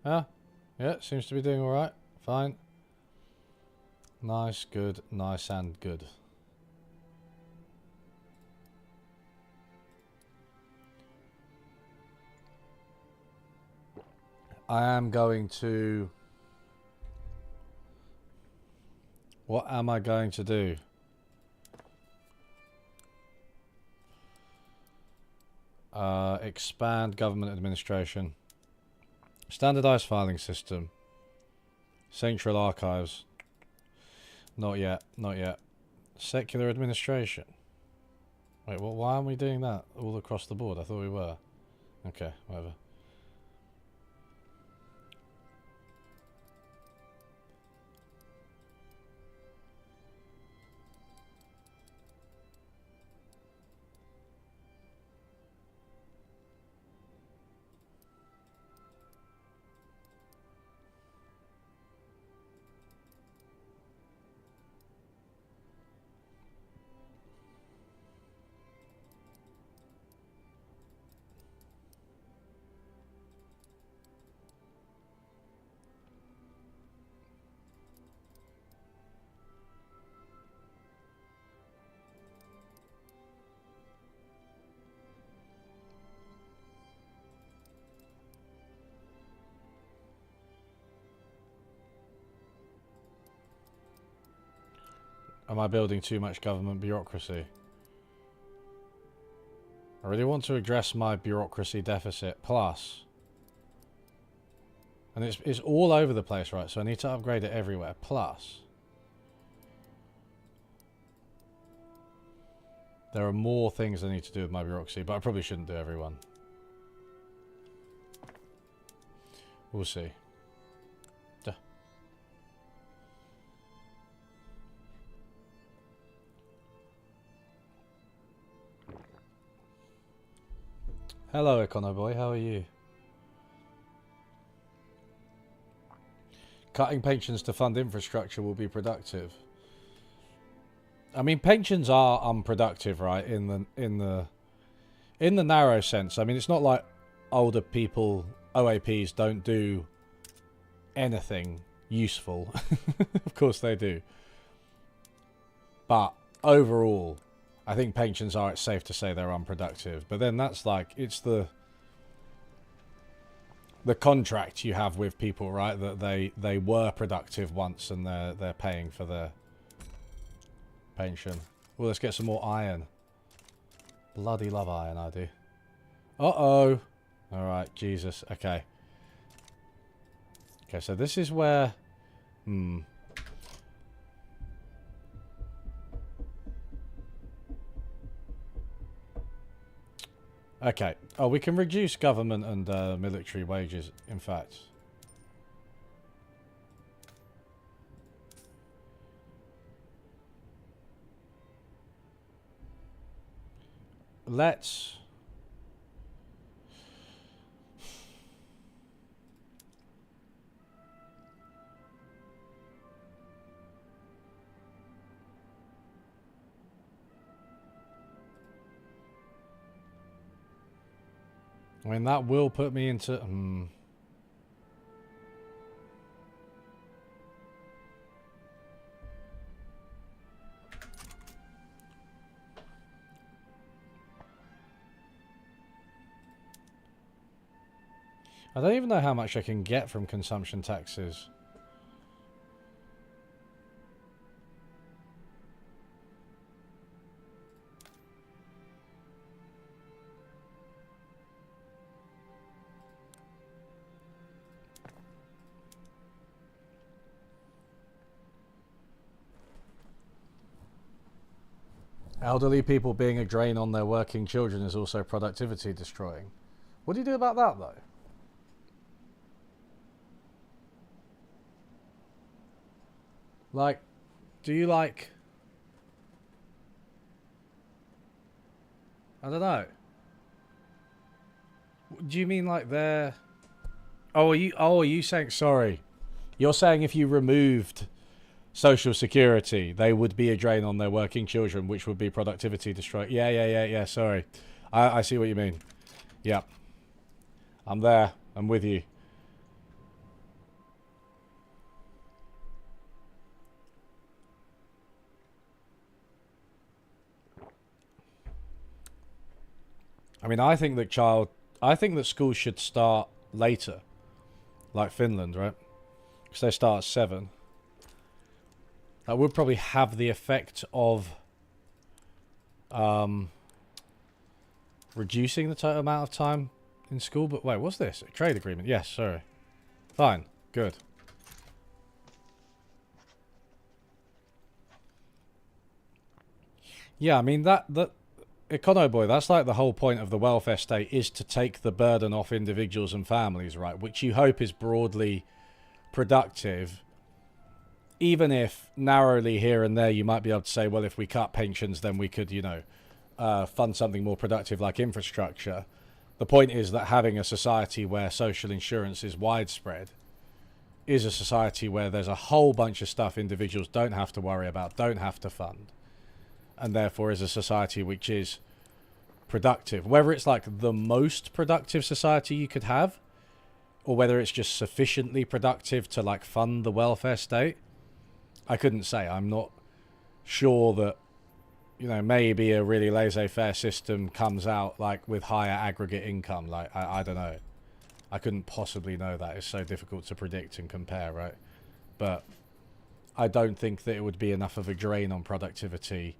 Yeah, seems to be doing alright. Fine. Nice, good, nice and good. I am going to... What am I going to do? Expand government administration. Standardized filing system. Central archives. Not yet, not yet. Secular administration. Wait, well, why aren't we doing that all across the board? I thought we were. Okay, whatever. Am I building too much government bureaucracy? I really want to address my bureaucracy deficit. Plus, and it's all over the place, right? So I need to upgrade it everywhere. Plus, there are more things I need to do with my bureaucracy, but I probably shouldn't do everyone. We'll see. Duh. Hello, Econo Boy. How are you? Cutting pensions to fund infrastructure will be productive. I mean, pensions are unproductive, right? In the narrow sense. I mean, it's not like older people, OAPs, don't do anything useful. Of course they do. But overall, I think pensions are, it's safe to say they're unproductive. But then that's like, it's the contract you have with people, right? That they were productive once and they're paying for their pension. Well, let's get some more iron. Bloody love iron, I do. Uh-oh. Alright, Jesus. Okay. Okay, so this is where... Okay. Oh, we can reduce government and military wages, in fact. Let's... I mean, that will put me into... I don't even know how much I can get from consumption taxes. Elderly people being a drain on their working children is also productivity destroying. What do you do about that, though? Like, do you like... I don't know. Do you mean like they're... Oh, are you saying... Sorry. You're saying if you removed Social Security, they would be a drain on their working children, which would be productivity destroy. Yeah, sorry. I see what you mean. Yep. I'm there. I'm with you. I mean, I think that schools should start later, like Finland, right? Because they start at 7. That would probably have the effect of reducing the total amount of time in school. But wait, what's this? A trade agreement? Yes, sorry. Fine. Good. Yeah, I mean, that Econo Boy, that's like the whole point of the welfare state, is to take the burden off individuals and families, right? Which you hope is broadly productive. Even if narrowly here and there you might be able to say, well, if we cut pensions, then we could, you know, fund something more productive like infrastructure. The point is that having a society where social insurance is widespread is a society where there's a whole bunch of stuff individuals don't have to worry about, don't have to fund. And therefore is a society which is productive. Whether it's like the most productive society you could have, or whether it's just sufficiently productive to like fund the welfare state, I couldn't say. I'm not sure that, you know, maybe a really laissez-faire system comes out like with higher aggregate income. Like, I don't know. I couldn't possibly know that. It's so difficult to predict and compare, right? But I don't think that it would be enough of a drain on productivity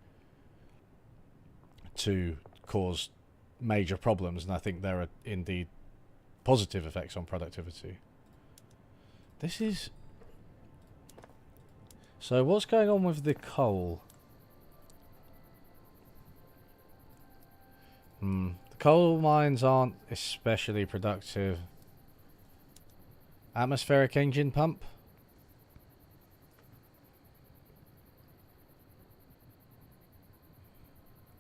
to cause major problems, and I think there are indeed positive effects on productivity. This is... So what's going on with the coal? The coal mines aren't especially productive. Atmospheric engine pump?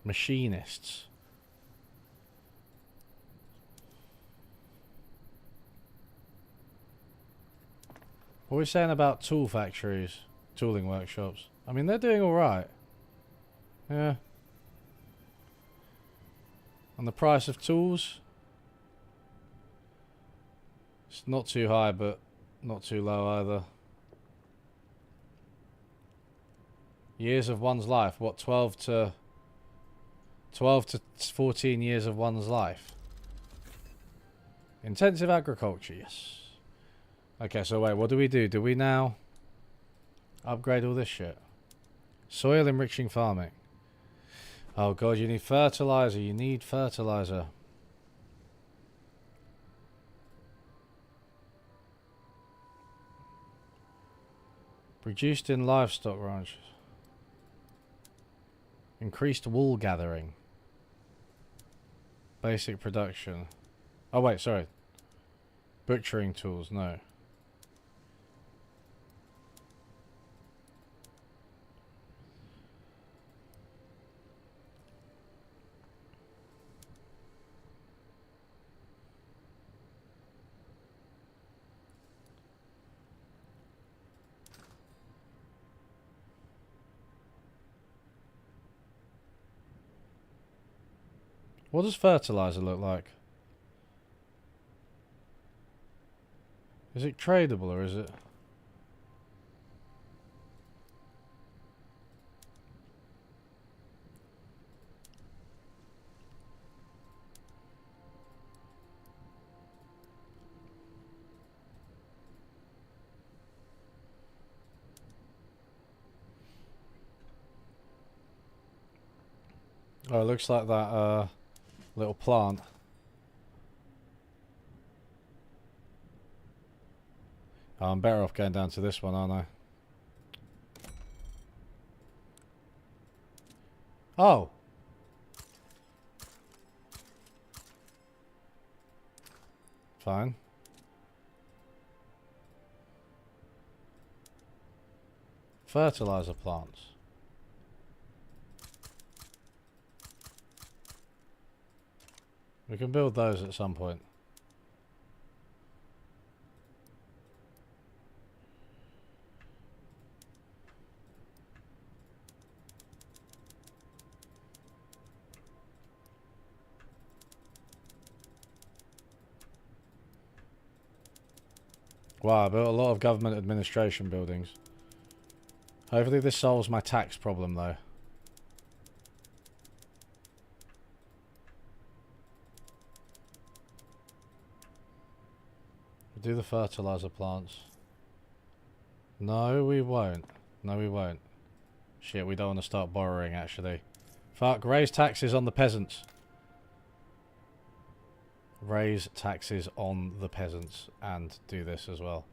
Machinists. What are we saying about tool factories? Tooling workshops? I mean, they're doing alright. Yeah. And the price of tools? It's not too high, but not too low either. Years of one's life. What, 12 to 14 years of one's life? Intensive agriculture, yes. Okay, so wait, what do we do? Do we now upgrade all this shit? Soil enriching farming. Oh god, you need fertilizer. You need fertilizer. Produced in livestock ranches. Increased wool gathering. Basic production. Oh wait, sorry. Butchering tools, no. What does fertilizer look like? Is it tradable or is it? Oh, it looks like that little plant. Oh, I'm better off going down to this one, aren't I? Oh! Fine. Fertilizer plants. We can build those at some point. Wow, I built a lot of government administration buildings. Hopefully this solves my tax problem though. Do the fertilizer plants. No, we won't. No, we won't. Shit, we don't want to start borrowing, actually. Fuck, raise taxes on the peasants. Raise taxes on the peasants and do this as well.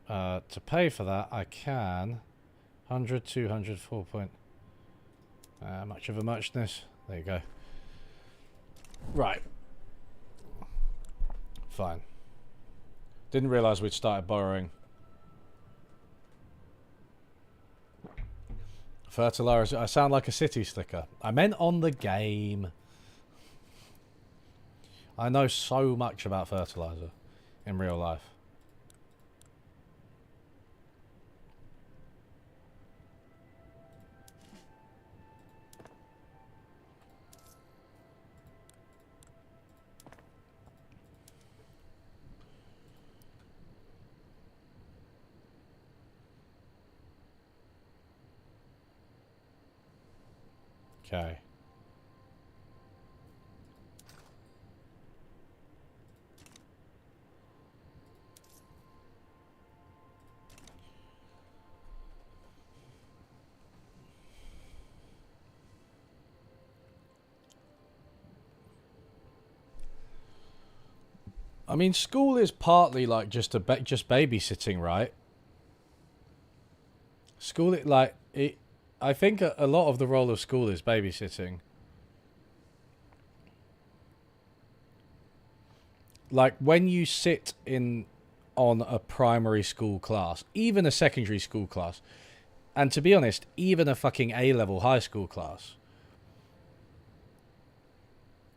To pay for that, I can... 100, 200, 4 point... much of a muchness. There you go. Right. Fine. Didn't realise we'd started borrowing. Fertilizer. I sound like a city slicker. I meant on the game. I know so much about fertilizer in real life. Okay. I mean, school is partly like just just babysitting, right? School, I think a lot of the role of school is babysitting. Like when you sit in on a primary school class, even a secondary school class, and to be honest, even a fucking A-level high school class,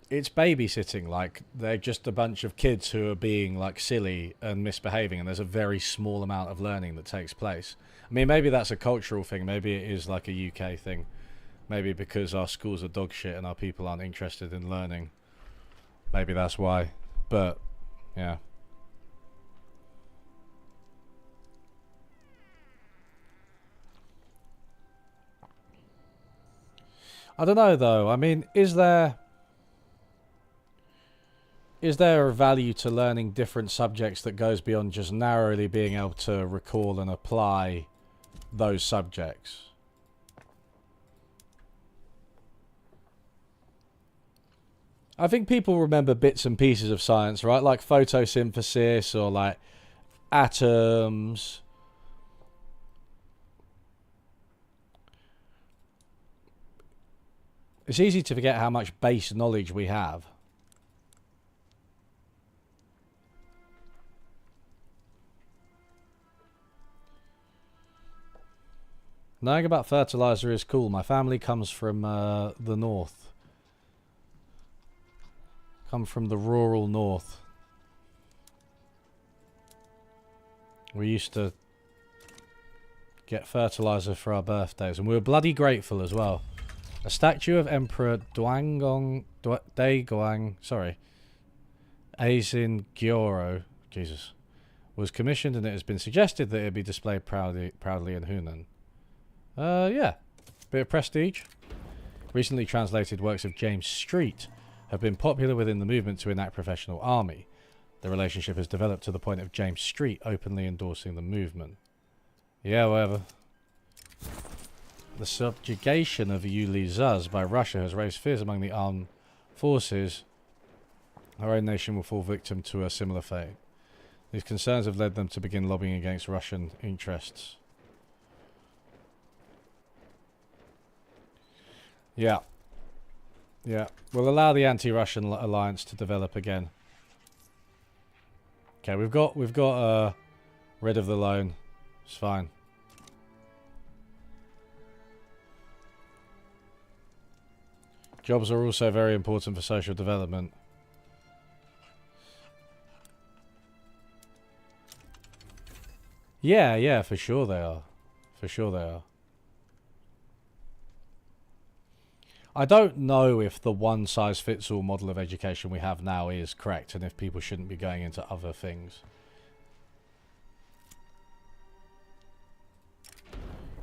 it's babysitting. Like they're just a bunch of kids who are being like silly and misbehaving, and there's a very small amount of learning that takes place. I mean, maybe that's a cultural thing. Maybe it is like a UK thing. Maybe because our schools are dog shit and our people aren't interested in learning. Maybe that's why. But yeah. I don't know though. I mean, is there a value to learning different subjects that goes beyond just narrowly being able to recall and apply those subjects? I think people remember bits and pieces of science, right? Like photosynthesis or like atoms. It's easy to forget how much base knowledge we have. Knowing about fertilizer is cool. My family comes from the north. Come from the rural north. We used to get fertilizer for our birthdays, and we were bloody grateful as well. A statue of Emperor Daeguang, sorry, Aizin Gyoro, Jesus, was commissioned, and it has been suggested that it be displayed proudly in Hunan. Yeah, bit of prestige. Recently translated works of James Street have been popular within the movement to enact professional army. The relationship has developed to the point of James Street openly endorsing the movement. Yeah, whatever. The subjugation of Ulizuz by Russia has raised fears among the armed forces. Our own nation will fall victim to a similar fate. These concerns have led them to begin lobbying against Russian interests. Yeah. Yeah. We'll allow the anti-Russian alliance to develop again. Okay, we've got rid of the loan. It's fine. Jobs are also very important for social development. Yeah, yeah, for sure they are. For sure they are. I don't know if the one-size-fits-all model of education we have now is correct, and if people shouldn't be going into other things.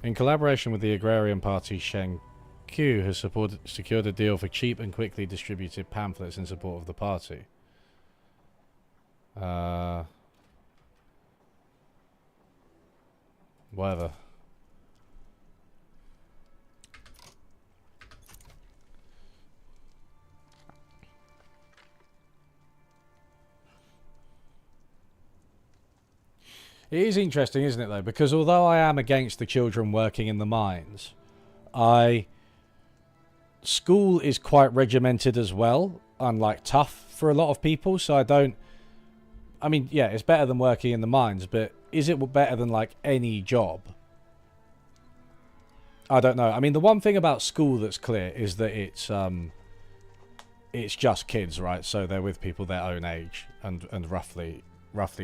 In collaboration with the agrarian party, Sheng Q has secured a deal for cheap and quickly distributed pamphlets in support of the party. Whatever. It is interesting, isn't it, though? Because although I am against the children working in the mines, school is quite regimented as well, and like tough for a lot of people, so I mean, yeah, it's better than working in the mines, but is it better than like any job? I don't know. I mean, the one thing about school that's clear is that it's just kids, right? So they're with people their own age and roughly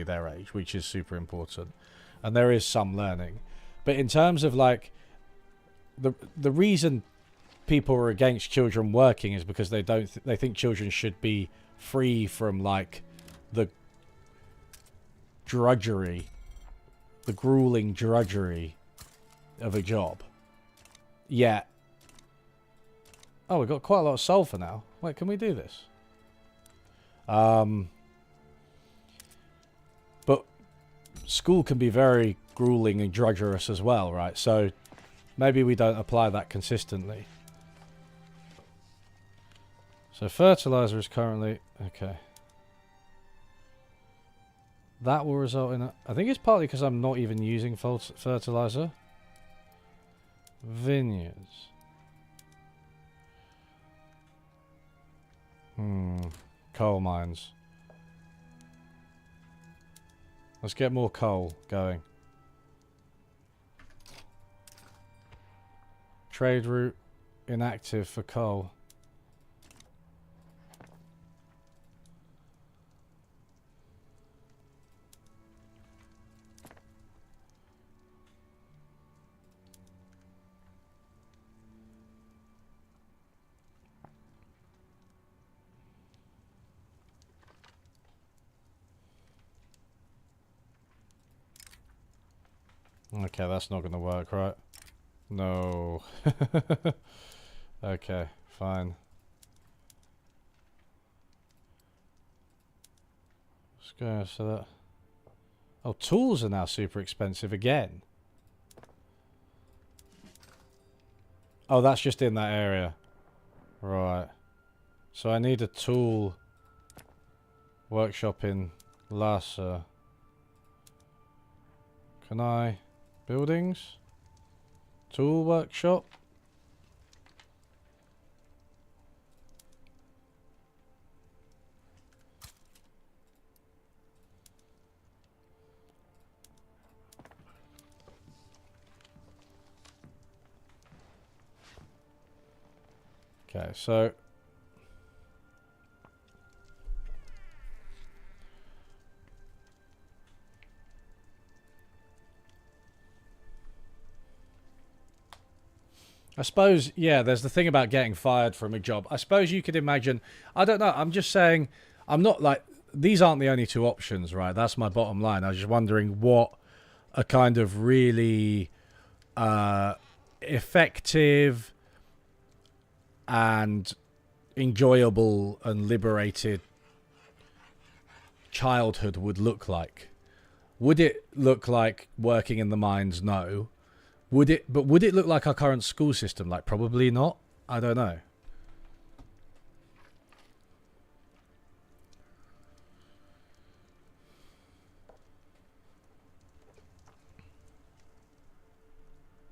their age, which is super important, and there is some learning. But in terms of like the reason people are against children working is because they think children should be free from like the drudgery, the grueling drudgery of a job. Yeah. Oh, we've got quite a lot of sulfur now. Wait, can we do this? But school can be very grueling and drudgerous as well, right? So maybe we don't apply that consistently. So fertilizer is currently... Okay. That will result in a... I think it's partly because I'm not even using fertilizer. Vineyards. Coal mines. Let's get more coal going. Trade route inactive for coal. Okay, that's not going to work, right? No. Okay, fine. Let's go so that... Oh, tools are now super expensive again. Oh, that's just in that area. Right. So I need a tool workshop in Lhasa. Can I... Buildings? Tool workshop? Okay, so... I suppose, yeah, there's the thing about getting fired from a job. I suppose you could imagine... I don't know, I'm just saying... I'm not like... These aren't the only two options, right? That's my bottom line. I was just wondering what a kind of really effective and enjoyable and liberated childhood would look like. Would it look like working in the mines? No. Would it look like our current school system? Like, probably not. I don't know.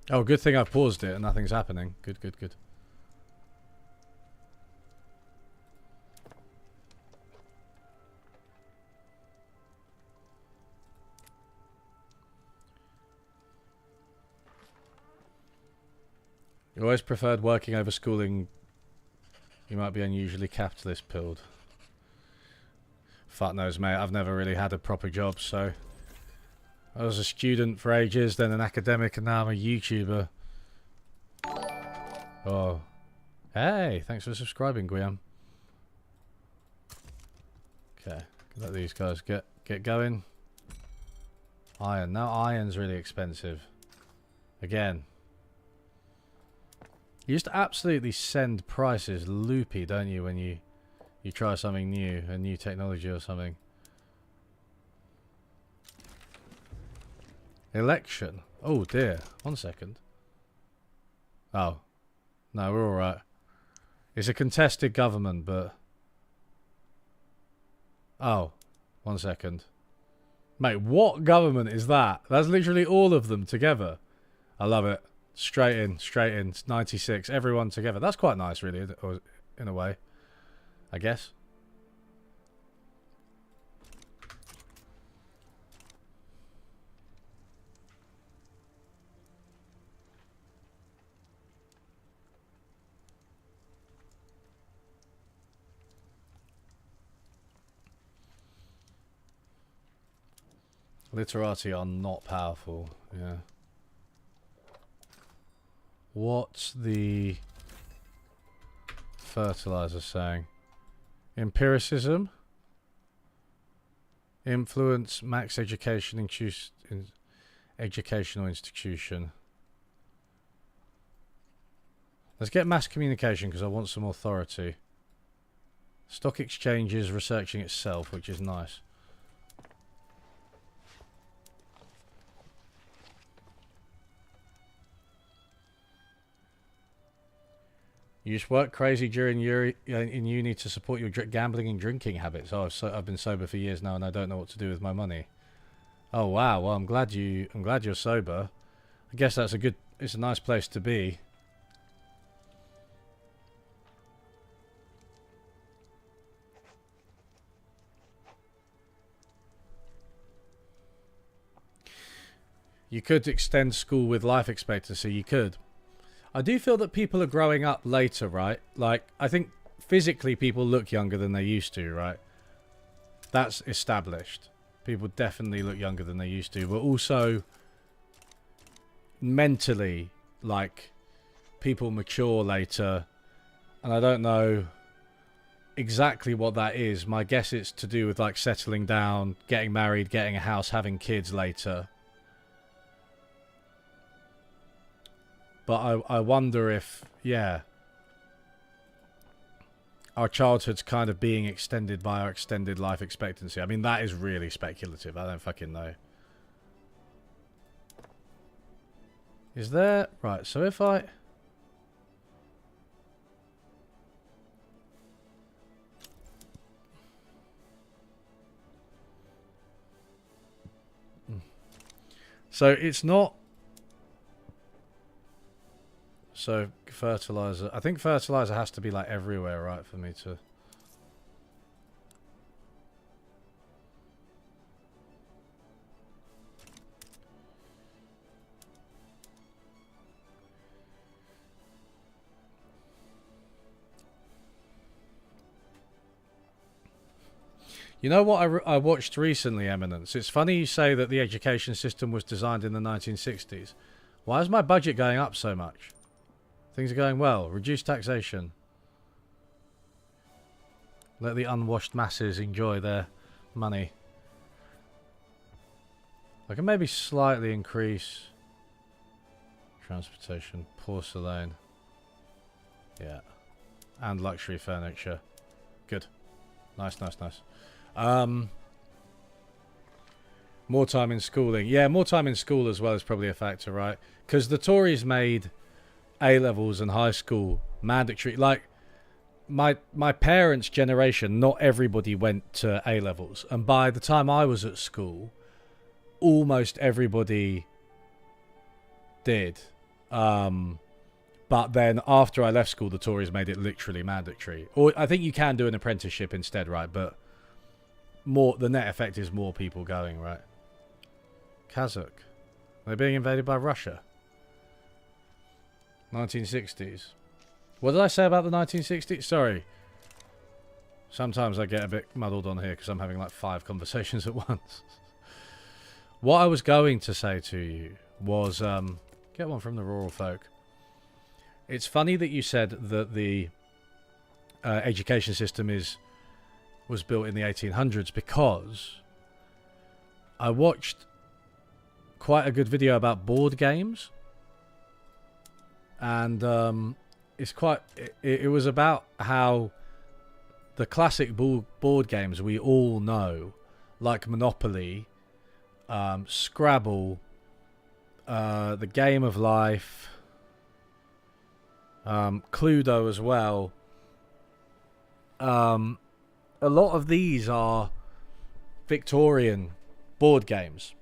Oh, good thing I've paused it and nothing's happening. Good, good, good. You always preferred working over schooling. You might be unusually capitalist pilled. Fuck knows, mate. I've never really had a proper job, so... I was a student for ages, then an academic, and now I'm a YouTuber. Oh. Hey, thanks for subscribing, Guillaume. Okay, let these guys get going. Iron. Now iron's really expensive. Again. You just absolutely send prices loopy, don't you, when you try something new, a new technology or something. Election. Oh dear. 1 second. Oh. No, we're alright. It's a contested government, but... Oh. 1 second. Mate, what government is that? That's literally all of them together. I love it. Straight in, straight in. It's 96. Everyone together. That's quite nice, really, in a way. I guess. Literati are not powerful, yeah. What's the fertilizer saying? Empiricism? Influence max education educational institution. Let's get mass communication because I want some authority. Stock exchange is researching itself, which is nice. You just work crazy during in uni to support your gambling and drinking habits. Oh, I've been sober for years now and I don't know what to do with my money. Oh wow. Well, I'm glad you're sober. I guess it's a nice place to be. You could extend school with life expectancy. You could. I do feel that people are growing up later, right? Like, I think physically people look younger than they used to, right? That's established. People definitely look younger than they used to. But also, mentally, like, people mature later. And I don't know exactly what that is. My guess it's to do with, like, settling down, getting married, getting a house, having kids later. But I wonder if, yeah, our childhood's kind of being extended by our extended life expectancy. I mean, that is really speculative. I don't fucking know. Is there... Right, so if I... So it's not... So fertilizer... I think fertilizer has to be like everywhere, right, for me to... You know what I watched recently, Eminence? It's funny you say that the education system was designed in the 1960s. Why is my budget going up so much? Things are going well. Reduce taxation. Let the unwashed masses enjoy their money. I can maybe slightly increase transportation, porcelain. Yeah. And luxury furniture. Good. Nice, nice, nice. More time in schooling. Yeah, more time in school as well is probably a factor, right? Because the Tories made A-levels and high school mandatory. Like, my parents' generation, not everybody went to A-levels. And by the time I was at school, almost everybody did. But then after I left school, the Tories made it literally mandatory. Or I think you can do an apprenticeship instead, right? But the net effect is more people going, right? Kazakh. They're being invaded by Russia. 1960s. What did I say about the 1960s? Sorry. Sometimes I get a bit muddled on here because I'm having like 5 conversations at once. What I was going to say to you was, get one from the rural folk. It's funny that you said that the education system was built in the 1800s, because I watched quite a good video about board games, and it was about how the classic board games we all know, like Monopoly, Scrabble, the Game of Life, Cluedo as well. A lot of these are Victorian board games,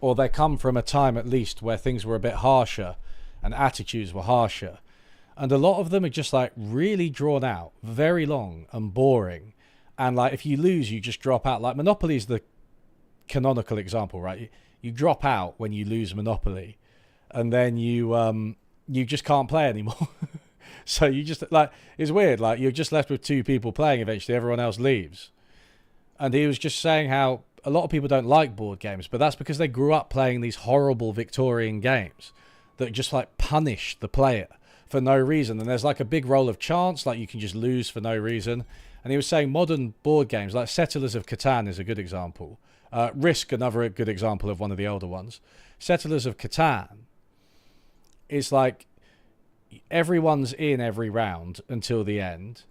or they come from a time at least where things were a bit harsher and attitudes were harsher, and a lot of them are just like really drawn out, very long and boring, and like if you lose you just drop out. Like Monopoly is the canonical example, right? You drop out when you lose Monopoly, and then you just can't play anymore. So you just, like, it's weird, like you're just left with 2 people playing eventually, everyone else leaves. And he was just saying how a lot of people don't like board games, but that's because they grew up playing these horrible Victorian games that just like punish the player for no reason. And there's like a big role of chance, like you can just lose for no reason. And he was saying modern board games, like Settlers of Catan is a good example. Risk, another good example of one of the older ones. Settlers of Catan, it's like everyone's in every round until the end.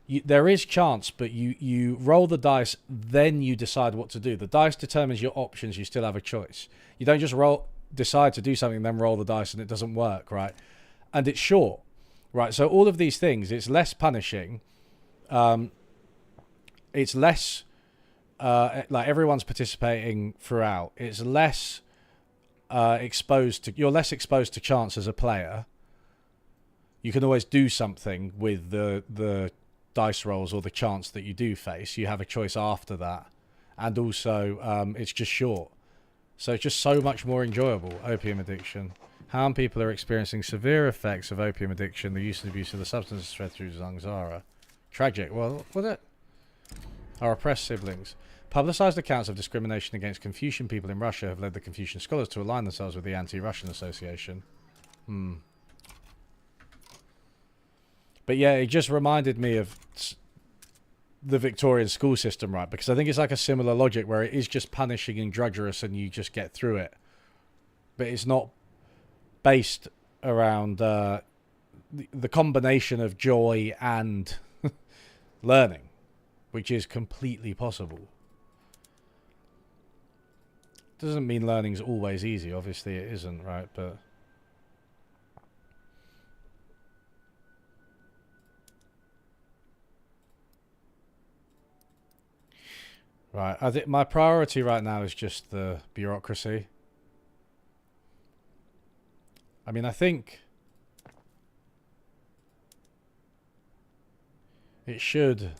There is chance, but you roll the dice, then you decide what to do. The dice determines your options. You still have a choice. You don't just decide to do something, then roll the dice and it doesn't work, right? And it's short, right? So all of these things, it's less punishing. It's less like everyone's participating throughout. It's less you're less exposed to chance as a player. You can always do something with the dice rolls or the chance that you do face. You have a choice after that, and also it's just short, so it's just so much more enjoyable. Opium addiction. How people are experiencing severe effects of opium addiction. The use and abuse of the substance is spread through Zangzara. Tragic. Well, what it? Our oppressed siblings. Publicized accounts of discrimination against Confucian people in Russia have led the Confucian scholars to align themselves with the Anti-Russian Association. But yeah, it just reminded me of the Victorian school system, right? Because I think it's like a similar logic where it is just punishing and drudgerous and you just get through it. But it's not based around the combination of joy and learning, which is completely possible. Doesn't mean learning's always easy. Obviously it isn't, right? But right, I think my priority right now is just the bureaucracy. I mean, I think it should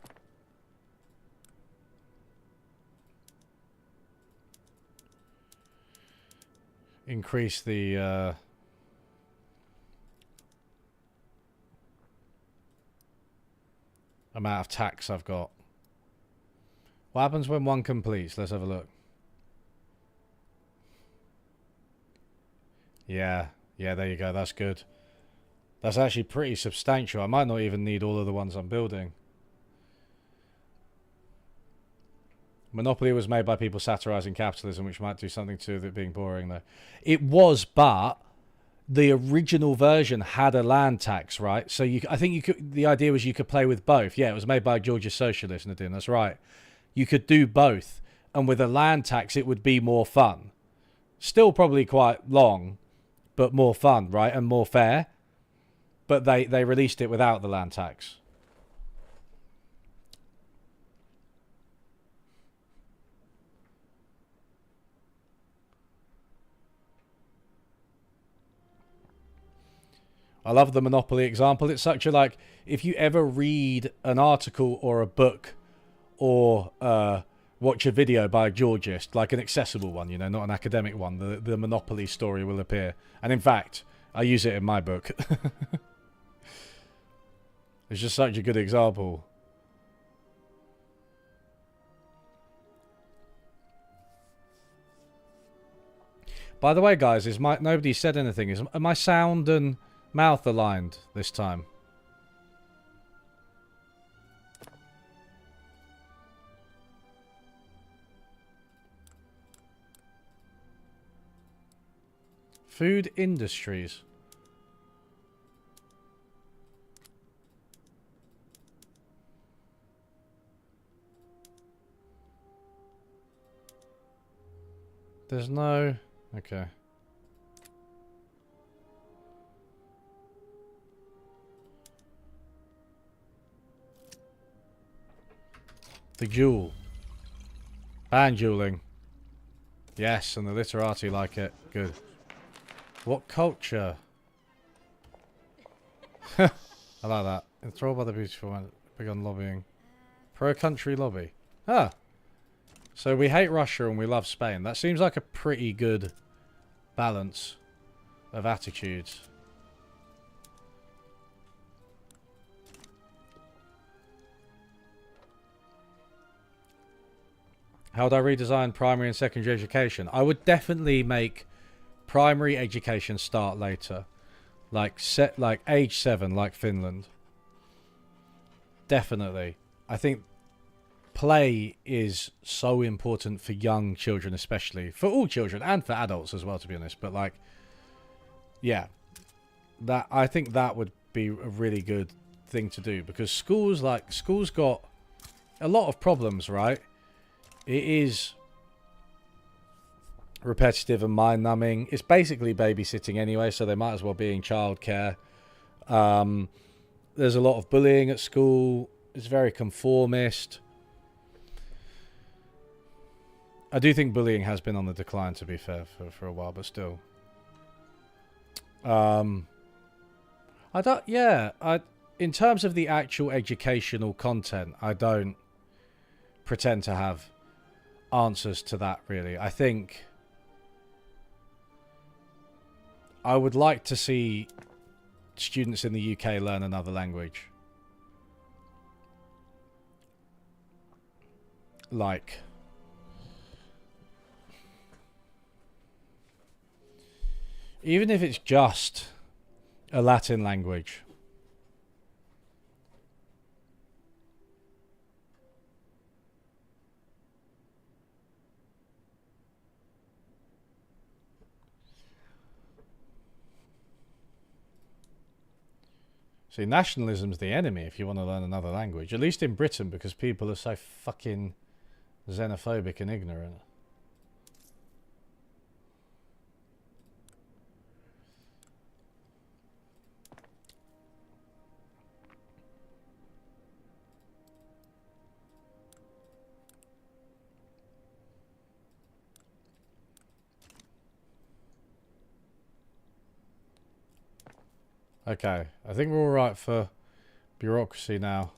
increase the amount of tax I've got. What happens when one completes? Let's have a look. Yeah, there you go. That's good. That's actually pretty substantial. I might not even need all of the ones I'm building. Monopoly was made by people satirizing capitalism, which might do something to it being boring, though. It was, but the original version had a land tax, right? So I think you could. The idea was you could play with both. Yeah, it was made by a Georgia socialist, Nadine. That's right. You could do both, and with a land tax, it would be more fun. Still probably quite long, but more fun, right, and more fair. But they released it without the land tax. I love the Monopoly example. It's such a, like, if you ever read an article or a book or watch a video by a Georgist, like an accessible one, you know, not an academic one, the Monopoly story will appear. And in fact, I use it in my book. It's just such a good example. By the way, guys, nobody said anything. Is my sound and mouth aligned this time? Food industries. There's no... Okay. The jewel. Ban dueling. Yes, and the literati like it. Good. What culture? I like that. Enthralled by the beautiful one. Big on lobbying. Pro-country lobby. Ah. So we hate Russia and we love Spain. That seems like a pretty good balance of attitudes. How would I redesign primary and secondary education? I would definitely make primary education start later. Like age 7, like Finland. Definitely. I think play is so important for young children, especially. For all children and for adults as well, to be honest. But like, yeah. I think that would be a really good thing to do. Because schools got a lot of problems, right? It is repetitive and mind-numbing. It's basically babysitting anyway, so they might as well be in childcare. There's a lot of bullying at school. It's very conformist. I do think bullying has been on the decline, to be fair, for a while, but still. I don't. Yeah, in terms of the actual educational content, I don't pretend to have answers to that. Really, I think I would like to see students in the UK learn another language, like. Even if it's just a Latin language. See, nationalism's the enemy if you want to learn another language. At least in Britain, because people are so fucking xenophobic and ignorant. Okay, I think we're all right for bureaucracy now.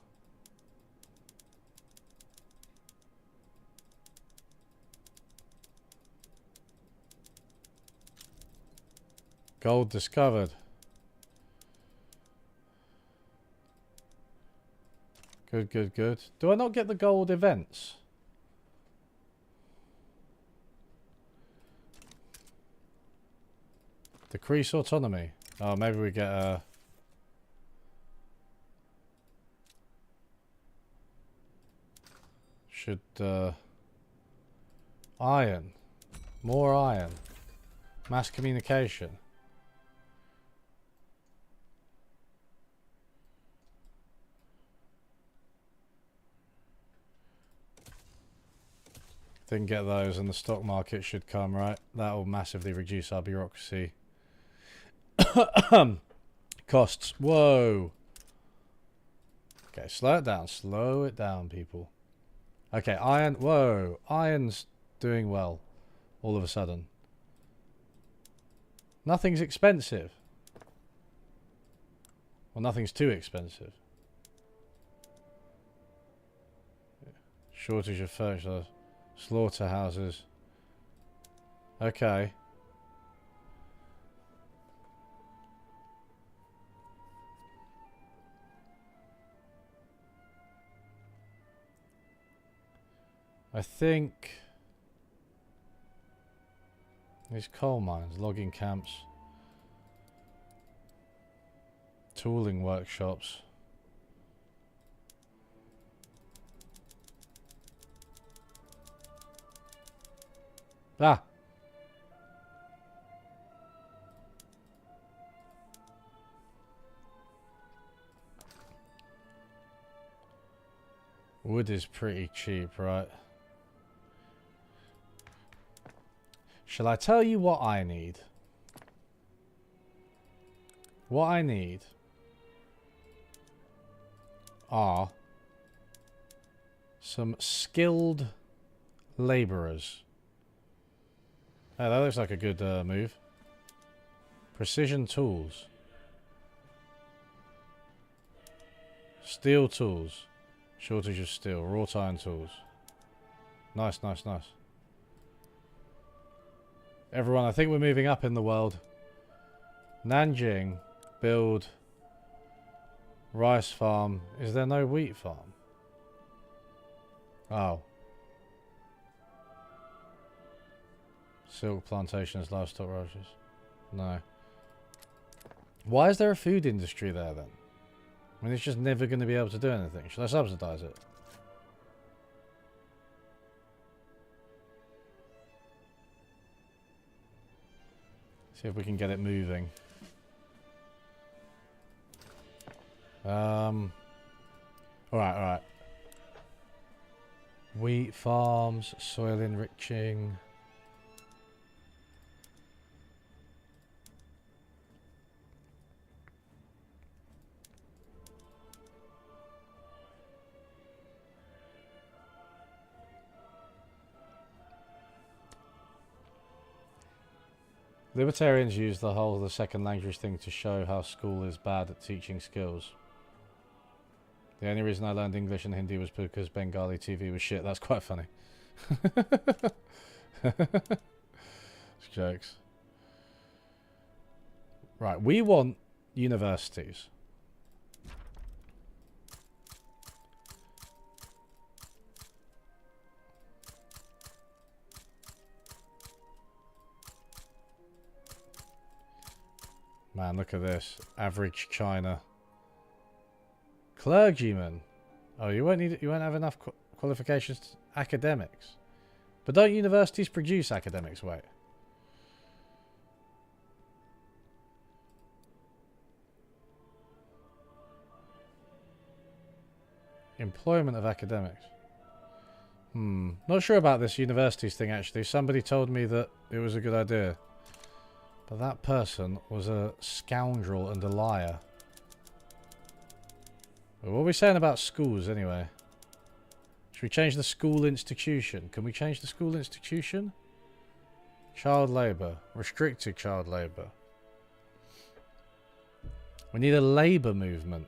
Gold discovered. Good, good, good. Do I not get the gold events? Decrease autonomy. Oh, maybe we get a... Should, iron. More iron. Mass communication. Didn't get those, and the stock market should come, right? That will massively reduce our bureaucracy. Costs. Whoa. Okay, slow it down. Slow it down, people. Okay, iron. Whoa. Iron's doing well. All of a sudden. Nothing's expensive. Well, nothing's too expensive. Shortage of fertilizer. Slaughterhouses. Okay. I think these coal mines, logging camps, tooling workshops. Ah! Wood is pretty cheap, right? Shall I tell you what I need? What I need are some skilled labourers. Oh, that looks like a good move. Precision tools. Steel tools. Shortage of steel. Wrought iron tools. Nice, nice, nice. Everyone, I think we're moving up in the world. Nanjing, build rice farm. Is there no wheat farm? Oh. Silk plantations, livestock ranches. No. Why is there a food industry there then? I mean, it's just never going to be able to do anything. Should I subsidise it? See if we can get it moving. Alright, alright. Wheat farms, soil enriching. Libertarians use the second language thing to show how school is bad at teaching skills. The only reason I learned English and Hindi was because Bengali TV was shit. That's quite funny. Jokes. Right, we want universities. Man, look at this. Average China. Clergyman. Oh, you won't have enough qualifications. Academics. But don't universities produce academics? Wait. Employment of academics. Not sure about this universities thing, actually. Somebody told me that it was a good idea. But that person was a scoundrel and a liar. What are we saying about schools, anyway? Should we change the school institution? Can we change the school institution? Child labour. Restricted child labour. We need a labour movement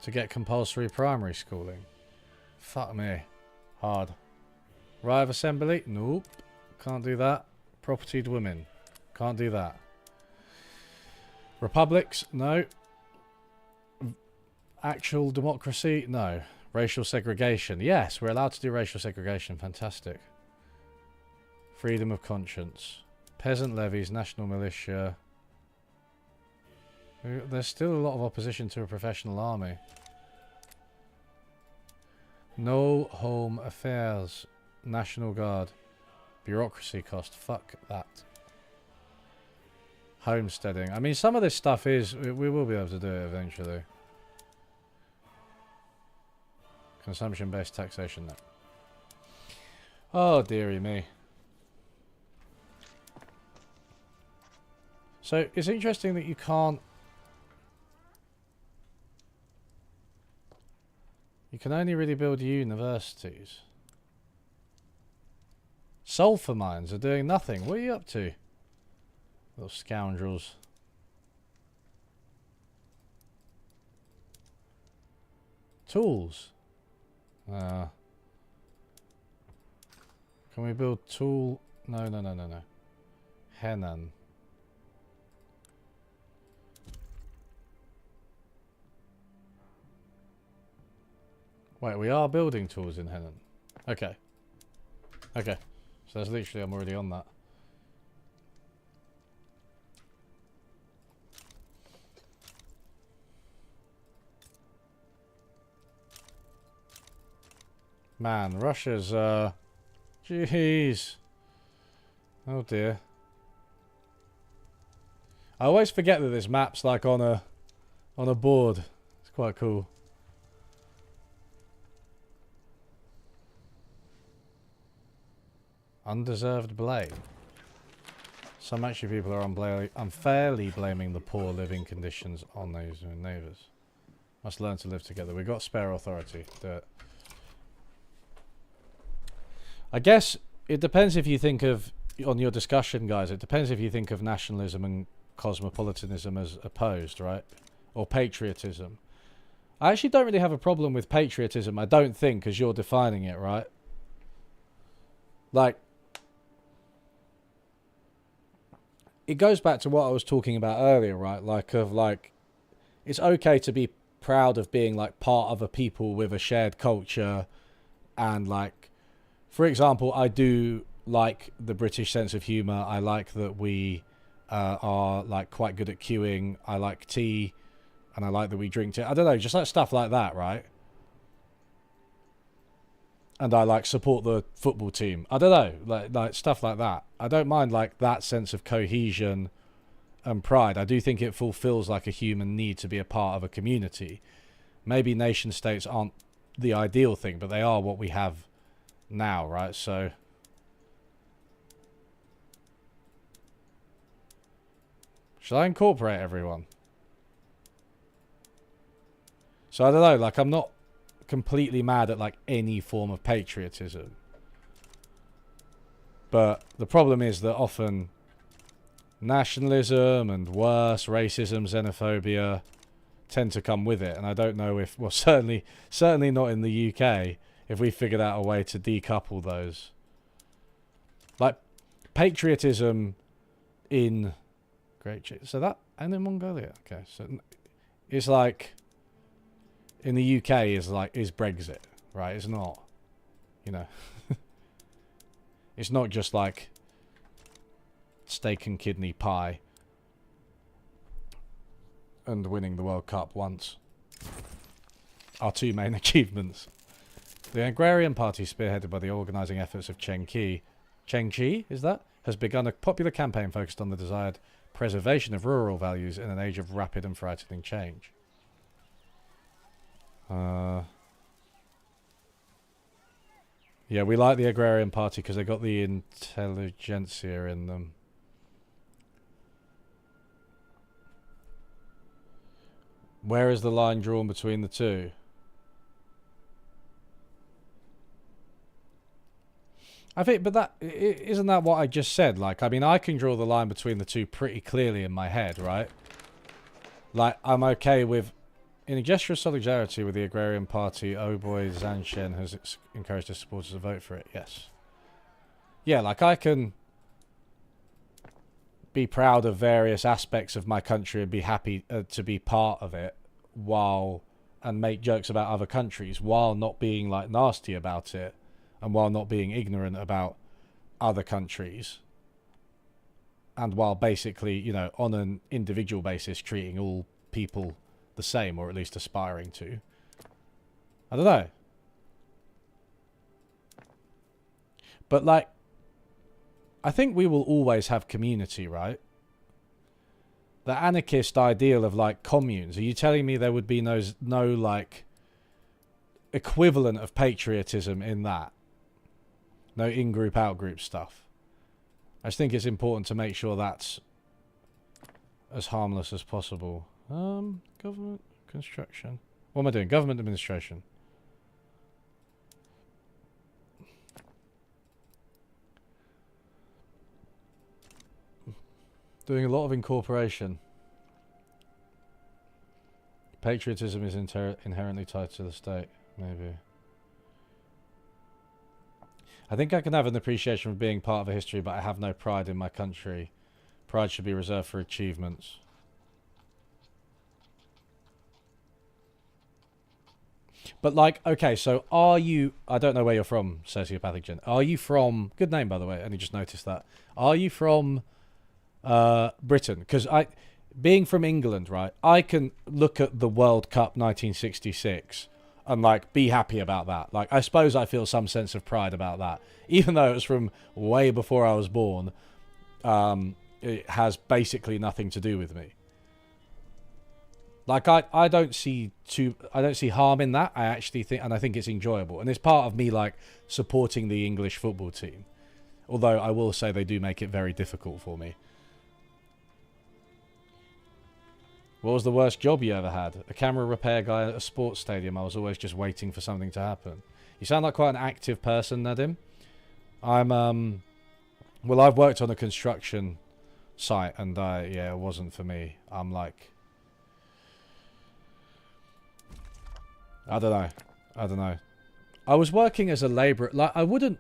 to get compulsory primary schooling. Fuck me. Hard. Right of assembly? Nope. Can't do that. Propertied women? Can't do that. Republics? No. Actual democracy? No. Racial segregation? Yes, we're allowed to do racial segregation. Fantastic. Freedom of conscience. Peasant levies, national militia. There's still a lot of opposition to a professional army. No home affairs. National Guard. Bureaucracy cost. Fuck that. Homesteading. I mean, some of this stuff is... We will be able to do it eventually. Consumption-based taxation. No. Oh, dearie me. So, it's interesting that you can't... You can only really build universities. Sulfur mines are doing nothing. What are you up to? Little scoundrels. Tools. Can we build tool? No. Henan. Wait, we are building tools in Henan. Okay. Okay. So that's literally, I'm already on that. Man, Russia's, jeez. Oh dear. I always forget that this map's like on a board. It's quite cool. Undeserved blame. Some actually people are unfairly blaming the poor living conditions on those neighbours. Must learn to live together. We've got spare authority. Do it. I guess it depends if you think of, on your discussion, guys, it depends if you think of nationalism and cosmopolitanism as opposed, right? Or patriotism. I actually don't really have a problem with patriotism, I don't think, as you're defining it, right? Like, it goes back to what I was talking about earlier, right? Like, it's okay to be proud of being, like, part of a people with a shared culture and, like, for example, I do like the British sense of humour. I like that we are like quite good at queuing. I like tea, and I like that we drink tea. I don't know, just like stuff like that, right? And I like support the football team. I don't know, like stuff like that. I don't mind like that sense of cohesion and pride. I do think it fulfills like a human need to be a part of a community. Maybe nation states aren't the ideal thing, but they are what we have now, right? So should I incorporate everyone? So I don't know, like I'm not completely mad at like any form of patriotism, but the problem is that often nationalism and worse, racism, xenophobia tend to come with it. And I don't know if, well, certainly not in the UK, if we figured out a way to decouple those. Like, patriotism in so that, and in Mongolia, okay, so it's like, in the UK is Brexit, right? It's not, you know, it's not just like steak and kidney pie and winning the World Cup once. Our two main achievements. The Agrarian Party, spearheaded by the organising efforts of Qing, is that? Has begun a popular campaign focused on the desired preservation of rural values in an age of rapid and frightening change. Yeah, we like the Agrarian Party because they got the intelligentsia in them. Where is the line drawn between the two? I think, but that isn't that what I just said? Like, I mean, I can draw the line between the two pretty clearly in my head, right? Like, I'm okay with, in a gesture of solidarity with the Agrarian Party, oh boy, Zanshen has encouraged his supporters to vote for it. Yes. Yeah, like, I can be proud of various aspects of my country and be happy to be part of it and make jokes about other countries while not being, like, nasty about it. And while not being ignorant about other countries, and while basically, you know, on an individual basis, treating all people the same, or at least aspiring to. I don't know. But, like, I think we will always have community, right? The anarchist ideal of, like, communes. Are you telling me there would be no like, equivalent of patriotism in that? No in-group, out-group stuff. I just think it's important to make sure that's as harmless as possible. Government construction. What am I doing? Government administration. Doing a lot of incorporation. Patriotism is inherently tied to the state. Maybe. I think I can have an appreciation for being part of a history, but I have no pride in my country. Pride should be reserved for achievements. But, like, okay, so are you... I don't know where you're from, Sociopathic Gen. Are you from... Good name, by the way. I only just noticed that. Are you from Britain? Because being from England, right, I can look at the World Cup 1966... and, like, be happy about that. Like, I suppose I feel some sense of pride about that. Even though it was from way before I was born, it has basically nothing to do with me. Like, I don't see harm in that. I actually think, and I think it's enjoyable. And it's part of me, like, supporting the English football team. Although I will say they do make it very difficult for me. What was the worst job you ever had? A camera repair guy at a sports stadium. I was always just waiting for something to happen. You sound like quite an active person, Nadim. Well, I've worked on a construction site, and yeah, it wasn't for me. I'm like, I don't know. I was working as a labourer. Like, I wouldn't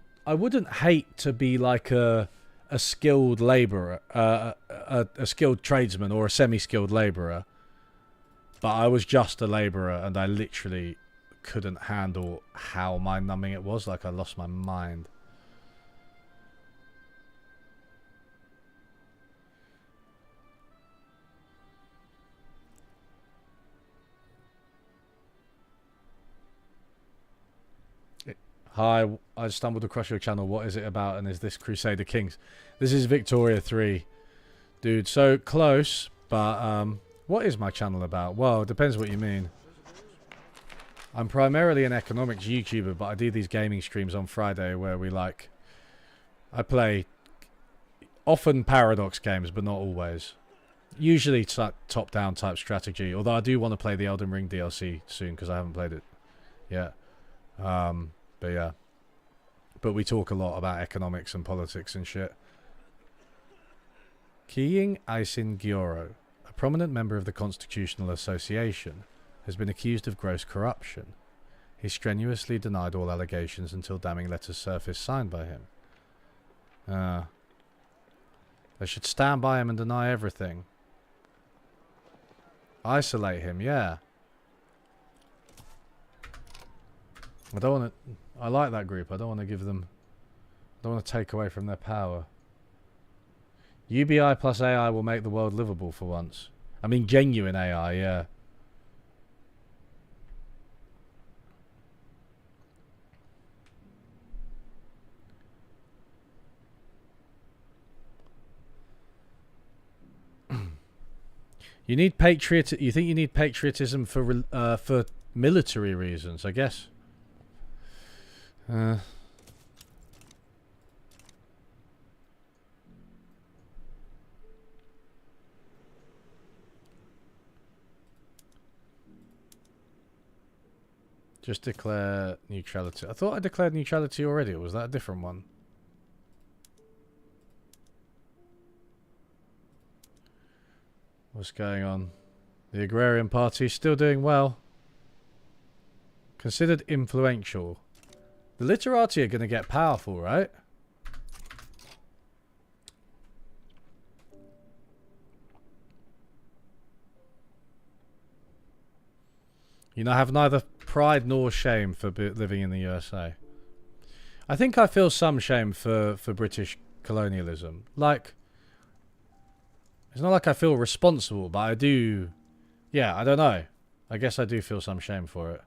hate to be like a skilled labourer, a skilled tradesman or a semi-skilled labourer. But I was just a labourer, and I literally couldn't handle how mind-numbing it was. Like, I lost my mind. Hi, I stumbled across your channel. What is it about, and is this Crusader Kings? This is Victoria 3. Dude, so close, but what is my channel about? Well, it depends what you mean. I'm primarily an economics YouTuber, but I do these gaming streams on Friday where I play often Paradox games, but not always. Usually top-down type strategy, although I do want to play the Elden Ring DLC soon because I haven't played it yet. But yeah. But we talk a lot about economics and politics and shit. Qing Gyoro, a prominent member of the Constitutional Association, has been accused of gross corruption. He strenuously denied all allegations until damning letters surfaced signed by him. They should stand by him and deny everything. Isolate him, yeah. I don't want to... I like that group. I don't want to give them... I don't want to take away from their power. UBI plus AI will make the world livable for once. I mean genuine AI, yeah. You need You think you need patriotism for military reasons, I guess. Just declare neutrality. I thought I declared neutrality already, or was that a different one? What's going on? The Agrarian Party still doing well. Considered influential. The literati are going to get powerful, right? You know, I have neither pride nor shame for living in the USA. I think I feel some shame for British colonialism. Like, it's not like I feel responsible, but I do... Yeah, I don't know. I guess I do feel some shame for it.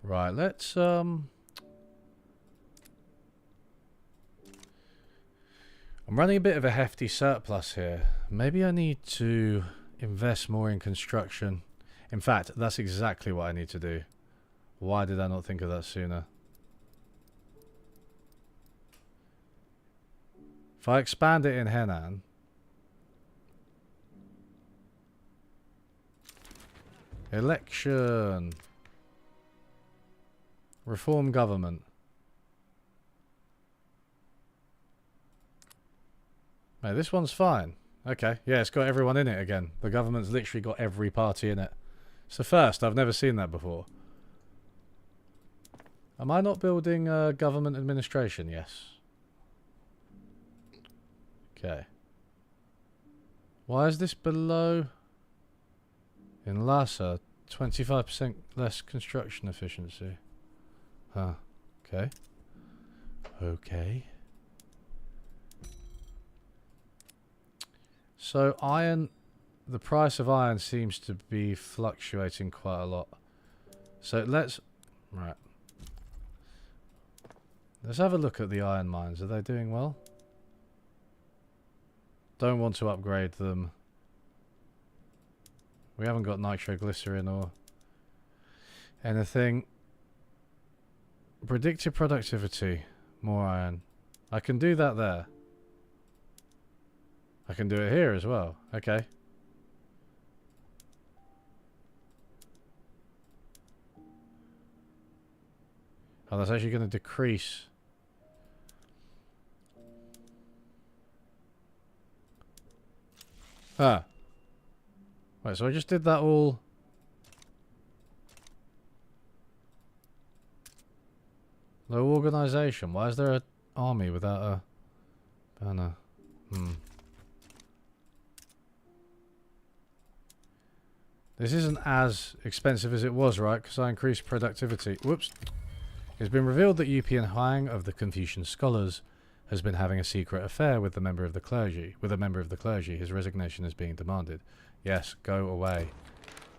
Right, let's... I'm running a bit of a hefty surplus here. Maybe I need to invest more in construction. In fact, that's exactly what I need to do. Why did I not think of that sooner? If I expand it in Henan... Election. Reform government. Mate, this one's fine. Okay, yeah, it's got everyone in it again. The government's literally got every party in it. It's the first. I've never seen that before. Am I not building government administration? Yes. Okay. Why is this below? In Lhasa, 25% less construction efficiency. Huh. Okay. Okay. So iron, the price of iron seems to be fluctuating quite a lot. So let's have a look at the iron mines. Are they doing well? Don't want to upgrade them. We haven't got nitroglycerin or anything. Predicted productivity. More iron. I can do that there. I can do it here as well. Okay. Oh, that's actually going to decrease. Ah. Right, so I just did that all. Low organization. Why is there an army without a banner? This isn't as expensive as it was, right? Because I increased productivity. Whoops. It's been revealed that Yupian Huang of the Confucian scholars has been having a secret affair with a member of the clergy. His resignation is being demanded. Yes, go away.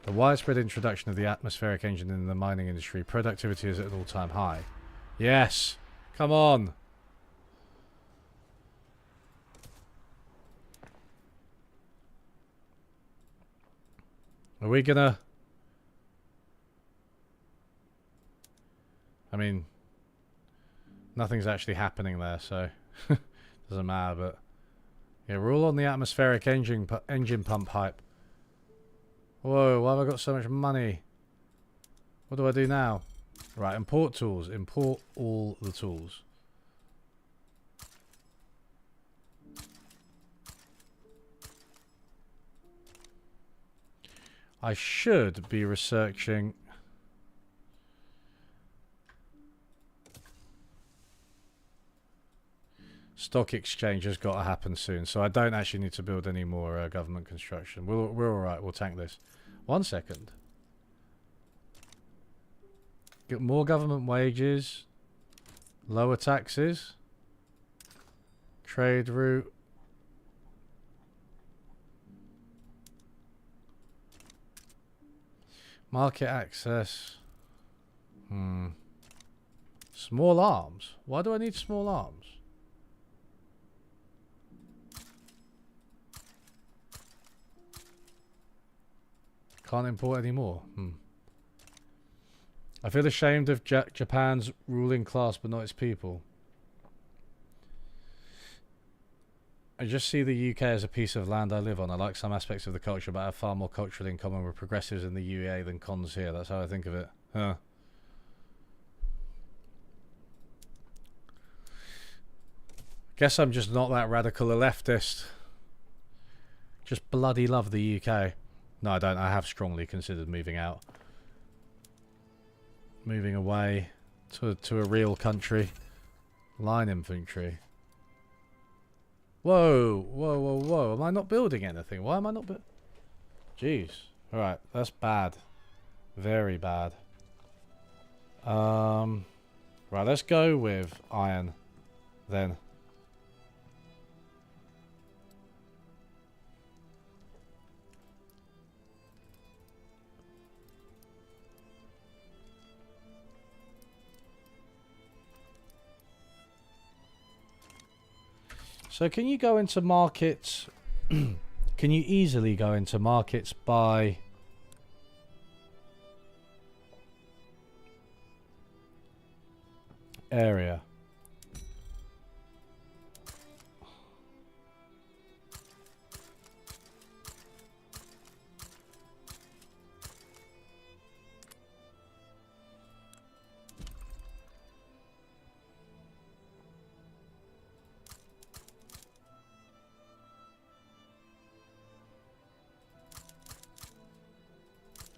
The widespread introduction of the atmospheric engine in the mining industry. Productivity is at an all-time high. Yes! Come on! Are we gonna... I mean... Nothing's actually happening there, so... Doesn't matter, but... Yeah, we're all on the atmospheric engine pump hype. Whoa, why have I got so much money? What do I do now? Right, import tools. Import all the tools. I should be researching... Stock exchange has got to happen soon, so I don't actually need to build any more government construction. We're alright, we'll tank this. 1 second. Get more government wages. Lower taxes. Trade route. Market access. Small arms. Why do I need small arms? Can't import any more. I feel ashamed of Japan's ruling class, but not its people. I just see the UK as a piece of land I live on. I like some aspects of the culture, but I have far more culturally in common with progressives in the UEA than cons here. That's how I think of it. Huh. Guess I'm just not that radical a leftist. Just bloody love the UK. No, I don't. I have strongly considered moving out. Moving away to a real country. Line infantry. Whoa, whoa, whoa, whoa. Am I not building anything? Why am I not building? Jeez. Alright, that's bad. Very bad. Right, let's go with iron then. So can you go into markets? Can you easily go into markets by area?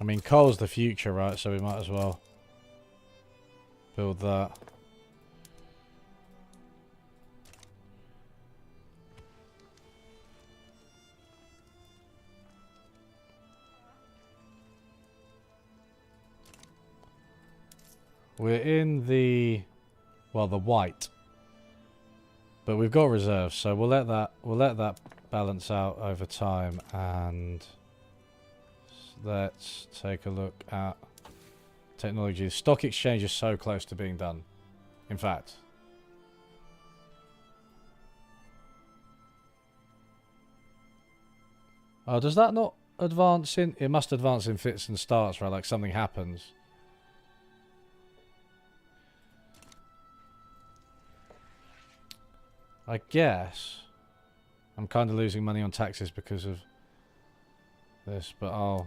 I mean, coal's the future, right? So we might as well build that. We're in the, well, the white, but we've got reserves, so we'll let that balance out over time, and let's take a look at technology. The stock exchange is so close to being done. In fact, oh, does that not advance in? It must advance in fits and starts, right? Like something happens. I guess I'm kind of losing money on taxes because of this, but I'll...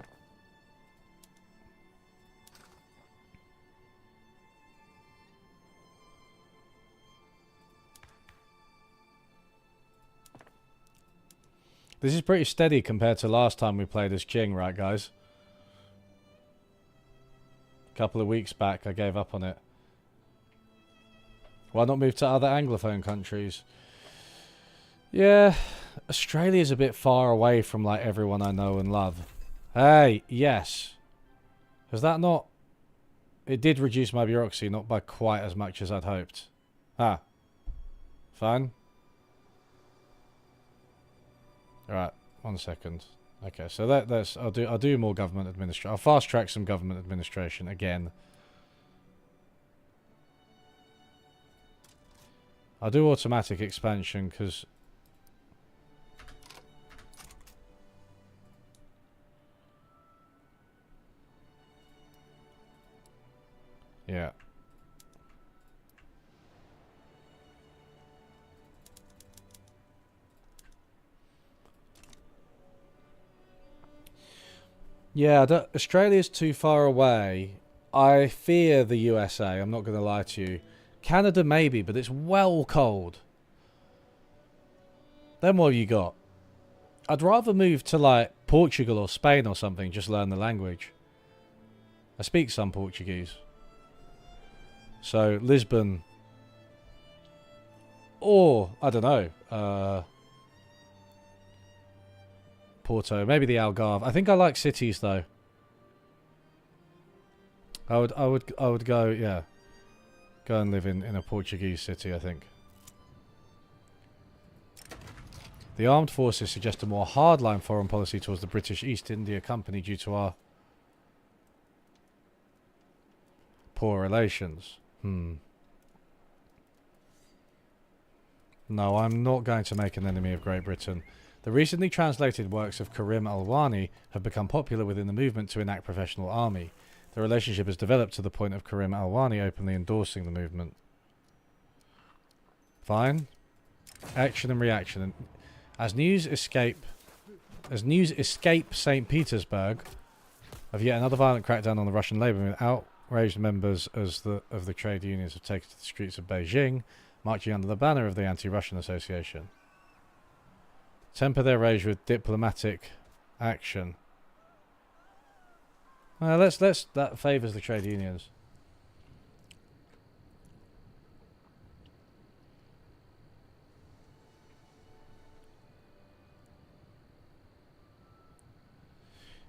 This is pretty steady compared to last time we played as Qing, right, guys? A couple of weeks back, I gave up on it. Why not move to other Anglophone countries? Yeah, Australia's a bit far away from, like, everyone I know and love. Hey, yes. Has that not... It did reduce my bureaucracy, not by quite as much as I'd hoped. Ah. Fine. Alright, 1 second. Okay, so that's... I'll do more government administration. I'll fast track some government administration again. I'll do automatic expansion because... Yeah. Yeah, Australia's too far away. I fear the USA. I'm not going to lie to you. Canada maybe, but it's well cold. Then what have you got? I'd rather move to like Portugal or Spain or something. Just learn the language. I speak some Portuguese. So Lisbon. Or, I don't know. Porto. Maybe the Algarve. I think I like cities though. I would go, yeah. Go and live in a Portuguese city, I think. The armed forces suggest a more hardline foreign policy towards the British East India Company due to our poor relations. No, I'm not going to make an enemy of Great Britain. The recently translated works of Karim Alwani have become popular within the movement to enact professional army. The relationship has developed to the point of Karim Alwani openly endorsing the movement. Fine. Action and reaction. As news escape St. Petersburg of yet another violent crackdown on the Russian labour movement, outraged members of the trade unions have taken to the streets of Beijing, marching under the banner of the Anti-Russian Association. Temper their rage with diplomatic action. That favours the trade unions.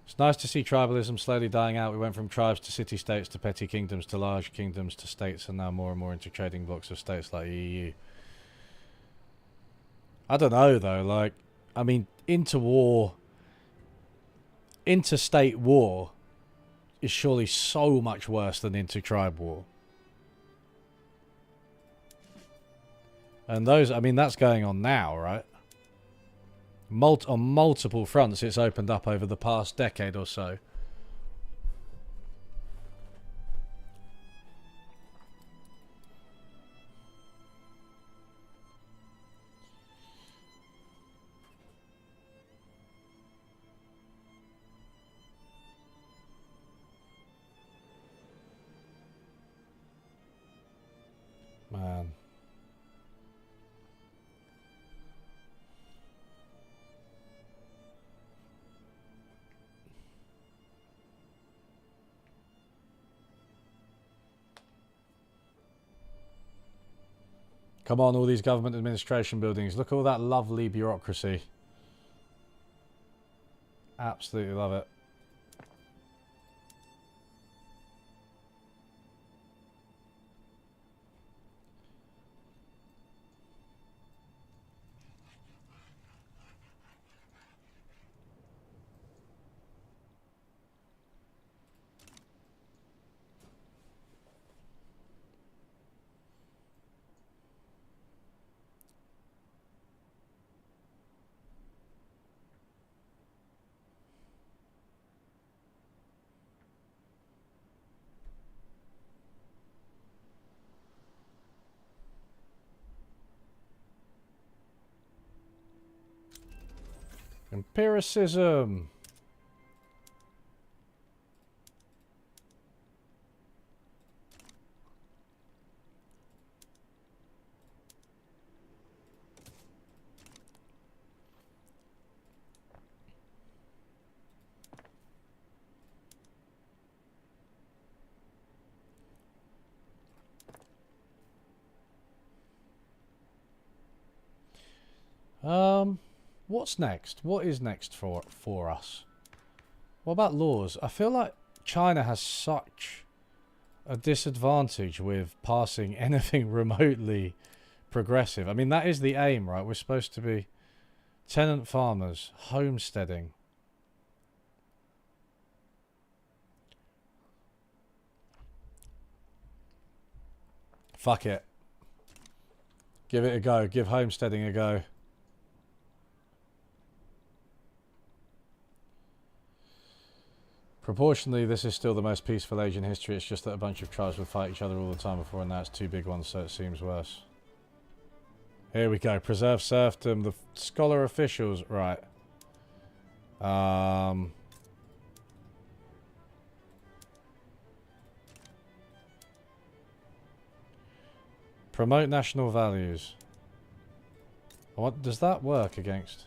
It's nice to see tribalism slowly dying out. We went from tribes to city-states to petty kingdoms to large kingdoms to states, and now more and more into trading blocks of states like the EU. I don't know though, like, I mean, interstate war is surely so much worse than inter-tribe war. And those, I mean, that's going on now, right? On multiple fronts, it's opened up over the past decade or so. Man. Come on, all these government administration buildings. Look at all that lovely bureaucracy. Absolutely love it. Empiricism. What's next? What is next for us? What about laws? I feel like China has such a disadvantage with passing anything remotely progressive. I mean, that is the aim, right? We're supposed to be tenant farmers, homesteading. Fuck it. Give it a go. Give homesteading a go. Proportionally, this is still the most peaceful age in history. It's just that a bunch of tribes would fight each other all the time before, and now it's two big ones, so it seems worse. Here we go. Preserve serfdom. The scholar officials. Right. Promote national values. What does that work against?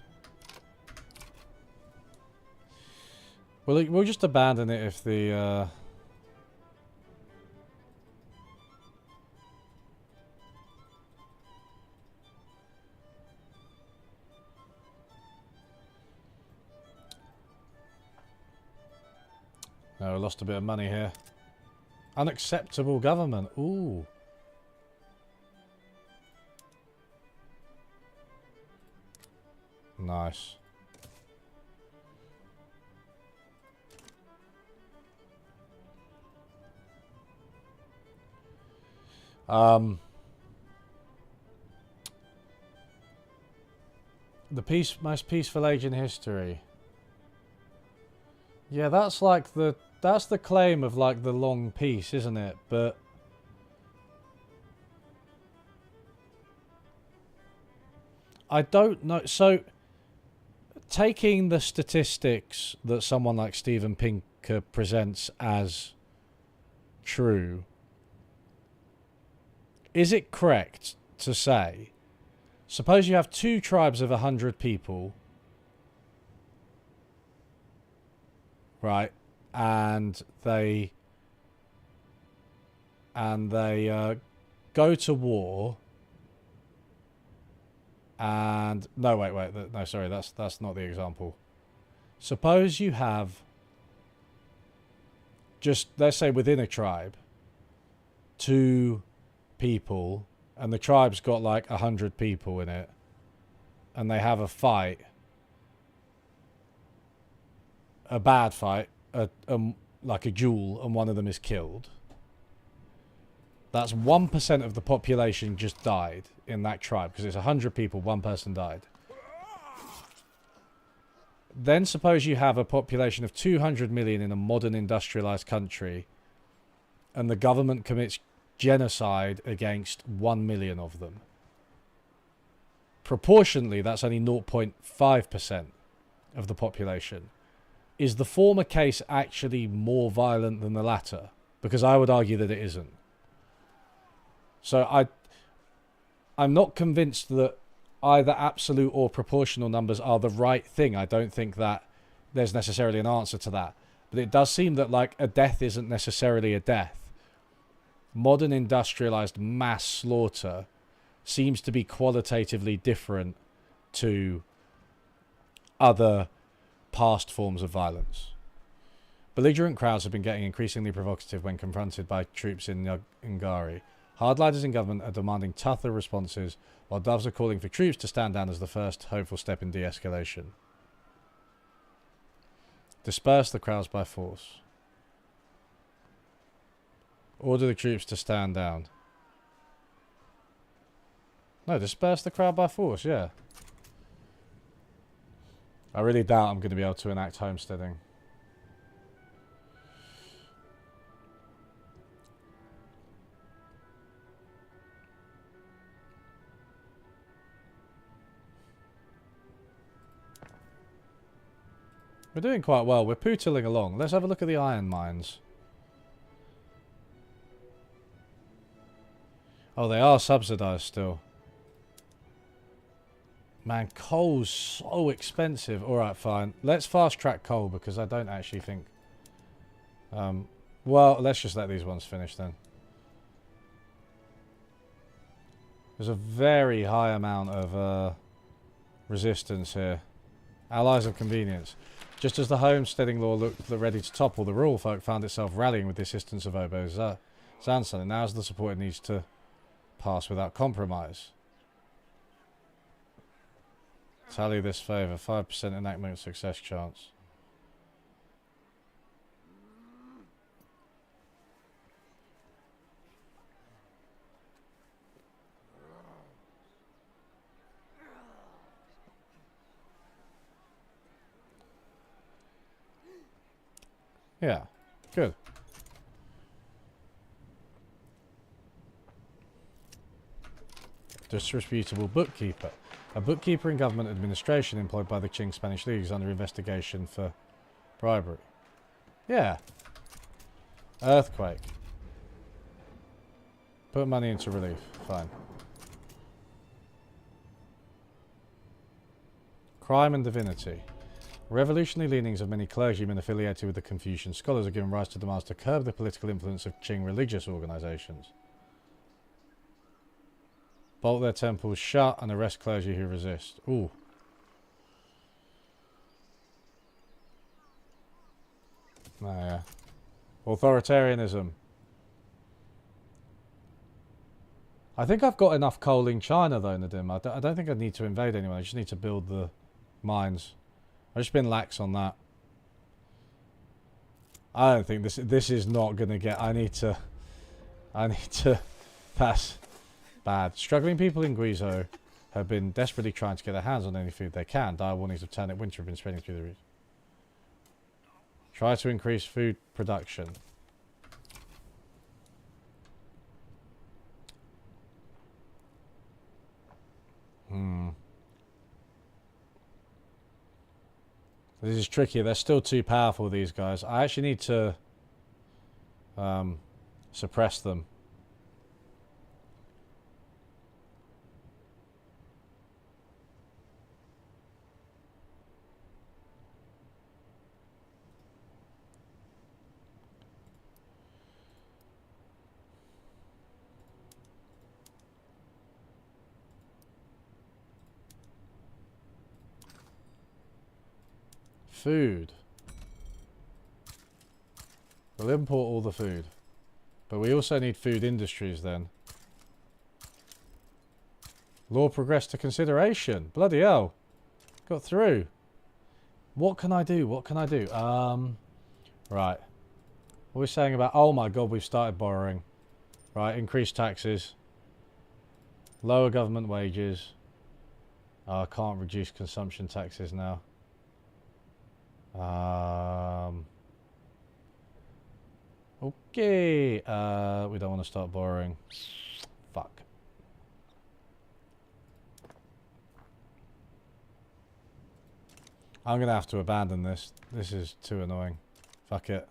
Well, we'll just abandon it if the... No, we lost a bit of money here. Unacceptable government. Ooh. Nice. The most peaceful age in history. Yeah, that's like that's the claim of like the long peace, isn't it? But I don't know. So taking the statistics that someone like Steven Pinker presents as true, is it correct to say, suppose you have two tribes of 100 people, right, and they go to war, and no, wait, no, sorry, that's not the example. Suppose you have, just let's say within a tribe, two people, and the tribe's got like 100 people in it, and they have a fight, a bad fight, like a duel, and one of them is killed. That's 1% of the population just died in that tribe, because it's 100 people, one person died. Then suppose you have a population of 200 million in a modern industrialized country, and the government commits genocide against 1 million of them. Proportionally, that's only 0.5% of the population. Is the former case actually more violent than the latter? Because I would argue that it isn't. So I'm not convinced that either absolute or proportional numbers are the right thing. I don't think that there's necessarily an answer to that. But it does seem that like a death isn't necessarily a death. Modern industrialized mass slaughter seems to be qualitatively different to other past forms of violence. Belligerent crowds have been getting increasingly provocative when confronted by troops in Ngari. Hardliners in government are demanding tougher responses, while doves are calling for troops to stand down as the first hopeful step in de-escalation. Disperse the crowds by force. Order the troops to stand down. No, disperse the crowd by force, yeah. I really doubt I'm going to be able to enact homesteading. We're doing quite well. We're pootling along. Let's have a look at the iron mines. Oh, they are subsidised still. Man, coal's so expensive. Alright, fine. Let's fast track coal because I don't actually think... well, let's just let these ones finish then. There's a very high amount of resistance here. Allies of convenience. Just as the homesteading law looked ready to topple, the rural folk found itself rallying with the assistance of Obo's Zanson, and now's the support it needs to pass without compromise. Tally this favour, 5% enactment success chance. Yeah, good. Disreputable bookkeeper. A bookkeeper in government administration employed by the Qing Spanish League is under investigation for bribery. Yeah. Earthquake. Put money into relief. Fine. Crime and divinity. Revolutionary leanings of many clergymen affiliated with the Confucian scholars have given rise to demands to curb the political influence of Qing religious organizations. Bolt their temples shut and arrest clergy who resist. Ooh. Oh, yeah. Authoritarianism. I think I've got enough coal in China though, Nadim. I don't think I need to invade anyone. I just need to build the mines. I've just been lax on that. I don't think this is not gonna get. I need to. That's bad. Struggling people in Guizhou have been desperately trying to get their hands on any food they can. Dire warnings of turnip winter have been spreading through the region. Try to increase food production. This is tricky. They're still too powerful, these guys. I actually need to suppress them. Food. We'll import all the food. But we also need food industries then. Law progressed to consideration. Bloody hell. Got through. What can I do? What can I do? Right. What are we saying about... Oh my god, we've started borrowing. Right, increase taxes. Lower government wages. Oh, I can't reduce consumption taxes now. Okay. We don't want to start borrowing. Fuck. I'm gonna have to abandon this. This is too annoying. Fuck it.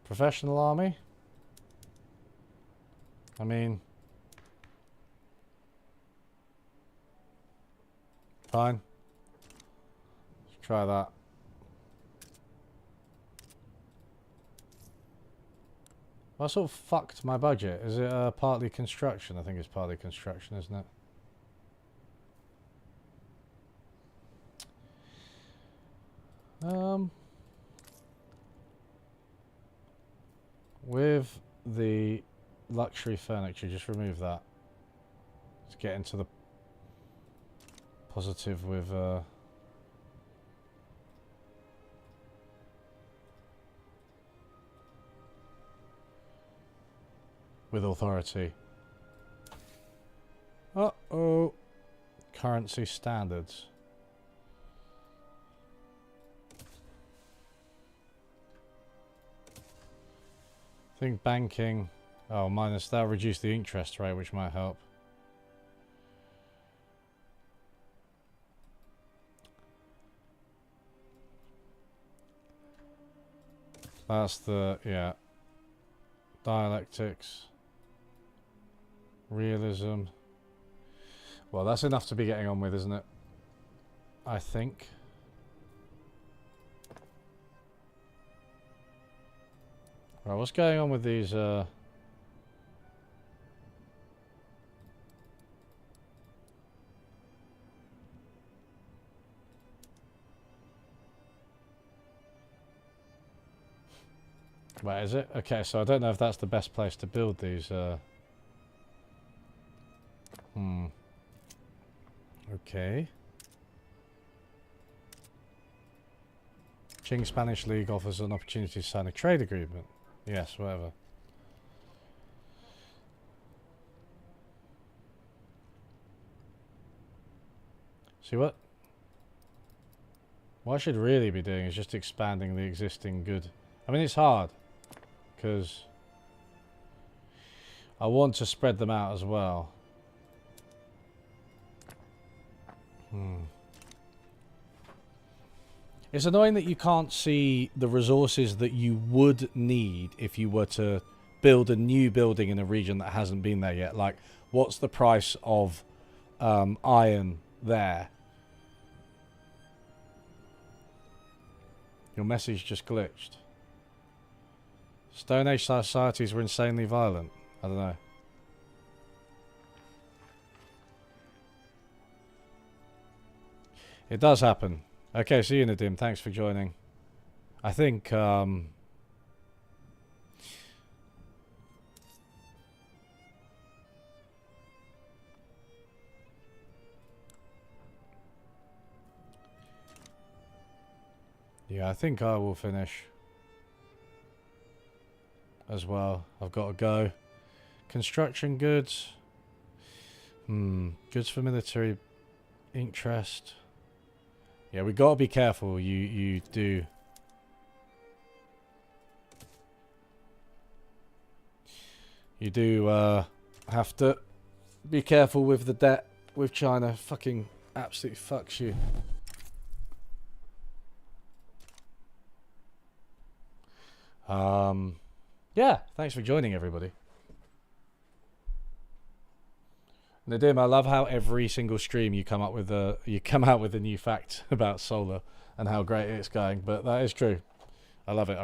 Professional army? I mean... Fine. Let's try that. Well, I sort of fucked my budget. Is it partly construction? I think it's partly construction, isn't it? With the luxury furniture, just remove that. Let's get into the positive with authority. Uh-oh. Currency standards. I think banking... Oh, minus that, reduce the interest rate, which might help. That's the... yeah. Dialectics. Realism. Well, that's enough to be getting on with, isn't it? I think. Right, what's going on with these, Wait, is it? Okay, so I don't know if that's the best place to build these, Okay. Qing Spanish League offers an opportunity to sign a trade agreement. Yes, whatever. See what I should really be doing is just expanding the existing good. I mean, it's hard because I want to spread them out as well. It's annoying that you can't see the resources that you would need if you were to build a new building in a region that hasn't been there yet. Like, what's the price of iron there? Your message just glitched. Stone Age societies were insanely violent. I don't know. It does happen. Okay, see you, Nadim. Thanks for joining. I think, yeah, I think I will finish as well. I've got to go. Construction goods. Goods for military interest. Yeah, we got to be careful. You do. You do have to be careful with the debt with China. Fucking absolutely fucks you. Yeah, thanks for joining, everybody. Nadim, I love how every single stream you come out with a new fact about solar and how great it's going. But that is true. I love it.